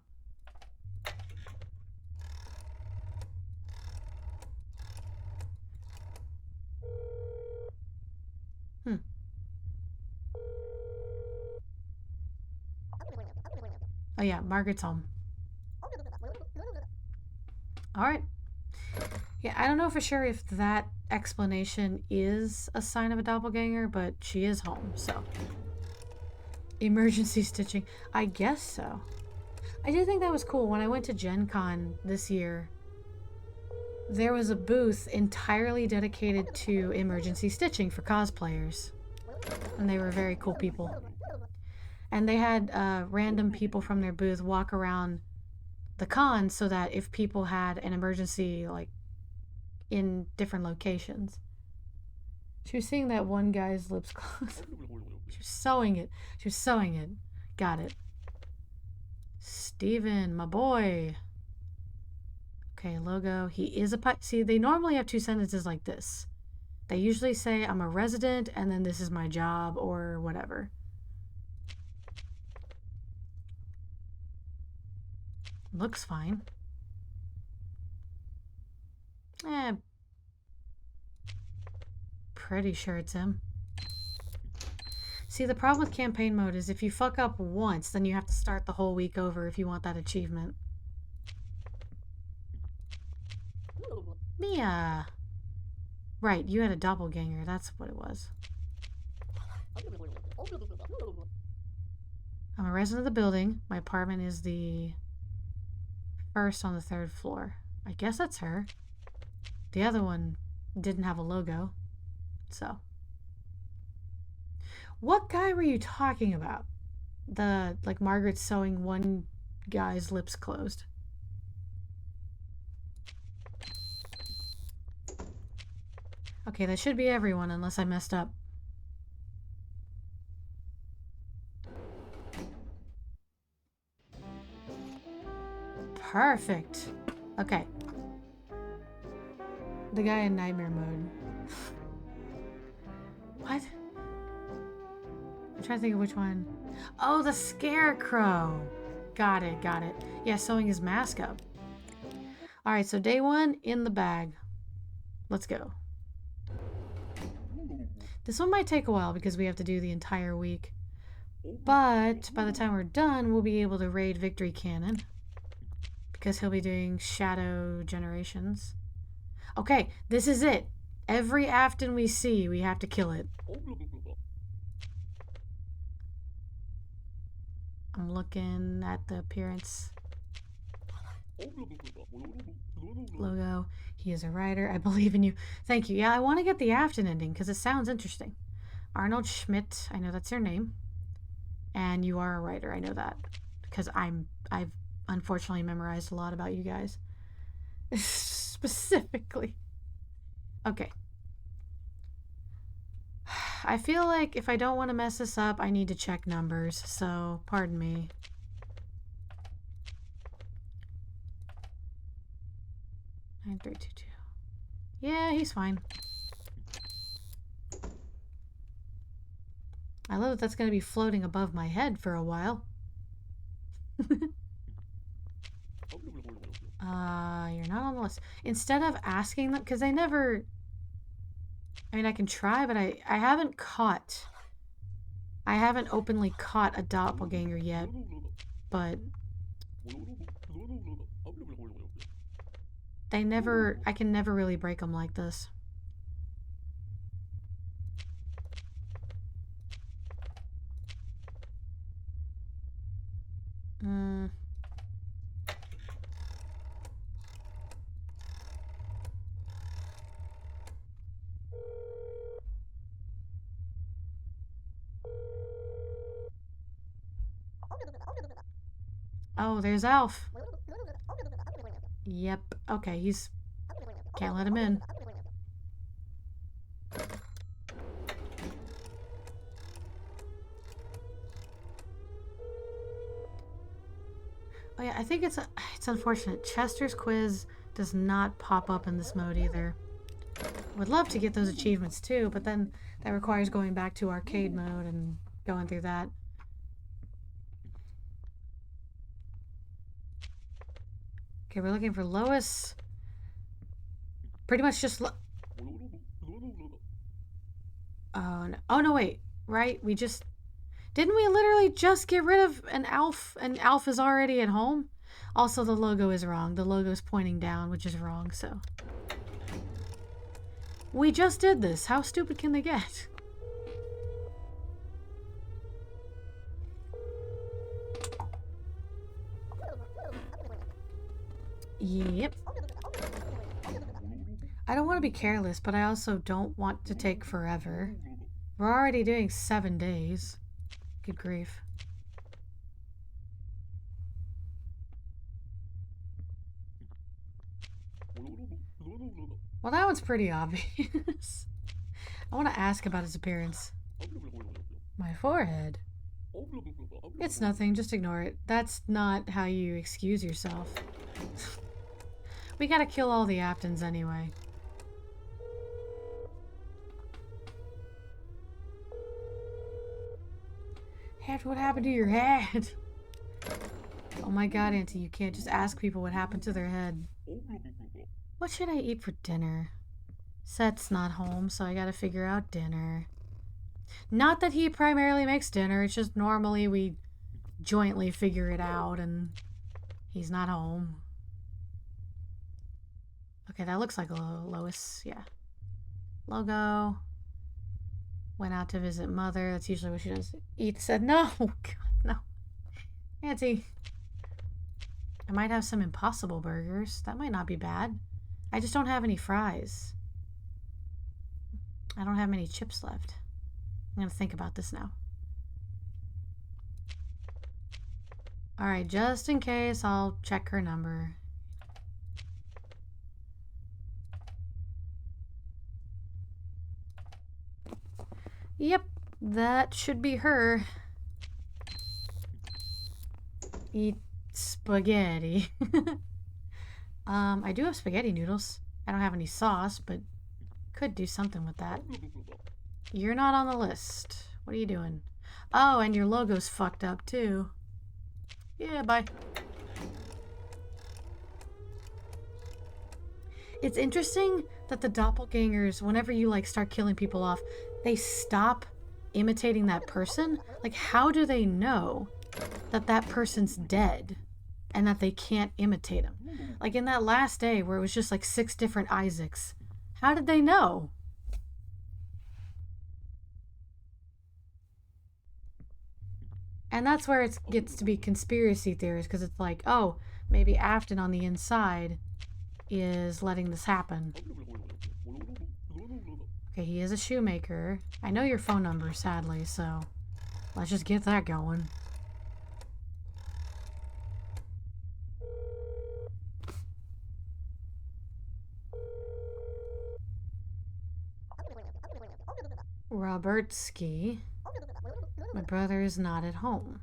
Oh yeah, Margaret's home. Alright. Yeah, I don't know for sure if that explanation is a sign of a doppelganger, but she is home, so. Emergency stitching. I guess so. I did think that was cool. When I went to Gen Con this year, there was a booth entirely dedicated to emergency stitching for cosplayers. And they were very cool people. And they had random people from their booth walk around the con so that if people had an emergency, like, in different locations. She was seeing that one guy's lips close. She was sewing it. She was sewing it. Got it. Steven, my boy. Okay, logo. He is a see, they normally have two sentences like this. They usually say, I'm a resident, and then this is my job, or whatever. Looks fine. Pretty sure it's him. See, the problem with campaign mode is if you fuck up once, then you have to start the whole week over if you want that achievement. Mia! Right, you had a doppelganger. That's what it was. I'm a resident of the building. My apartment is the first on the 3rd floor. I guess that's her. The other one didn't have a logo. So. What guy were you talking about? The, like, Margaret sewing one guy's lips closed. Okay, that should be everyone unless I messed up. Perfect. Okay. The guy in nightmare mode. What? I'm trying to think of which one. Oh, the scarecrow. Got it, got it. Yeah, sewing his mask up. Alright, so day 1 in the bag. Let's go. This one might take a while because we have to do the entire week. But by the time we're done, we'll be able to raid Victory Cannon. Because he'll be doing Shadow Generations. Okay, this is it. Every Afton we see, we have to kill it. I'm looking at the appearance. Logo. He is a writer. I believe in you. Thank you. Yeah, I want to get the Afton ending because it sounds interesting. Arnold Schmidt. I know that's your name. And you are a writer. I know that. Because I've unfortunately memorized a lot about you guys. Specifically. Okay. I feel like if I don't want to mess this up, I need to check numbers. So, pardon me. Nine, 3, 2, 2. Yeah, he's fine. I love that that's going to be floating above my head for a while. You're not on the list. Instead of asking them, because they never... I mean, I can try, but I haven't caught... I haven't openly caught a doppelganger yet, but... They never... I can never really break them like this. Oh, there's Alf. Yep. Okay, he's... Can't let him in. Oh yeah, I think it's unfortunate. Chester's quiz does not pop up in this mode either. Would love to get those achievements too, but then that requires going back to arcade mode and going through that. Okay, we're looking for Lois. Pretty much just oh no. Oh no, wait. Right? We just... Didn't we literally just get rid of an Alf, and Alf is already at home? Also, the logo is wrong. The logo is pointing down, which is wrong, so... We just did this. How stupid can they get? Yep. I don't want to be careless, but I also don't want to take forever. We're already doing 7 days. Good grief. Well, that one's pretty obvious. I want to ask about his appearance. My forehead. It's nothing, just ignore it. That's not how you excuse yourself. We gotta kill all the Aptons anyway. Head, what happened to your head? Oh my god, Auntie, you can't just ask people what happened to their head. What should I eat for dinner? Seth's not home, so I gotta figure out dinner. Not that he primarily makes dinner, it's just normally we jointly figure it out and he's not home. Okay, that looks like Lois, yeah. Logo. Went out to visit Mother. That's usually what she does. Eat said, no, God, no. Auntie. I might have some Impossible burgers. That might not be bad. I just don't have any fries. I don't have many chips left. I'm gonna think about this now. Alright, just in case, I'll check her number. Yep, that should be her. Eat spaghetti. I do have spaghetti noodles. I don't have any sauce, but could do something with that. You're not on the list. What are you doing? Oh, and your logo's fucked up too. Yeah, bye. It's interesting that the doppelgangers, whenever you like start killing people off, they stop imitating that person. Like, how do they know that that person's dead and that they can't imitate him? Like in that last day where it was just like 6 different Isaacs. How did they know? And that's where it gets to be conspiracy theories, because it's like, oh, maybe Afton on the inside is letting this happen. Okay, he is a shoemaker. I know your phone number, sadly, so let's just get that going. Robertsky. My brother is not at home.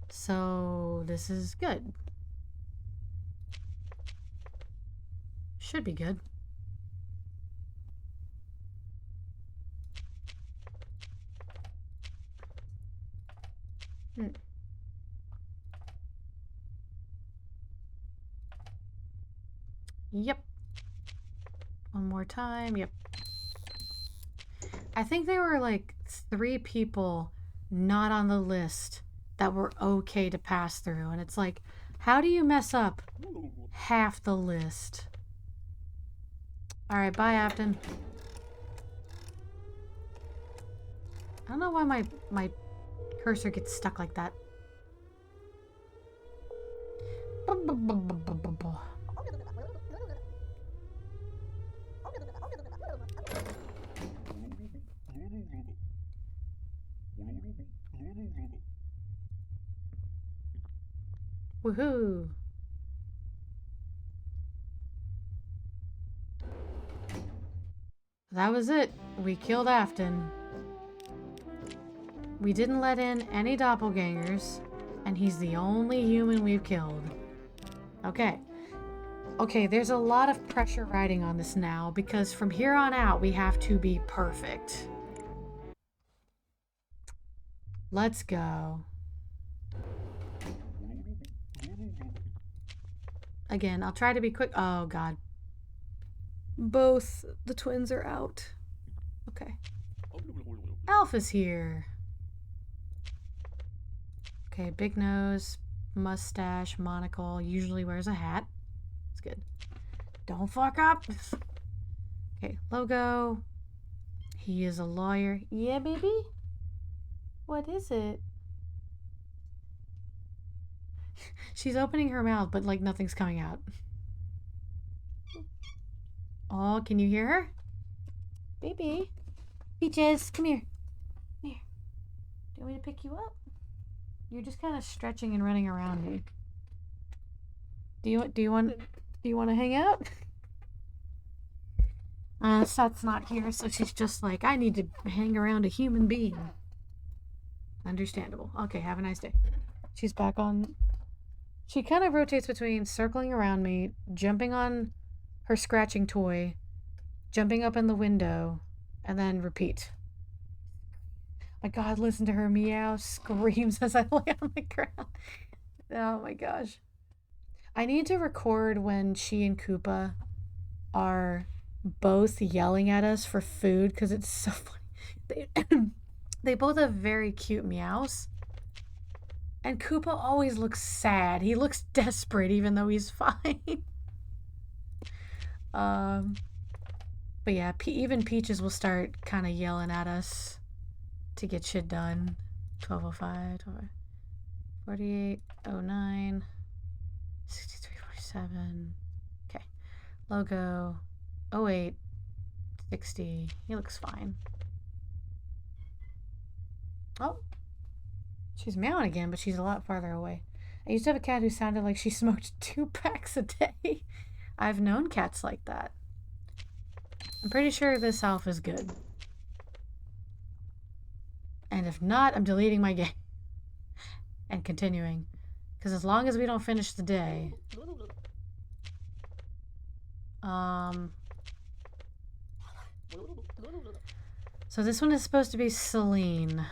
So this is good. Should be good. Yep. One more time. Yep. I think there were like 3 people not on the list that were okay to pass through. And it's like, how do you mess up half the list? Alright, bye, Afton. I don't know why my cursor gets stuck like that. Woohoo! That was it. We killed Afton. We didn't let in any doppelgangers, and he's the only human we've killed. Okay. Okay, there's a lot of pressure riding on this now, because from here on out, we have to be perfect. Let's go. Again, I'll try to be quick. Oh, God. Both the twins are out. Okay. Alpha's here. Okay, big nose, mustache, monocle, usually wears a hat. It's good. Don't fuck up. Okay, logo. He is a lawyer. Yeah, baby? What is it? She's opening her mouth, but like nothing's coming out. Oh, can you hear her? Baby. Peaches, come here. Come here. Do you want me to pick you up? You're just kind of stretching and running around me. Do you want to hang out? Seth's not here, so she's just like, I need to hang around a human being. Understandable. Okay, have a nice day. She's back on. She kind of rotates between circling around me, jumping on her scratching toy, jumping up in the window, and then repeat. My God, listen to her meow, screams as I lay on the ground. Oh my gosh. I need to record when she and Koopa are both yelling at us for food because it's so funny. They both have very cute meows. And Koopa always looks sad. He looks desperate even though he's fine. But yeah, even Peaches will start kind of yelling at us to get shit done. 12:05, 48:09, 63:47. Okay. Logo 08:60. He looks fine. Oh. She's meowing again, but she's a lot farther away. I used to have a cat who sounded like she smoked 2 packs a day. I've known cats like that. I'm pretty sure this elf is good. And if not, I'm deleting my game. And continuing. Because as long as we don't finish the day... So this one is supposed to be Celine.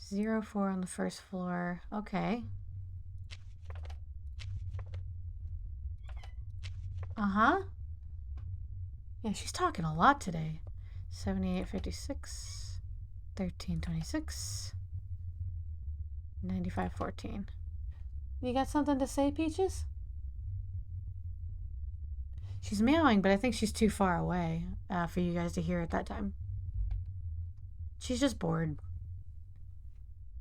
Zero 4 on the first floor. Okay. Uh-huh. Yeah, she's talking a lot today. 78:56, 13:26, 95:14. You got something to say, Peaches? She's meowing, but I think she's too far away for you guys to hear at that time. She's just bored.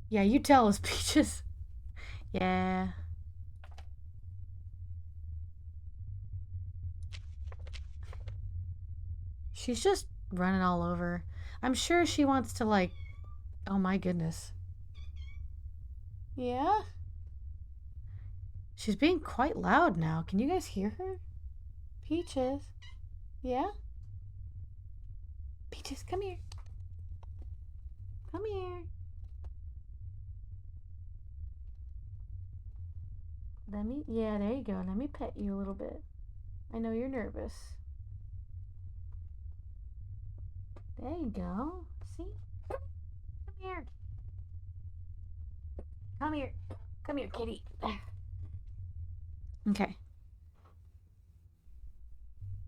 Yeah, you tell us, Peaches. Yeah. She's just running all over. I'm sure she wants to, like... Oh my goodness. Yeah? She's being quite loud now. Can you guys hear her? Peaches. Yeah? Peaches, come here. Come here. Yeah, there you go. Let me pet you a little bit. I know you're nervous. There you go. See? Come here. Come here. Come here, kitty. Okay.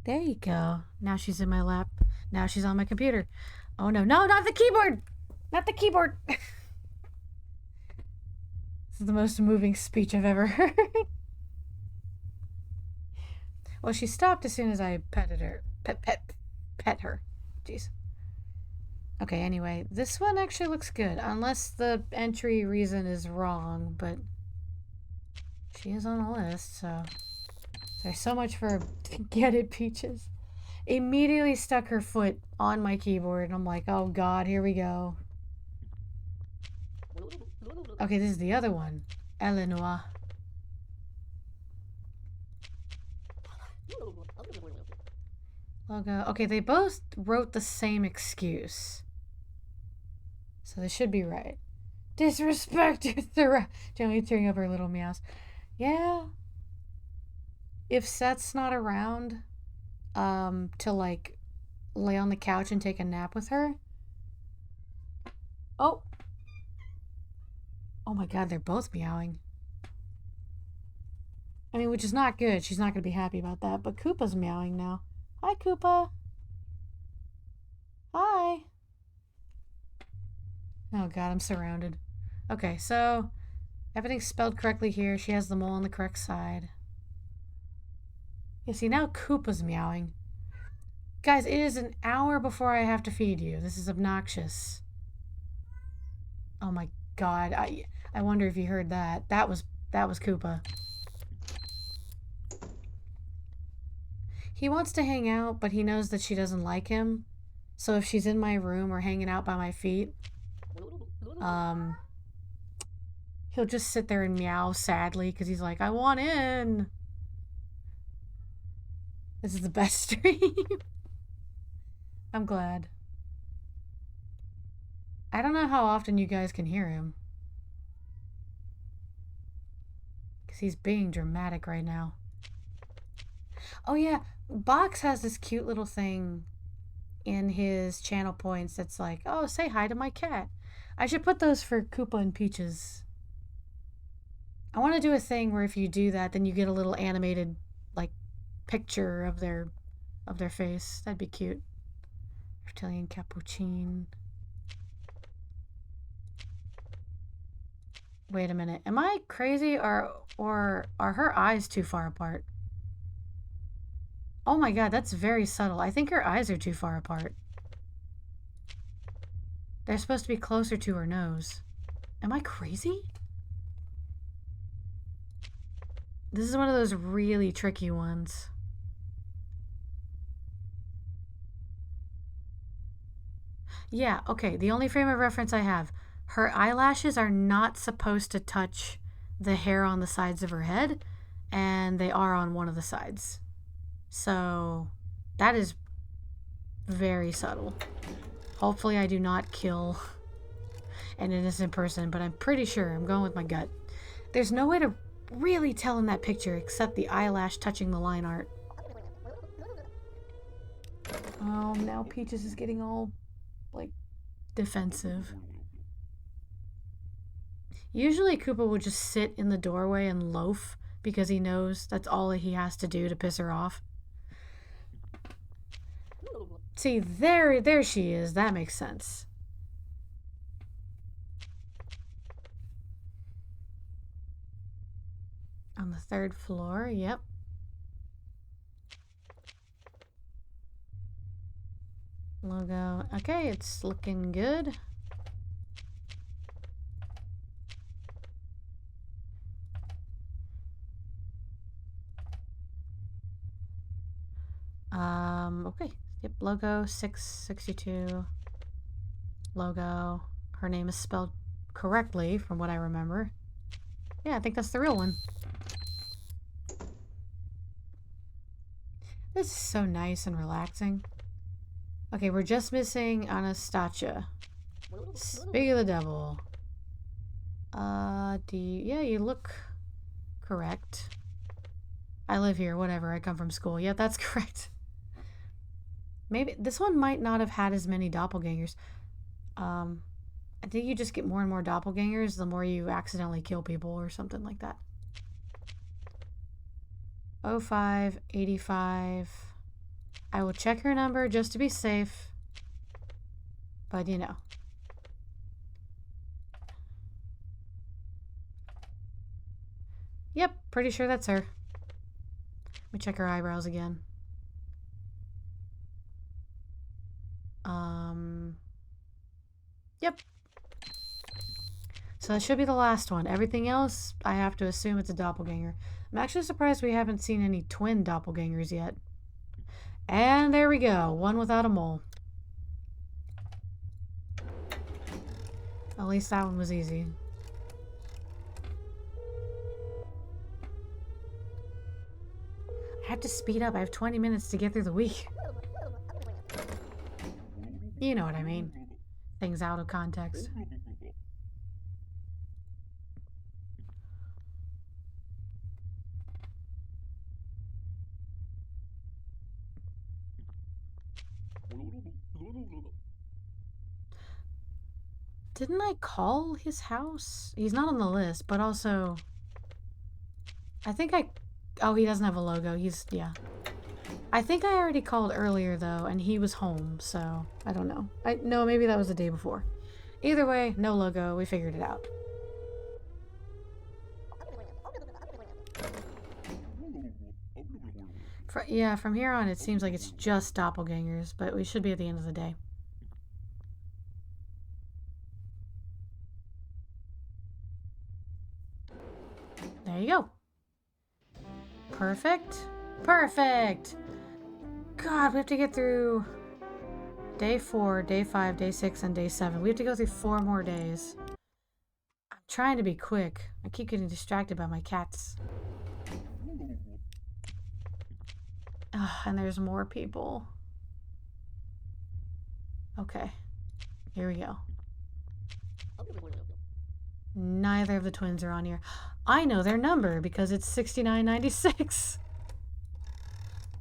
There you go. Now she's in my lap. Now she's on my computer. Oh no, no, not the keyboard! Not the keyboard! This is the most moving speech I've ever heard. Well, she stopped as soon as I petted her. Pet her. Jeez. Okay, anyway, this one actually looks good, unless the entry reason is wrong, but she is on the list, so there's so much for get it, Peaches. Immediately stuck her foot on my keyboard, and I'm like, oh god, here we go. Okay, this is the other one. Eleanor. Logo. Okay, they both wrote the same excuse. So they should be right. Disrespect your gently tearing up her little meows. Yeah. If Seth's not around, to like lay on the couch and take a nap with her. Oh. Oh my god, they're both meowing. I mean, which is not good. She's not going to be happy about that. But Koopa's meowing now. Hi, Koopa. Hi. Oh god, I'm surrounded. Okay, so everything's spelled correctly here. She has the mole on the correct side. Yeah, see, now Koopa's meowing. Guys, it is an hour before I have to feed you. This is obnoxious. Oh my god. I wonder if you heard that. That was Koopa. He wants to hang out, but he knows that she doesn't like him. So if she's in my room or hanging out by my feet, he'll just sit there and meow sadly because he's like, I want in. This is the best stream. I'm glad. I don't know how often you guys can hear him. Because he's being dramatic right now. Oh yeah, Box has this cute little thing in his channel points that's like, oh, say hi to my cat. I should put those for Koopa and Peaches. I want to do a thing where if you do that, then you get a little animated, like, picture of their face. That'd be cute. Reptilian Capuchin. Wait a minute. Am I crazy or are her eyes too far apart? Oh my god, that's very subtle. I think her eyes are too far apart. They're supposed to be closer to her nose. Am I crazy? This is one of those really tricky ones. Yeah, okay. The only frame of reference I have. Her eyelashes are not supposed to touch the hair on the sides of her head, and they are on one of the sides. So that is very subtle. Hopefully I do not kill an innocent person, but I'm pretty sure I'm going with my gut. There's no way to really tell in that picture except the eyelash touching the line art. Oh, now Peaches is getting all, like, defensive. Usually Koopa will just sit in the doorway and loaf because he knows that's all he has to do to piss her off. See, there she is. That makes sense. On the 3rd floor, yep. Logo. Okay, it's looking good. Okay. Yep, logo 662. Logo. Her name is spelled correctly from what I remember. Yeah, I think that's the real one. This is so nice and relaxing. Okay, we're just missing Anastasia. Speak of the devil. Yeah, you look correct. I live here, whatever, I come from school. Yeah, that's correct. Maybe this one might not have had as many doppelgangers. I think you just get more and more doppelgangers the more you accidentally kill people or something like that. 0585. I will check her number just to be safe. But you know. Yep, pretty sure that's her. Let me check her eyebrows again. Yep. So that should be the last one. Everything else, I have to assume it's a doppelganger. I'm actually surprised we haven't seen any twin doppelgangers yet. And there we go. One without a mole. At least that one was easy. I have to speed up. I have 20 minutes to get through the week. You know what I mean. Things out of context. Didn't I call his house? He's not on the list, but also... I think I... Oh, he doesn't have a logo. Yeah. I think I already called earlier, though, and he was home, so... I don't know. No, maybe that was the day before. Either way, no logo. We figured it out. Yeah, from here on, it seems like it's just doppelgangers, but we should be at the end of the day. There you go. Perfect. Perfect. God, we have to get through day 4, day 5, day 6, and day 7. We have to go through 4 more days. I'm trying to be quick. I keep getting distracted by my cats. Ugh, and there's more people. Okay. Here we go. Neither of the twins are on here. I know their number because it's 6996.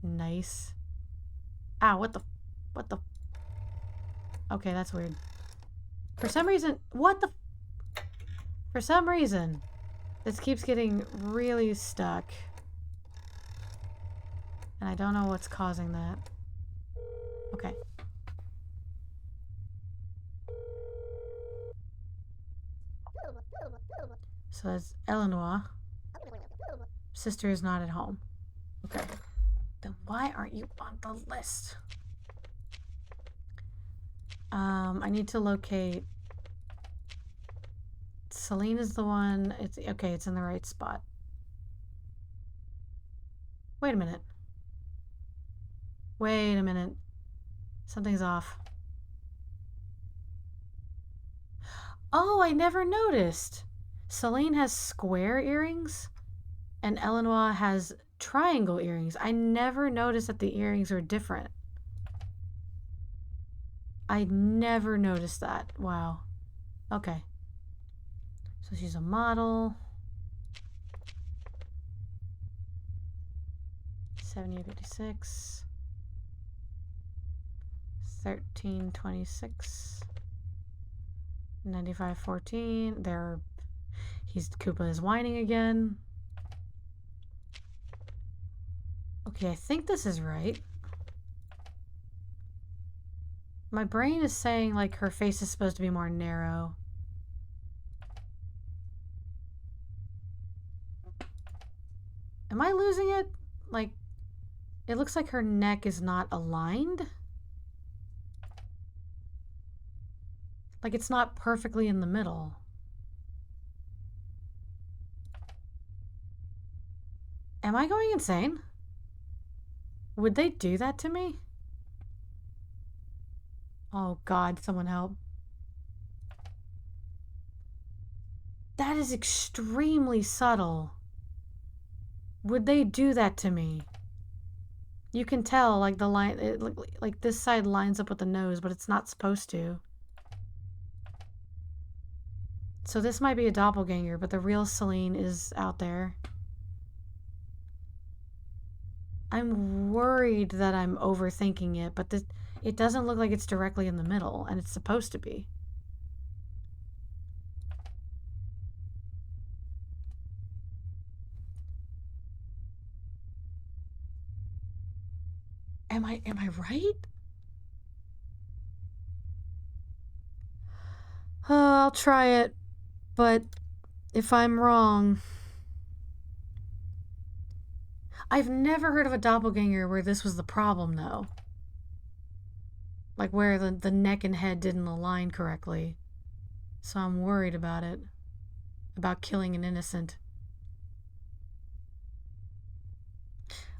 Nice. Ow, what the... Okay, that's weird. For some reason... For some reason, this keeps getting really stuck. And I don't know what's causing that. Okay. So that's Eleanor. Sister is not at home. Okay. Then why aren't you on the list? I need to locate... Celine is the one... It's okay, it's in the right spot. Wait a minute. Wait a minute. Something's off. Oh, I never noticed. Celine has square earrings and Eleanor has triangle earrings. I never noticed that the earrings are different. I never noticed that. Wow. Okay. So she's a model. 7856. 1326. 9514. Koopa is whining again. Okay, I think this is right. My brain is saying like her face is supposed to be more narrow. Am I losing it? Like, it looks like her neck is not aligned. Like it's not perfectly in the middle. Am I going insane? Would they do that to me? Oh God, someone help. That is extremely subtle. Would they do that to me? You can tell, like the line, like this side lines up with the nose, but it's not supposed to. So this might be a doppelganger, but the real Celine is out there. I'm worried that I'm overthinking it, but it doesn't look like it's directly in the middle, and it's supposed to be. Am I right? I'll try it, but if I'm wrong... I've never heard of a doppelganger where this was the problem, though. Like where the neck and head didn't align correctly. So I'm worried about it. About killing an innocent.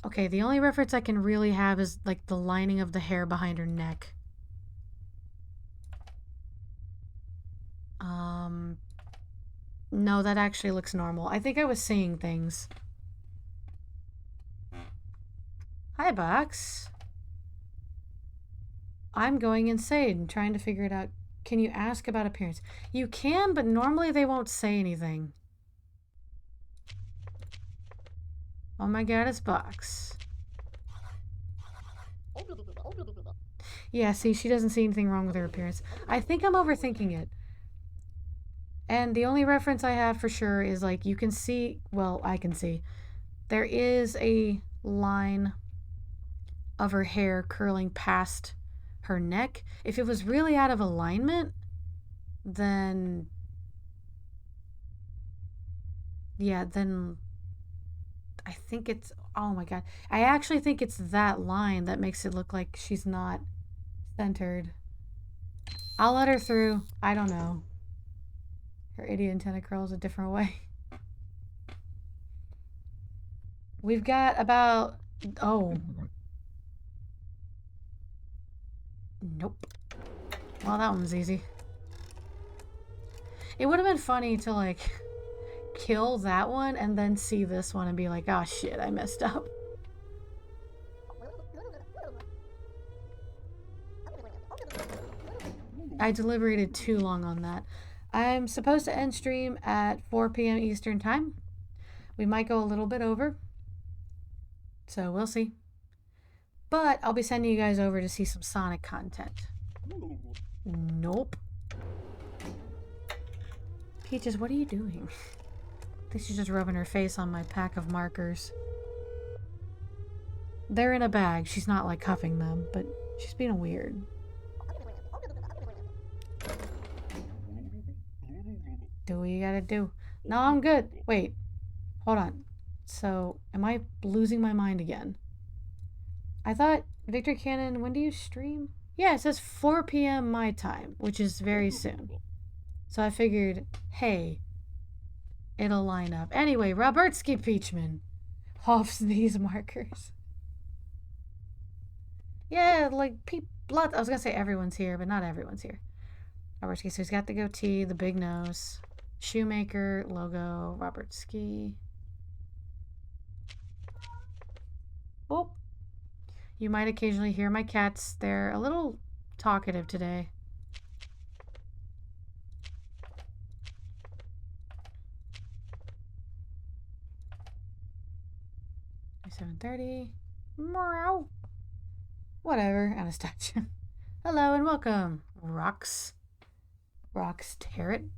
Okay, the only reference I can really have is like the lining of the hair behind her neck. No, that actually looks normal. I think I was seeing things. Hi, Box. I'm going insane trying to figure it out. Can you ask about appearance? You can, but normally they won't say anything. Oh my God, it's Box. Yeah, see, she doesn't see anything wrong with her appearance. I think I'm overthinking it. And the only reference I have for sure is like you can see, well, I can see. There is a line of her hair curling past her neck. If it was really out of alignment, then... Yeah, then... I think it's... Oh my god. I actually think it's that line that makes it look like she's not centered. I'll let her through. I don't know. Her idiot antenna curls a different way. We've got about... Oh. Nope. Well, that one's easy. It would have been funny to, like, kill that one and then see this one and be like, oh shit, I messed up. I deliberated too long on that. I'm supposed to end stream at 4 p.m. Eastern Time. We might go a little bit over. So we'll see. But I'll be sending you guys over to see some Sonic content. Nope. Peaches, what are you doing? I think she's just rubbing her face on my pack of markers. They're in a bag. She's not like cuffing them, but she's being weird. Do what you gotta do. No, I'm good. Wait. Hold on. So, am I losing my mind again? I thought, Victor Cannon, when do you stream? Yeah, it says 4 p.m. my time, which is very soon. So I figured, hey, it'll line up. Anyway, Robertsky Peachman hoffs these markers. Yeah, like, I was gonna say everyone's here, but not everyone's here. Robertsky, so he's got the goatee, the big nose. Shoemaker, logo, Robertsky. Oh. You might occasionally hear my cats. They're a little talkative today. $7:30. Meow. Whatever, Anastasia. Hello and welcome, Rox Tarrant.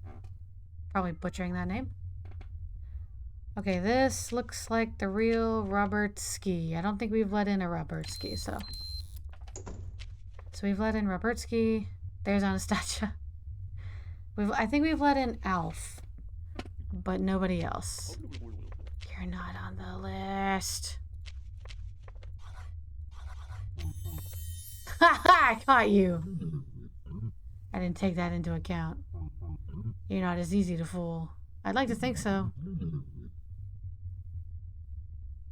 Probably butchering that name. Okay, this looks like the real Robertsky. I don't think we've let in a Robertsky, so we've let in Robertsky. There's Anastasia. I think we've let in Alf, but nobody else. You're not on the list. Ha! I caught you. I didn't take that into account. You're not as easy to fool. I'd like to think so.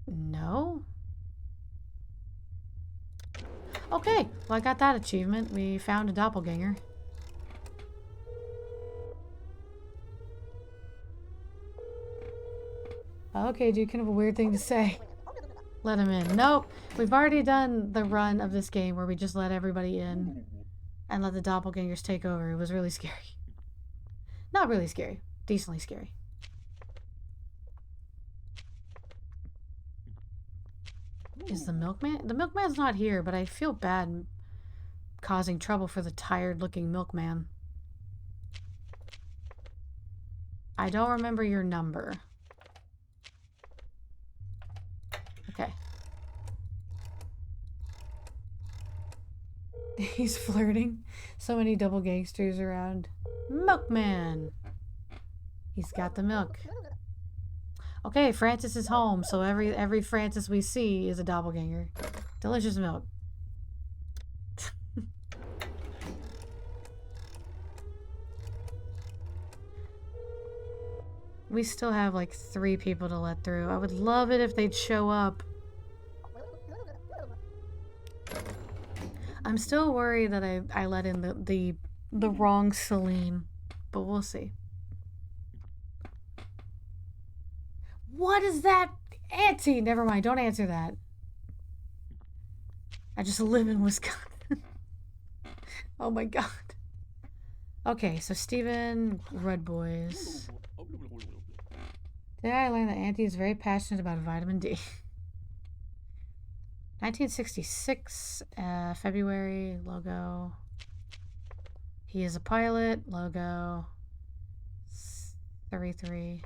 No? Okay, well I got that achievement. We found a doppelganger. Okay, dude, kind of a weird thing to say. Let him in. Nope. We've already done the run of this game where we just let everybody in and let the doppelgangers take over. It was really scary. Not really scary. Decently scary. Is the milkman? The milkman's not here, but I feel bad causing trouble for the tired-looking milkman. I don't remember your number. Okay. He's flirting. So many double gangsters around. Milkman! He's got the milk. Okay, Francis is home, so every Francis we see is a doppelganger. Delicious milk. We still have like 3 people to let through. I would love it if they'd show up. I'm still worried that I let in the wrong Celine, but we'll see. What is that? Auntie! Never mind, don't answer that. I just live in Wisconsin. Oh my god. Okay, so Steven, Red Boys. Today I learned that Auntie is very passionate about vitamin D. 1966, February, logo. He is a pilot, logo. 33.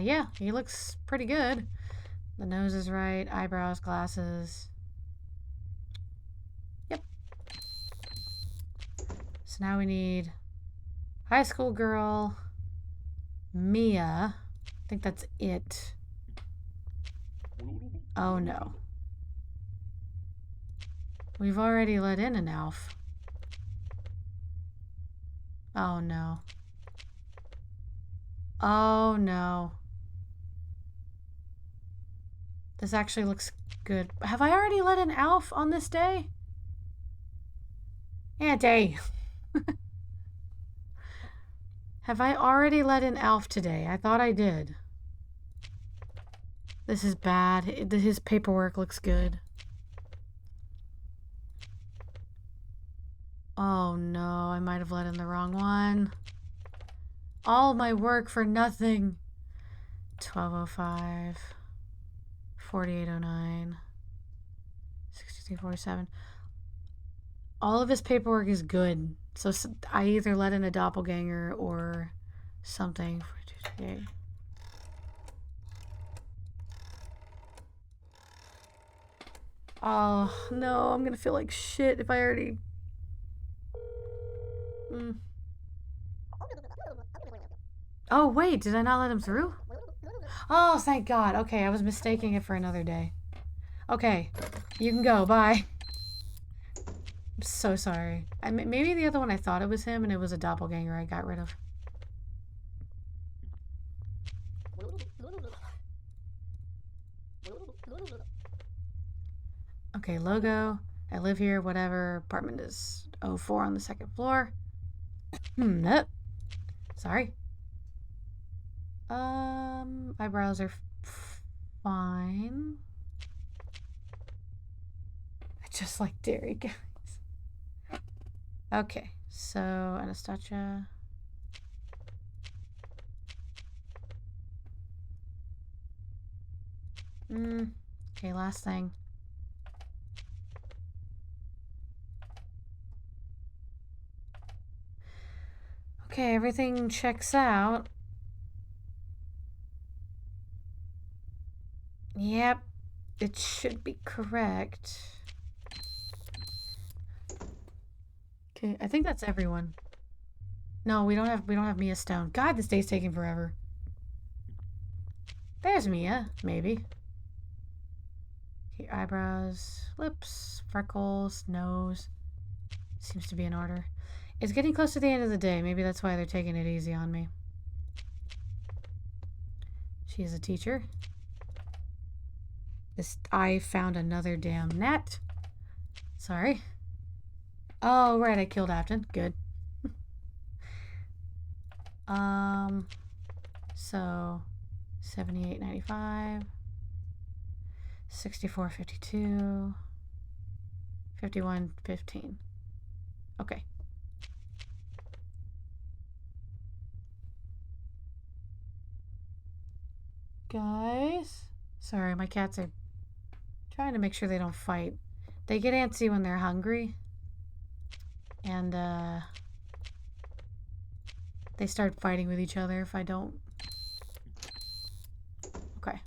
Yeah, he looks pretty good. The nose is right. Eyebrows, glasses. Yep. So now we need high school girl, Mia. I think that's it. Oh no. We've already let in an elf. Oh no. Oh no. This actually looks good. Have I already let in Alf on this day? Auntie! Have I already let in Alf today? I thought I did. This is bad. His paperwork looks good. Oh no, I might have let in the wrong one. All my work for nothing. 1205. 4809. 6347. All of his paperwork is good. So I either let in a doppelganger or something. Oh, no. I'm going to feel like shit if I already... Oh, wait. Did I not let him through? Oh, thank God. Okay, I was mistaking it for another day. Okay, you can go. Bye. I'm so sorry. Maybe the other one I thought it was him and it was a doppelganger I got rid of. Okay, logo. I live here, whatever. Apartment is 04 on the second floor. Nope. Sorry. Eyebrows are fine. I just like dairy, guys. Okay, so Anastasia. Okay, last thing. Okay, everything checks out. Yep, it should be correct. Okay, I think that's everyone. No, we don't have Mia Stone. God, this day's taking forever. There's Mia, maybe. Okay, eyebrows, lips, freckles, nose. Seems to be in order. It's getting close to the end of the day. Maybe that's why they're taking it easy on me. She is a teacher. I found another damn net. Sorry. Oh, right, I killed Afton. Good. So 78.95, 64.52, 51.15. Okay. Guys, sorry, my cats are trying to make sure they don't fight. They get antsy when they're hungry. And, they start fighting with each other if I don't. Okay.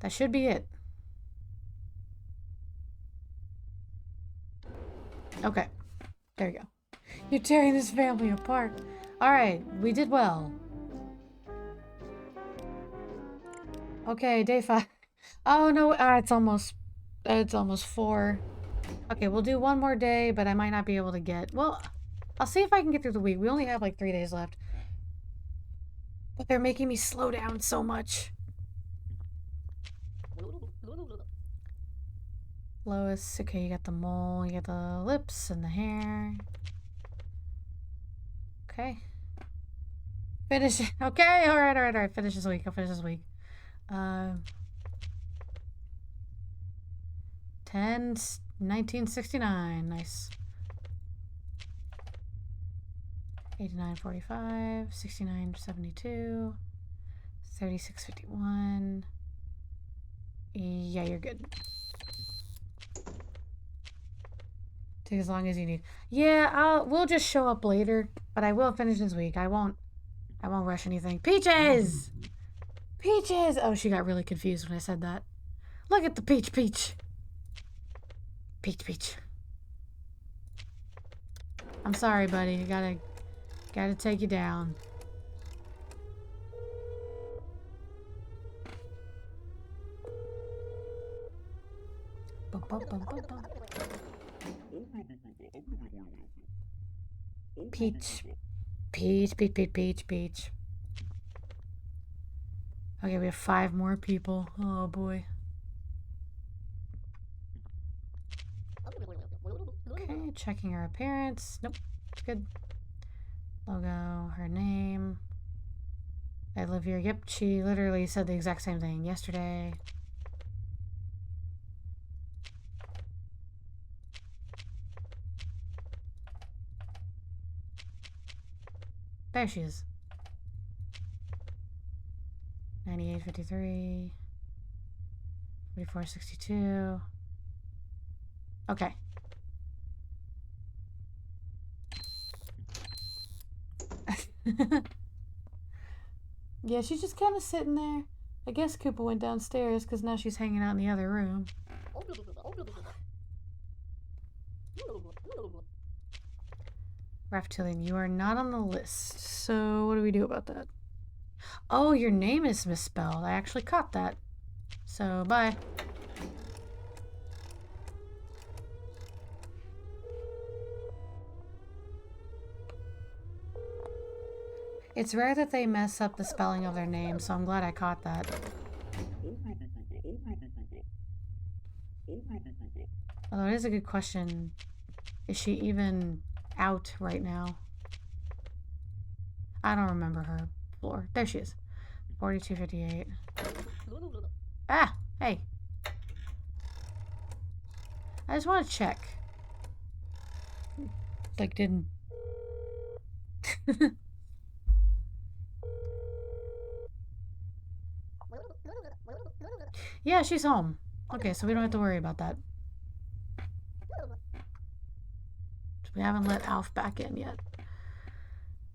That should be it. Okay. There you go. You're tearing this family apart. Alright, we did well. Okay, day 5. Oh no, it's almost 4. Okay, we'll do one more day, but I might not be able to get... Well, I'll see if I can get through the week. We only have like 3 days left. But they're making me slow down so much. Lois, okay, you got the mole, you got the lips and the hair. Okay. Finish it. Okay, alright. Finish this week. I'll finish this week. 1969. Nice. 89.45, 69.72, 36.51. Yeah, you're good. Take as long as you need. Yeah, we'll just show up later, but I will finish this week. I won't rush anything. Peaches! Peaches! Oh, she got really confused when I said that. Look at the peach, peach. Peach, peach. I'm sorry, buddy. You gotta take you down. Bum, bum, bum, bum, bum. Peach. Peach, peach, peach, peach, peach. Okay, we have 5 more people. Oh boy. Okay, checking her appearance. Nope, it's good. Logo, her name. I live here. Yep, she literally said the exact same thing yesterday. There she is. 9853. 4462. Okay. Yeah, she's just kind of sitting there. I guess Koopa went downstairs because now she's hanging out in the other room. Raftilian, you are not on the list. So what do we do about that? Oh, your name is misspelled. I actually caught that. So, bye. It's rare that they mess up the spelling of their name, so I'm glad I caught that. Although it is a good question. Is she even out right now? I don't remember her floor. There she is. 4258. Ah! Hey. I just want to check. Like, didn't... Yeah, she's home. Okay, so we don't have to worry about that. We haven't let Alf back in yet.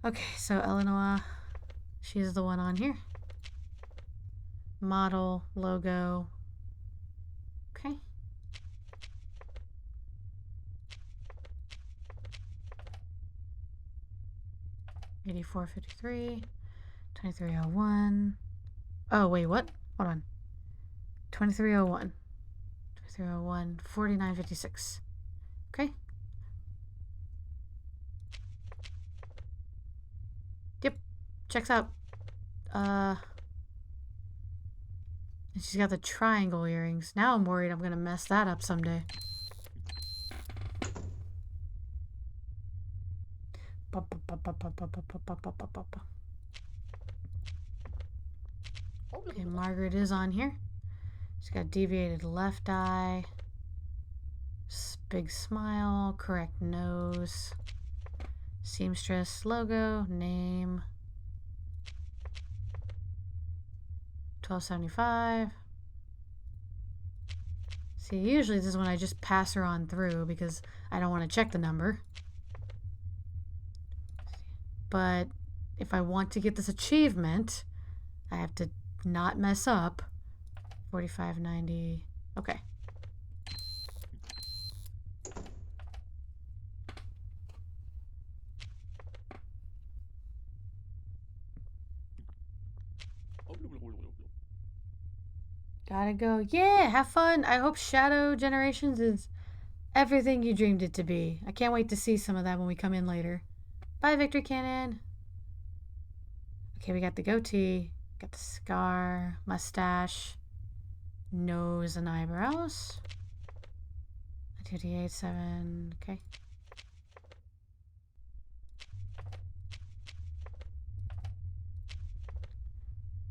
Okay, so Eleanor, she's the one on here. Model, logo. Okay. $84.53, $23.01. Oh wait, what? Hold on. $23.01, $23.01, $49.56. Okay. Yep, checks out. And she's got the triangle earrings. Now I'm worried I'm gonna mess that up someday. Okay, Margaret is on here. She's got deviated left eye. Big smile. Correct nose. Seamstress logo. Name. $12.75. See, usually this is when I just pass her on through because I don't want to check the number. But if I want to get this achievement, I have to not mess up. $45.90. Okay. Gotta go. Yeah, have fun. I hope Shadow Generations is everything you dreamed it to be. I can't wait to see some of that when we come in later. Bye, Victor Cannon. Okay, we got the goatee, got the scar, mustache, nose and eyebrows. 2D87, okay.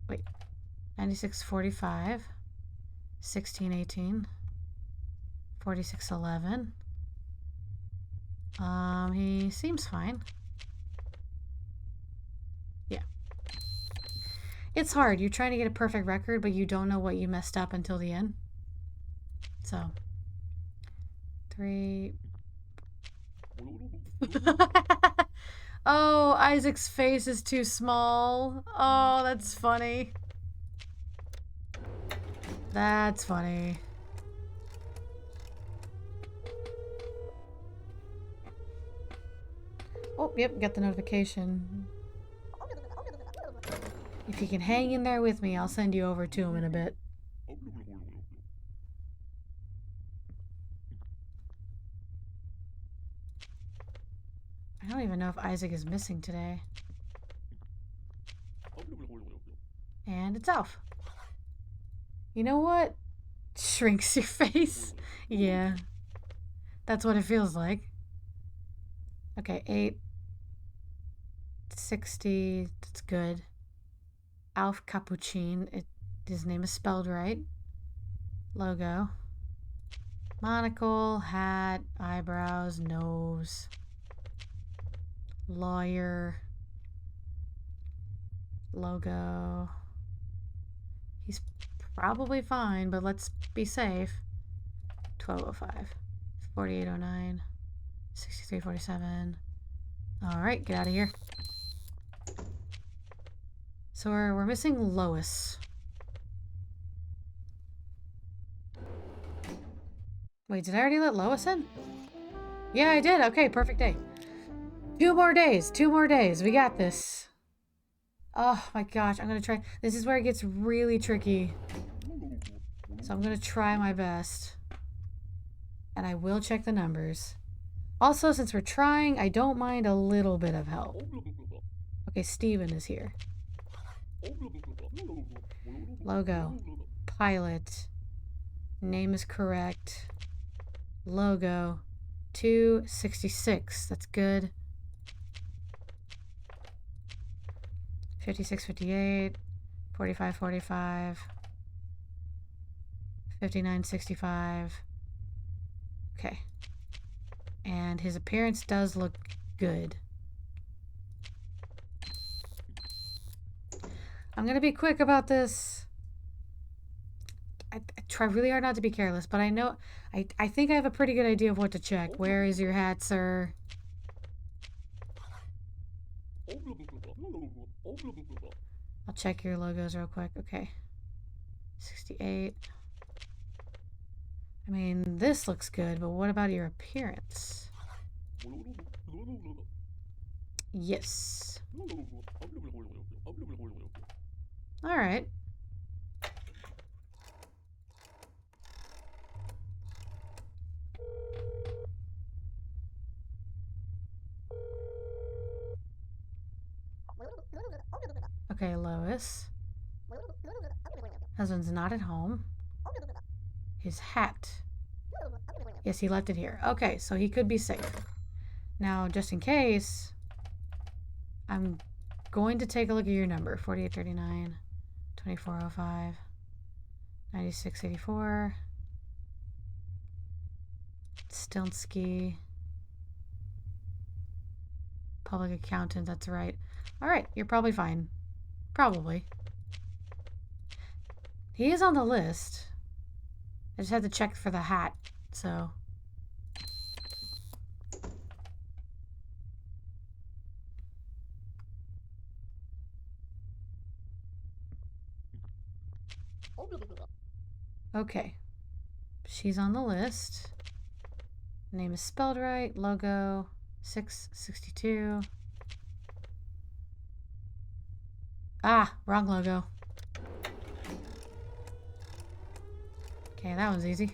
Wait, 96.45, 16.18, 46.11. He seems fine. Yeah. It's hard. You're trying to get a perfect record, but you don't know what you messed up until the end. So, 3. Oh, Isaac's face is too small. Oh, that's funny. That's funny. Oh, yep, got the notification. If you can hang in there with me, I'll send you over to him in a bit. I don't even know if Isaac is missing today. And it's Alf. You know what? Shrinks your face. Yeah. That's what it feels like. Okay, 860. That's good. Alf Capuchin. His name is spelled right. Logo. Monocle, hat, eyebrows, nose. Lawyer. Logo. He's probably fine, but let's be safe. 1205. 4809. 6347. Alright, get out of here. So we're missing Lois. Wait, did I already let Lois in? Yeah, I did. Okay, perfect day. 2 more days. 2 more days. We got this. Oh my gosh, I'm gonna try. This is where it gets really tricky. So I'm gonna try my best. And I will check the numbers. Also, since we're trying, I don't mind a little bit of help. Okay, Steven is here. Logo. Pilot. Name is correct. Logo. 266. That's good. 5658. 4545. 5965. Okay. And his appearance does look good. I'm gonna be quick about this. I try really hard not to be careless, but I know I think I have a pretty good idea of what to check. Where is your hat, sir? I'll check your logos real quick. Okay. 68. I mean, this looks good, but what about your appearance? Yes. All right. Okay, Lois. Husband's not at home. His hat. Yes, he left it here. Okay, so he could be safe. Now, just in case, I'm going to take a look at your number. 4839, 2405, 9684, Stilnsky, public accountant, that's right. All right, you're probably fine. Probably. He is on the list. I just had to check for the hat, so. Okay. She's on the list. Name is spelled right. Logo 662. Ah, wrong logo. Okay, that one's easy.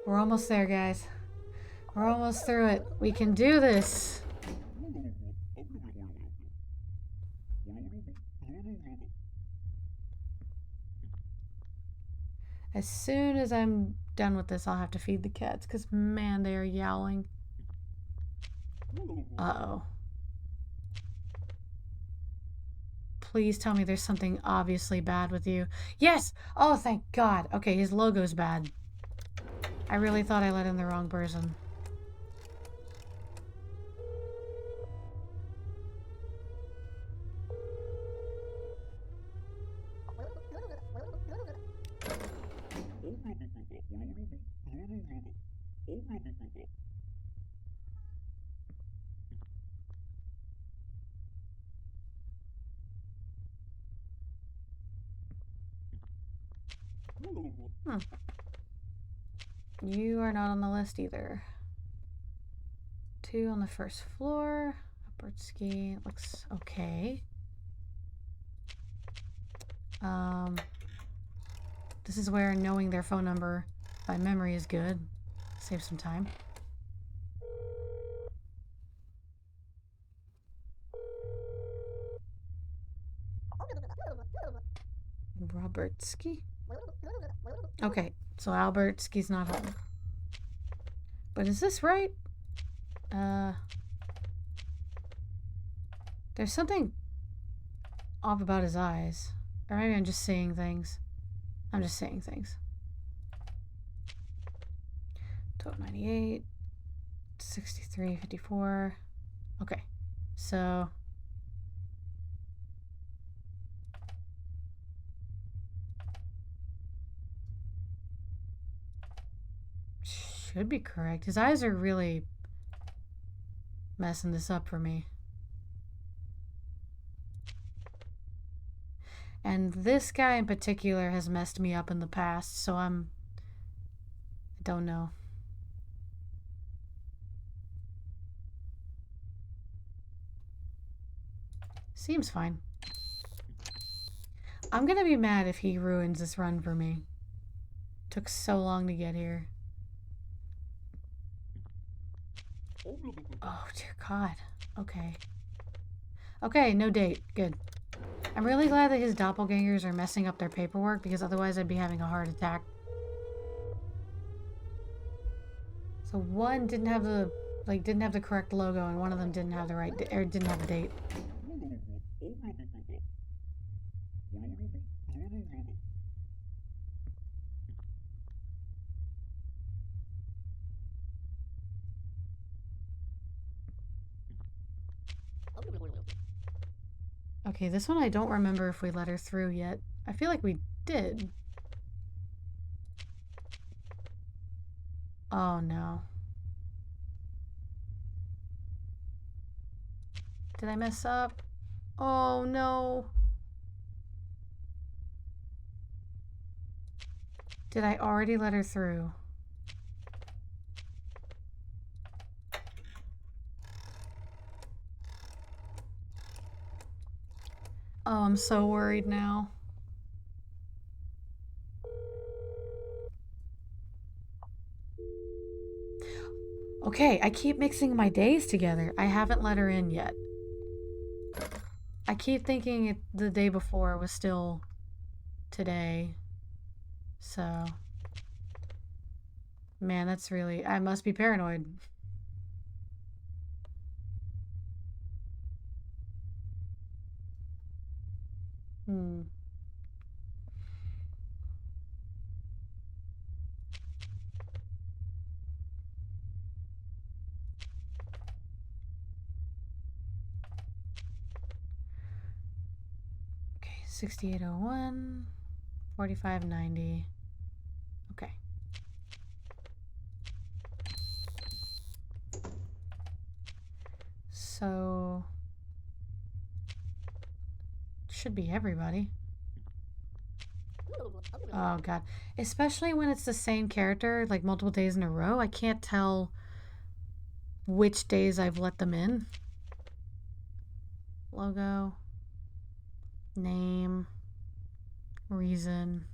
We're almost there, guys. We're almost through it. We can do this. As soon as I'm done with this, I'll have to feed the cats, because, man, they are yowling. Uh-oh. Please tell me there's something obviously bad with you. Yes! Oh, thank God. Okay, his logo's bad. I really thought I let in the wrong person. Hmm. You are not on the list either. 2 on the first floor. Upward ski. Looks okay. This is where knowing their phone number by memory is good. Save some time. Robertsky? Okay, so Albertsky's not home. But is this right? There's something off about his eyes. Or maybe I'm just seeing things. I'm just seeing things. 1298, 6354. Okay, so should be correct. His eyes are really messing this up for me. And this guy in particular has messed me up in the past, so I don't know. Seems fine. I'm gonna be mad if he ruins this run for me. Took so long to get here. Oh, dear God. Okay. Okay, no date. Good. I'm really glad that his doppelgangers are messing up their paperwork, because otherwise I'd be having a heart attack. So one didn't have the correct logo, and one of them didn't have the right or didn't have a date. Okay, this one I don't remember if we let her through yet. I feel like we did. Oh no. Did I mess up? Oh no. Did I already let her through? Oh, I'm so worried now. Okay, I keep mixing my days together. I haven't let her in yet. I keep thinking the day before was still today. So, man, that's really... I must be paranoid. Okay, 6801, 4590. Okay. So, should be everybody. Oh god. Especially when it's the same character, like multiple days in a row. I can't tell which days I've let them in. Logo. Name. Reason.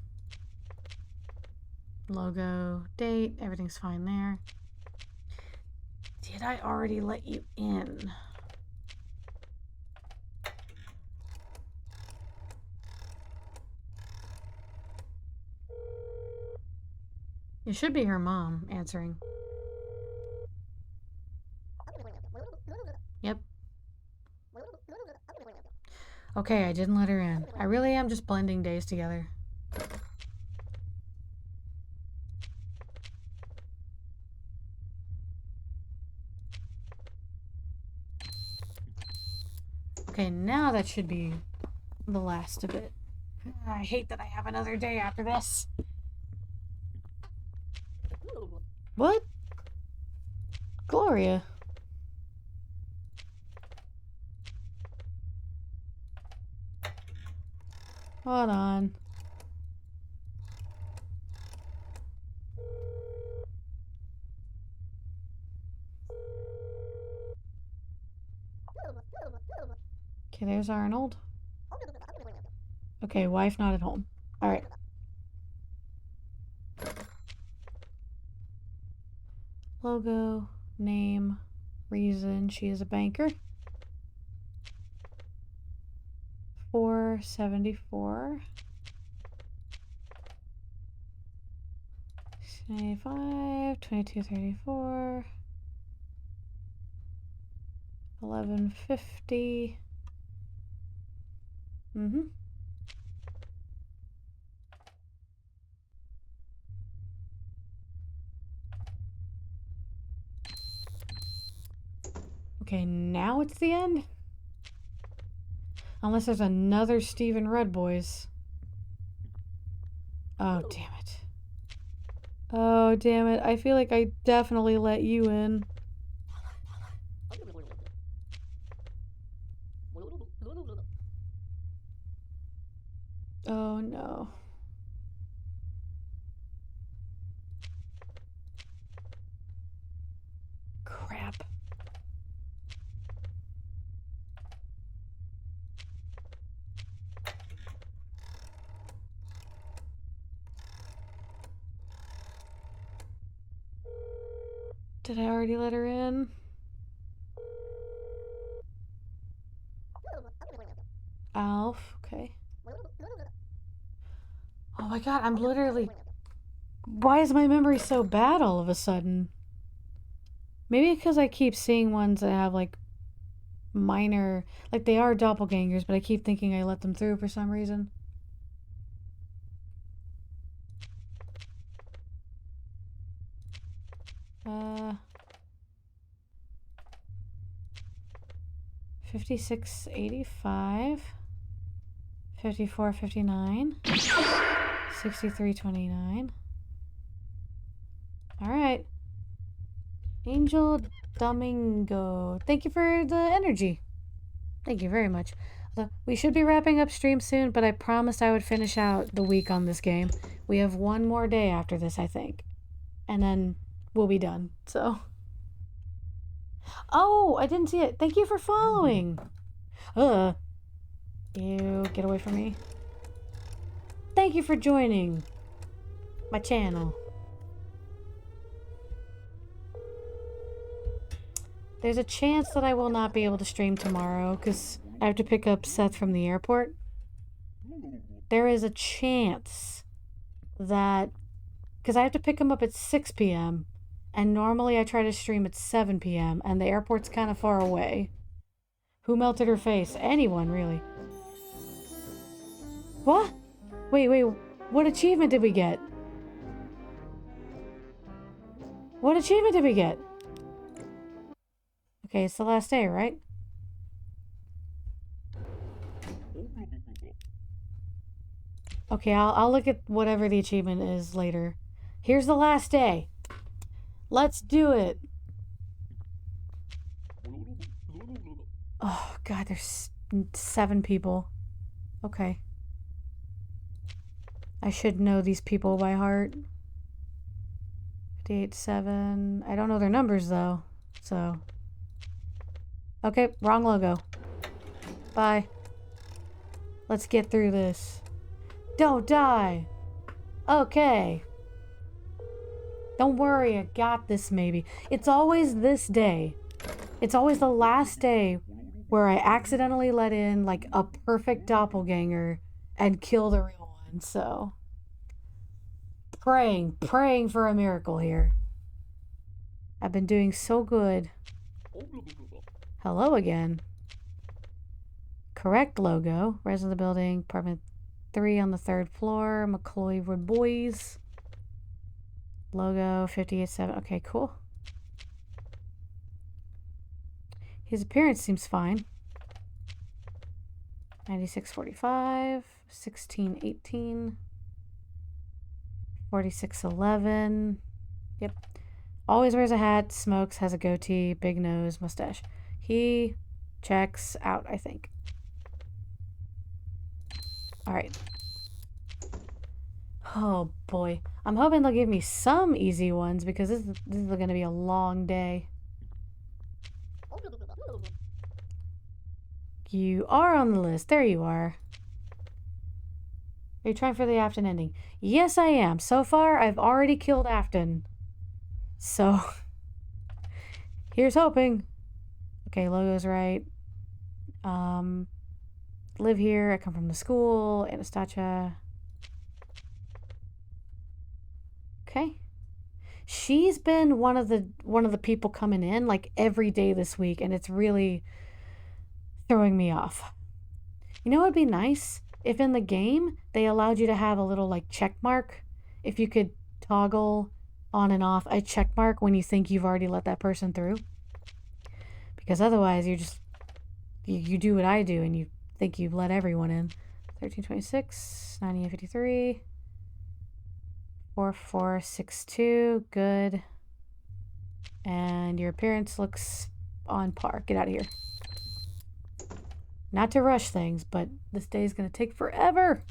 Logo. Date. Everything's fine there. Did I already let you in? It should be her mom answering. Yep. Okay, I didn't let her in. I really am just blending days together. Okay, now that should be the last of it. I hate that I have another day after this. What? Gloria. Hold on. Okay, there's Arnold. Okay, wife not at home. All right. Logo, name, reason. She is a banker. 474. 25, 2234. 1150. Okay, now it's the end? Unless there's another Stephen Red Boys. Oh, damn it. Oh, damn it. I feel like I definitely let you in. Oh, no. Crap. Did I already let her in? Alf, okay. Oh my god, I'm literally... Why is my memory so bad all of a sudden? Maybe because I keep seeing ones that have, like, minor... Like, they are doppelgangers, but I keep thinking I let them through for some reason. Uh... 5685. 5459. 6329. Alright. Angel Domingo. Thank you for the energy. Thank you very much. We should be wrapping up stream soon, but I promised I would finish out the week on this game. We have one more day after this, I think. And then we'll be done, so... Oh, I didn't see it. Thank you for following. Ew, get away from me. Thank you for joining my channel. There's a chance that I will not be able to stream tomorrow because I have to pick up Seth from the airport. There is a chance that... Because I have to pick him up at 6 p.m. And normally I try to stream at 7 p.m. and the airport's kind of far away. Who melted her face? Anyone, really. What? Wait, what achievement did we get? What achievement did we get? Okay, it's the last day, right? Okay, I'll look at whatever the achievement is later. Here's the last day. Let's do it. Oh, God, there's 7 people. Okay. I should know these people by heart. 58-7. I don't know their numbers, though. So. Okay, wrong logo. Bye. Let's get through this. Don't die. Okay. Don't worry, I got this, maybe. It's always this day. It's always the last day where I accidentally let in, like, a perfect doppelganger and kill the real one, so... Praying for a miracle here. I've been doing so good. Hello again. Correct logo. Res of the building, apartment 3 on the 3rd floor, McCloy Wood Boys. Logo 58-7. Okay, cool. His appearance seems fine. 96-45, 16-18, 46-11. Yep. Always wears a hat, smokes, has a goatee, big nose, mustache. He checks out, I think. Alright. Oh boy. I'm hoping they'll give me some easy ones because this is going to be a long day. You are on the list. There you are. Are you trying for the Afton ending? Yes, I am. So far, I've already killed Afton. So, here's hoping. Okay, logo's right. Live here. I come from the school. Anastasia. Okay. She's been one of the people coming in like every day this week, and it's really throwing me off. You know what would be nice? If in the game they allowed you to have a little like check mark, if you could toggle on and off a check mark when you think you've already let that person through. Because otherwise you do what I do and you think you've let everyone in. 1326, 9853, 4462, good. And your appearance looks on par. Get out of here. Not to rush things, but this day is going to take forever.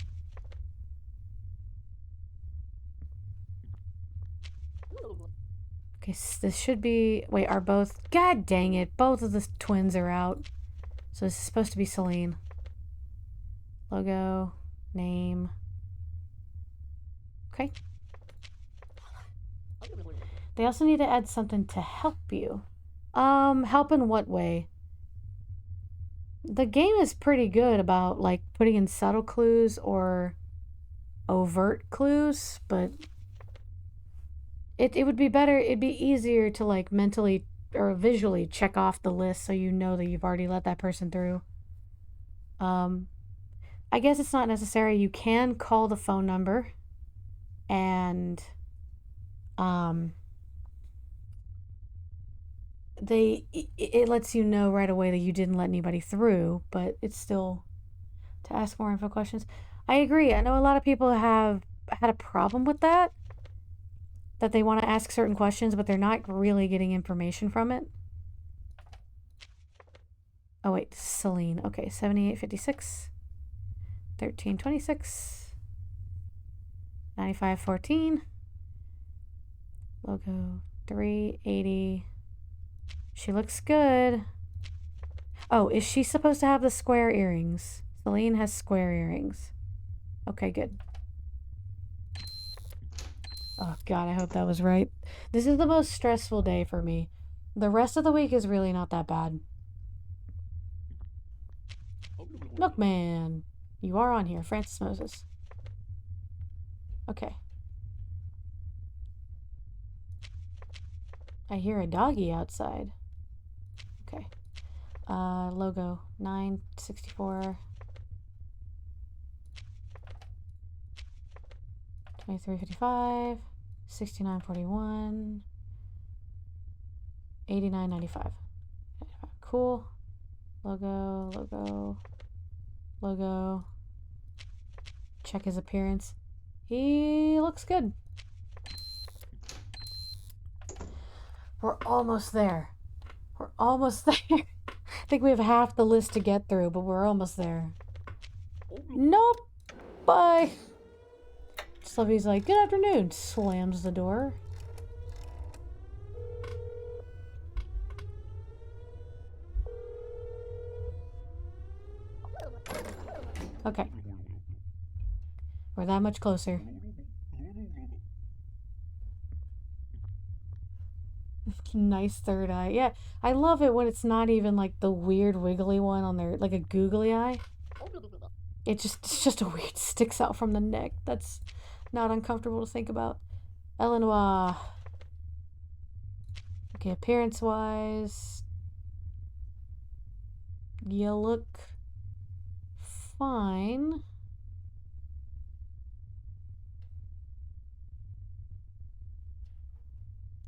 Okay, so this should be... Wait, are both... God dang it. Both of the twins are out. So this is supposed to be Celine. Logo. Name. Okay. They also need to add something to help you. Help in what way? The game is pretty good about like putting in subtle clues or overt clues, but it would be better, it'd be easier to like mentally or visually check off the list so you know that you've already let that person through. I guess it's not necessary. You can call the phone number and it lets you know right away that you didn't let anybody through, but it's still to ask more info questions. I agree. I know a lot of people have had a problem with that they want to ask certain questions, but they're not really getting information from it. Oh, wait, Celine. Okay, 7856, 1326, 9514, logo 380. She looks good. Oh, is she supposed to have the square earrings? Celine has square earrings. Okay, good. Oh, God, I hope that was right. This is the most stressful day for me. The rest of the week is really not that bad. Milkman. You are on here. Francis Moses. Okay. I hear a doggy outside. Okay. Logo 964, 2355, 6941, 8995. Cool. Logo. Check his appearance. He looks good. We're almost there. We're almost there. I think we have half the list to get through, but we're almost there. Nope. Bye. Slubby's like, good afternoon. Slams the door. Okay. We're that much closer. Nice third eye. Yeah, I love it when it's not even like the weird wiggly one on their, like a googly eye. It's just a weird sticks out from the neck. That's not uncomfortable to think about. Eleanor. Okay, appearance wise, you look fine.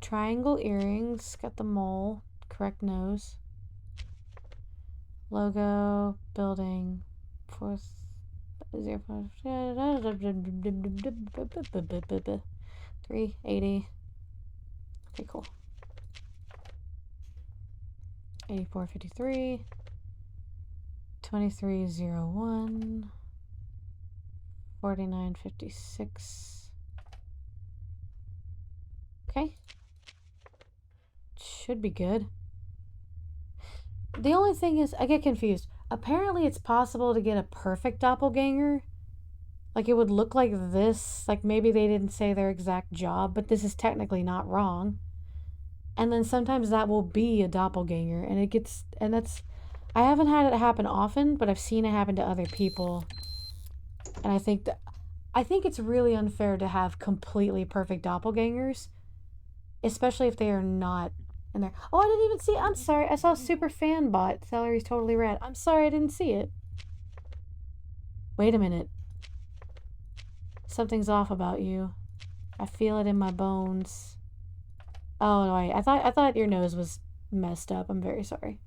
Triangle earrings, got the mole, correct nose. Logo, building, 380. Okay, cool. 8453, 2301, 4956. Okay. Should be good. The only thing is, I get confused. Apparently it's possible to get a perfect doppelganger. Like, it would look like this. Like, maybe they didn't say their exact job, but this is technically not wrong. And then sometimes that will be a doppelganger, and it gets, and that's, I haven't had it happen often, but I've seen it happen to other people. And I think it's really unfair to have completely perfect doppelgangers, especially if they are not in there. Oh, I didn't even see, I'm sorry, I saw Super Fan Bot. Celery's totally red. I'm sorry, I didn't see it. Wait a minute. Something's off about you. I feel it in my bones. Oh, no, I thought your nose was messed up. I'm very sorry.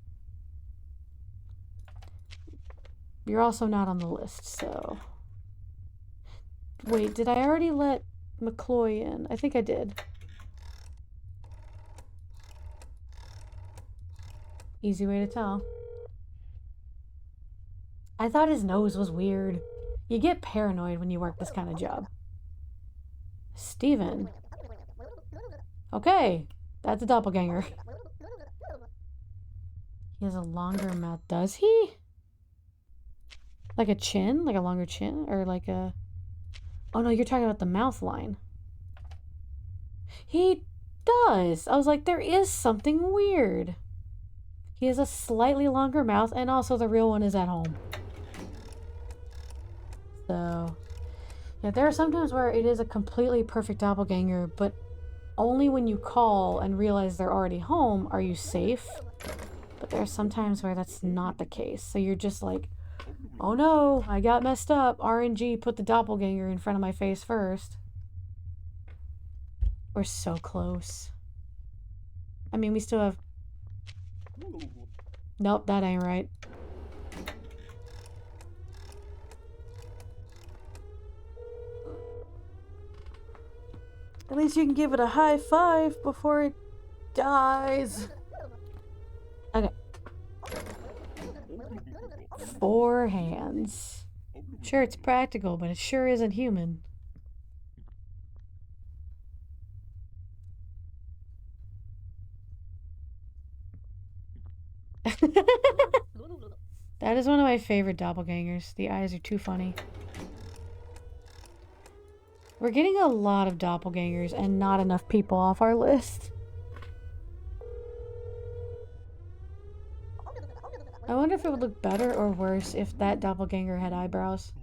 You're also not on the list, so... Wait, did I already let McCloy in? I think I did. Easy way to tell. I thought his nose was weird. You get paranoid when you work this kind of job. Steven. Okay, that's a doppelganger. He has a longer mouth. Does he? Like a chin? Like a longer chin? Or like a... Oh no, you're talking about the mouth line. He does. I was like, there is something weird. He has a slightly longer mouth, and also the real one is at home. So, yeah, there are sometimes where it is a completely perfect doppelganger, but only when you call and realize they're already home are you safe. But there are some times where that's not the case. So you're just like, oh no, I got messed up. RNG put the doppelganger in front of my face first. We're so close. I mean, we still have... Nope, that ain't right. At least you can give it a high five before it dies. Okay. 4 hands. Sure, it's practical, but it sure isn't human. That is one of my favorite doppelgangers. The eyes are too funny. We're getting a lot of doppelgangers and not enough people off our list. I wonder if it would look better or worse if that doppelganger had eyebrows.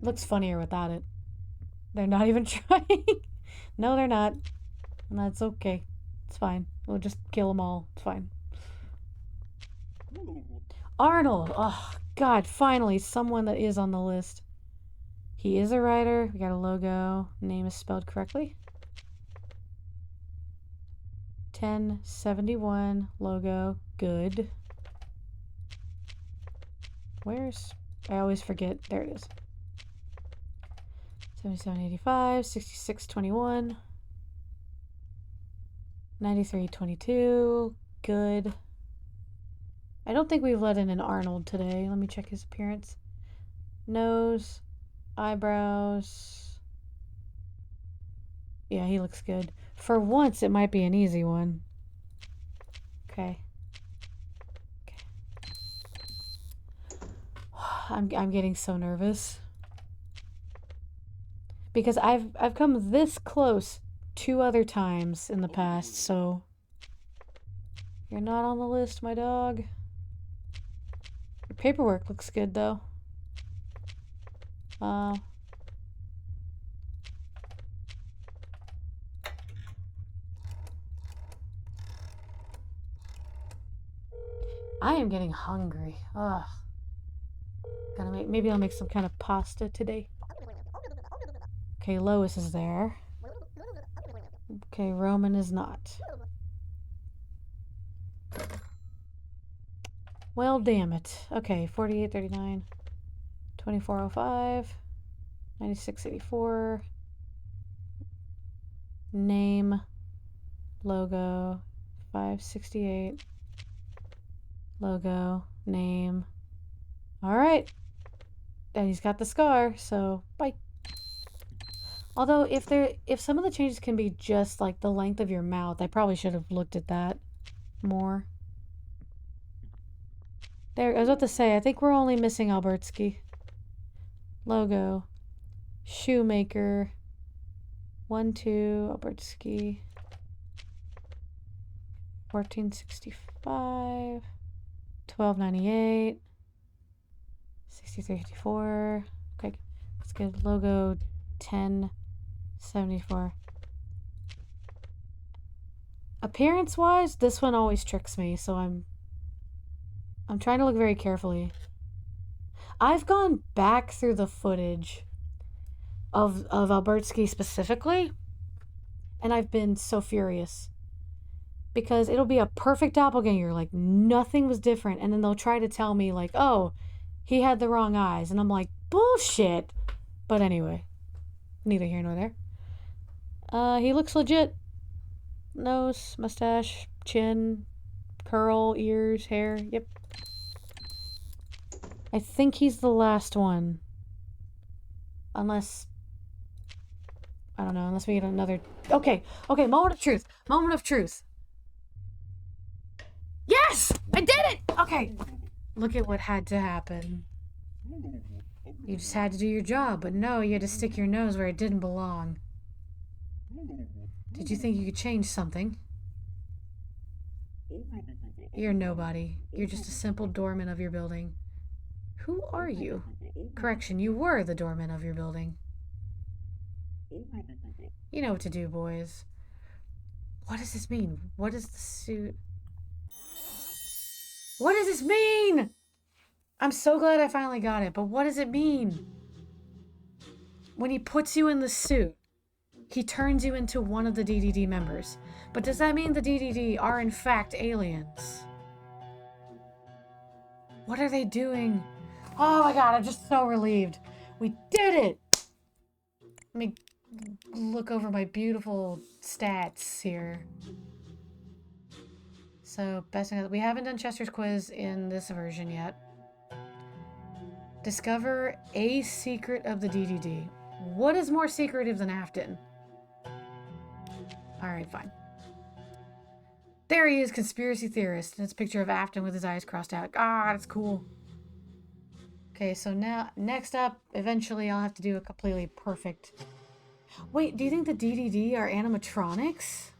Looks funnier without it. They're not even trying. No, they're not. And that's okay. It's fine. We'll just kill them all. It's fine. Arnold! Oh, God, finally, someone that is on the list. He is a writer. We got a logo. Name is spelled correctly. 1071 logo. Good. Where's... I always forget. There it is. 7785, 6621, 9322. Good. I don't think we've let in an Arnold today. Let me check his appearance. Nose, eyebrows. Yeah, he looks good. For once, it might be an easy one. Okay. I'm getting so nervous. Because I've come this close 2 other times in the past, so you're not on the list, my dog. Your paperwork looks good though. I am getting hungry. Ugh. Maybe I'll make some kind of pasta today. Okay, Lois is there. Okay, Roman is not. Well, damn it. Okay, 4839, 2405, 9684. Name, logo, 568. Logo, name. Alright. And he's got the scar, so bye. Although, if some of the changes can be just like the length of your mouth, I probably should have looked at that more. There, I was about to say, I think we're only missing Albertsky. Logo. Shoemaker. 1, 2, Albertsky. 1465. 1298. 6354. Okay, that's good. Logo 1074. Appearance wise, this one always tricks me, so I'm trying to look very carefully. I've gone back through the footage of Albertsky specifically, and I've been so furious. Because it'll be a perfect doppelganger, like nothing was different, and then they'll try to tell me like, oh, he had the wrong eyes, and I'm like, bullshit. But anyway, neither here nor there. He looks legit. Nose, mustache, chin, curl, ears, hair. Yep. I think he's the last one. Unless, I don't know, unless we get another... Okay, moment of truth. Moment of truth. Yes! I did it! Okay. Look at what had to happen. You just had to do your job, but no, you had to stick your nose where it didn't belong. Did you think you could change something? You're nobody. You're just a simple doorman of your building. Who are you? Correction, you were the doorman of your building. You know what to do, boys. What does this mean? What is the suit? What does this mean? I'm so glad I finally got it, but what does it mean? When he puts you in the suit, he turns you into one of the DDD members. But does that mean the DDD are in fact aliens? What are they doing? Oh my god, I'm just so relieved. We did it! Let me look over my beautiful stats here. So, best thing, we haven't done Chester's quiz in this version yet. Discover a secret of the DDD. What is more secretive than Afton? Alright, fine. There he is, conspiracy theorist. And it's a picture of Afton with his eyes crossed out. Ah, that's cool. Okay, so now, next up, eventually I'll have to do a completely perfect... Wait, do you think the DDD are animatronics?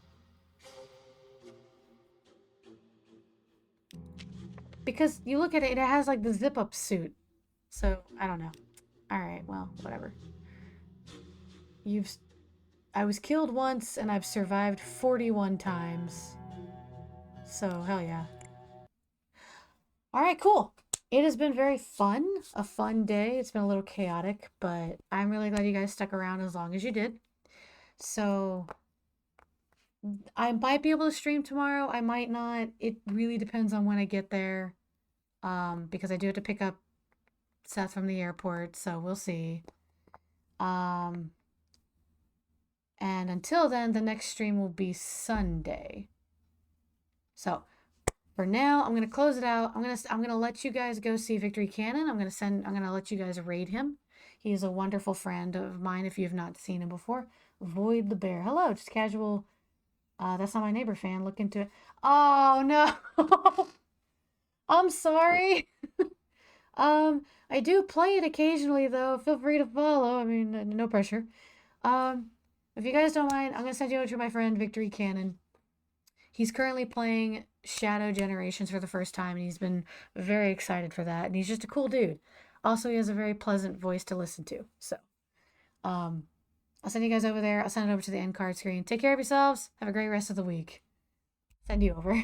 Because you look at it, it has like the zip-up suit. So, I don't know. Alright, well, whatever. I was killed once, and I've survived 41 times. So, hell yeah. Alright, cool. It has been very fun. A fun day. It's been a little chaotic, but I'm really glad you guys stuck around as long as you did. So, I might be able to stream tomorrow. I might not. It really depends on when I get there. Because I do have to pick up Seth from the airport, so we'll see. And until then, the next stream will be Sunday. So, for now, I'm gonna close it out. I'm gonna let you guys go see Victory Cannon. I'm gonna let you guys raid him. He is a wonderful friend of mine if you have not seen him before. Void the Bear. Hello, just casual. That's not my neighbor fan. Look into it. Oh no. I'm sorry. I do play it occasionally though. Feel free to follow. I mean, no pressure. If you guys don't mind, I'm gonna send you over to my friend Victory Cannon. He's currently playing Shadow Generations for the first time, and he's been very excited for that. And he's just a cool dude. Also, he has a very pleasant voice to listen to. So, I'll send you guys over there. I'll send it over to the end card screen. Take care of yourselves. Have a great rest of the week. Send you over.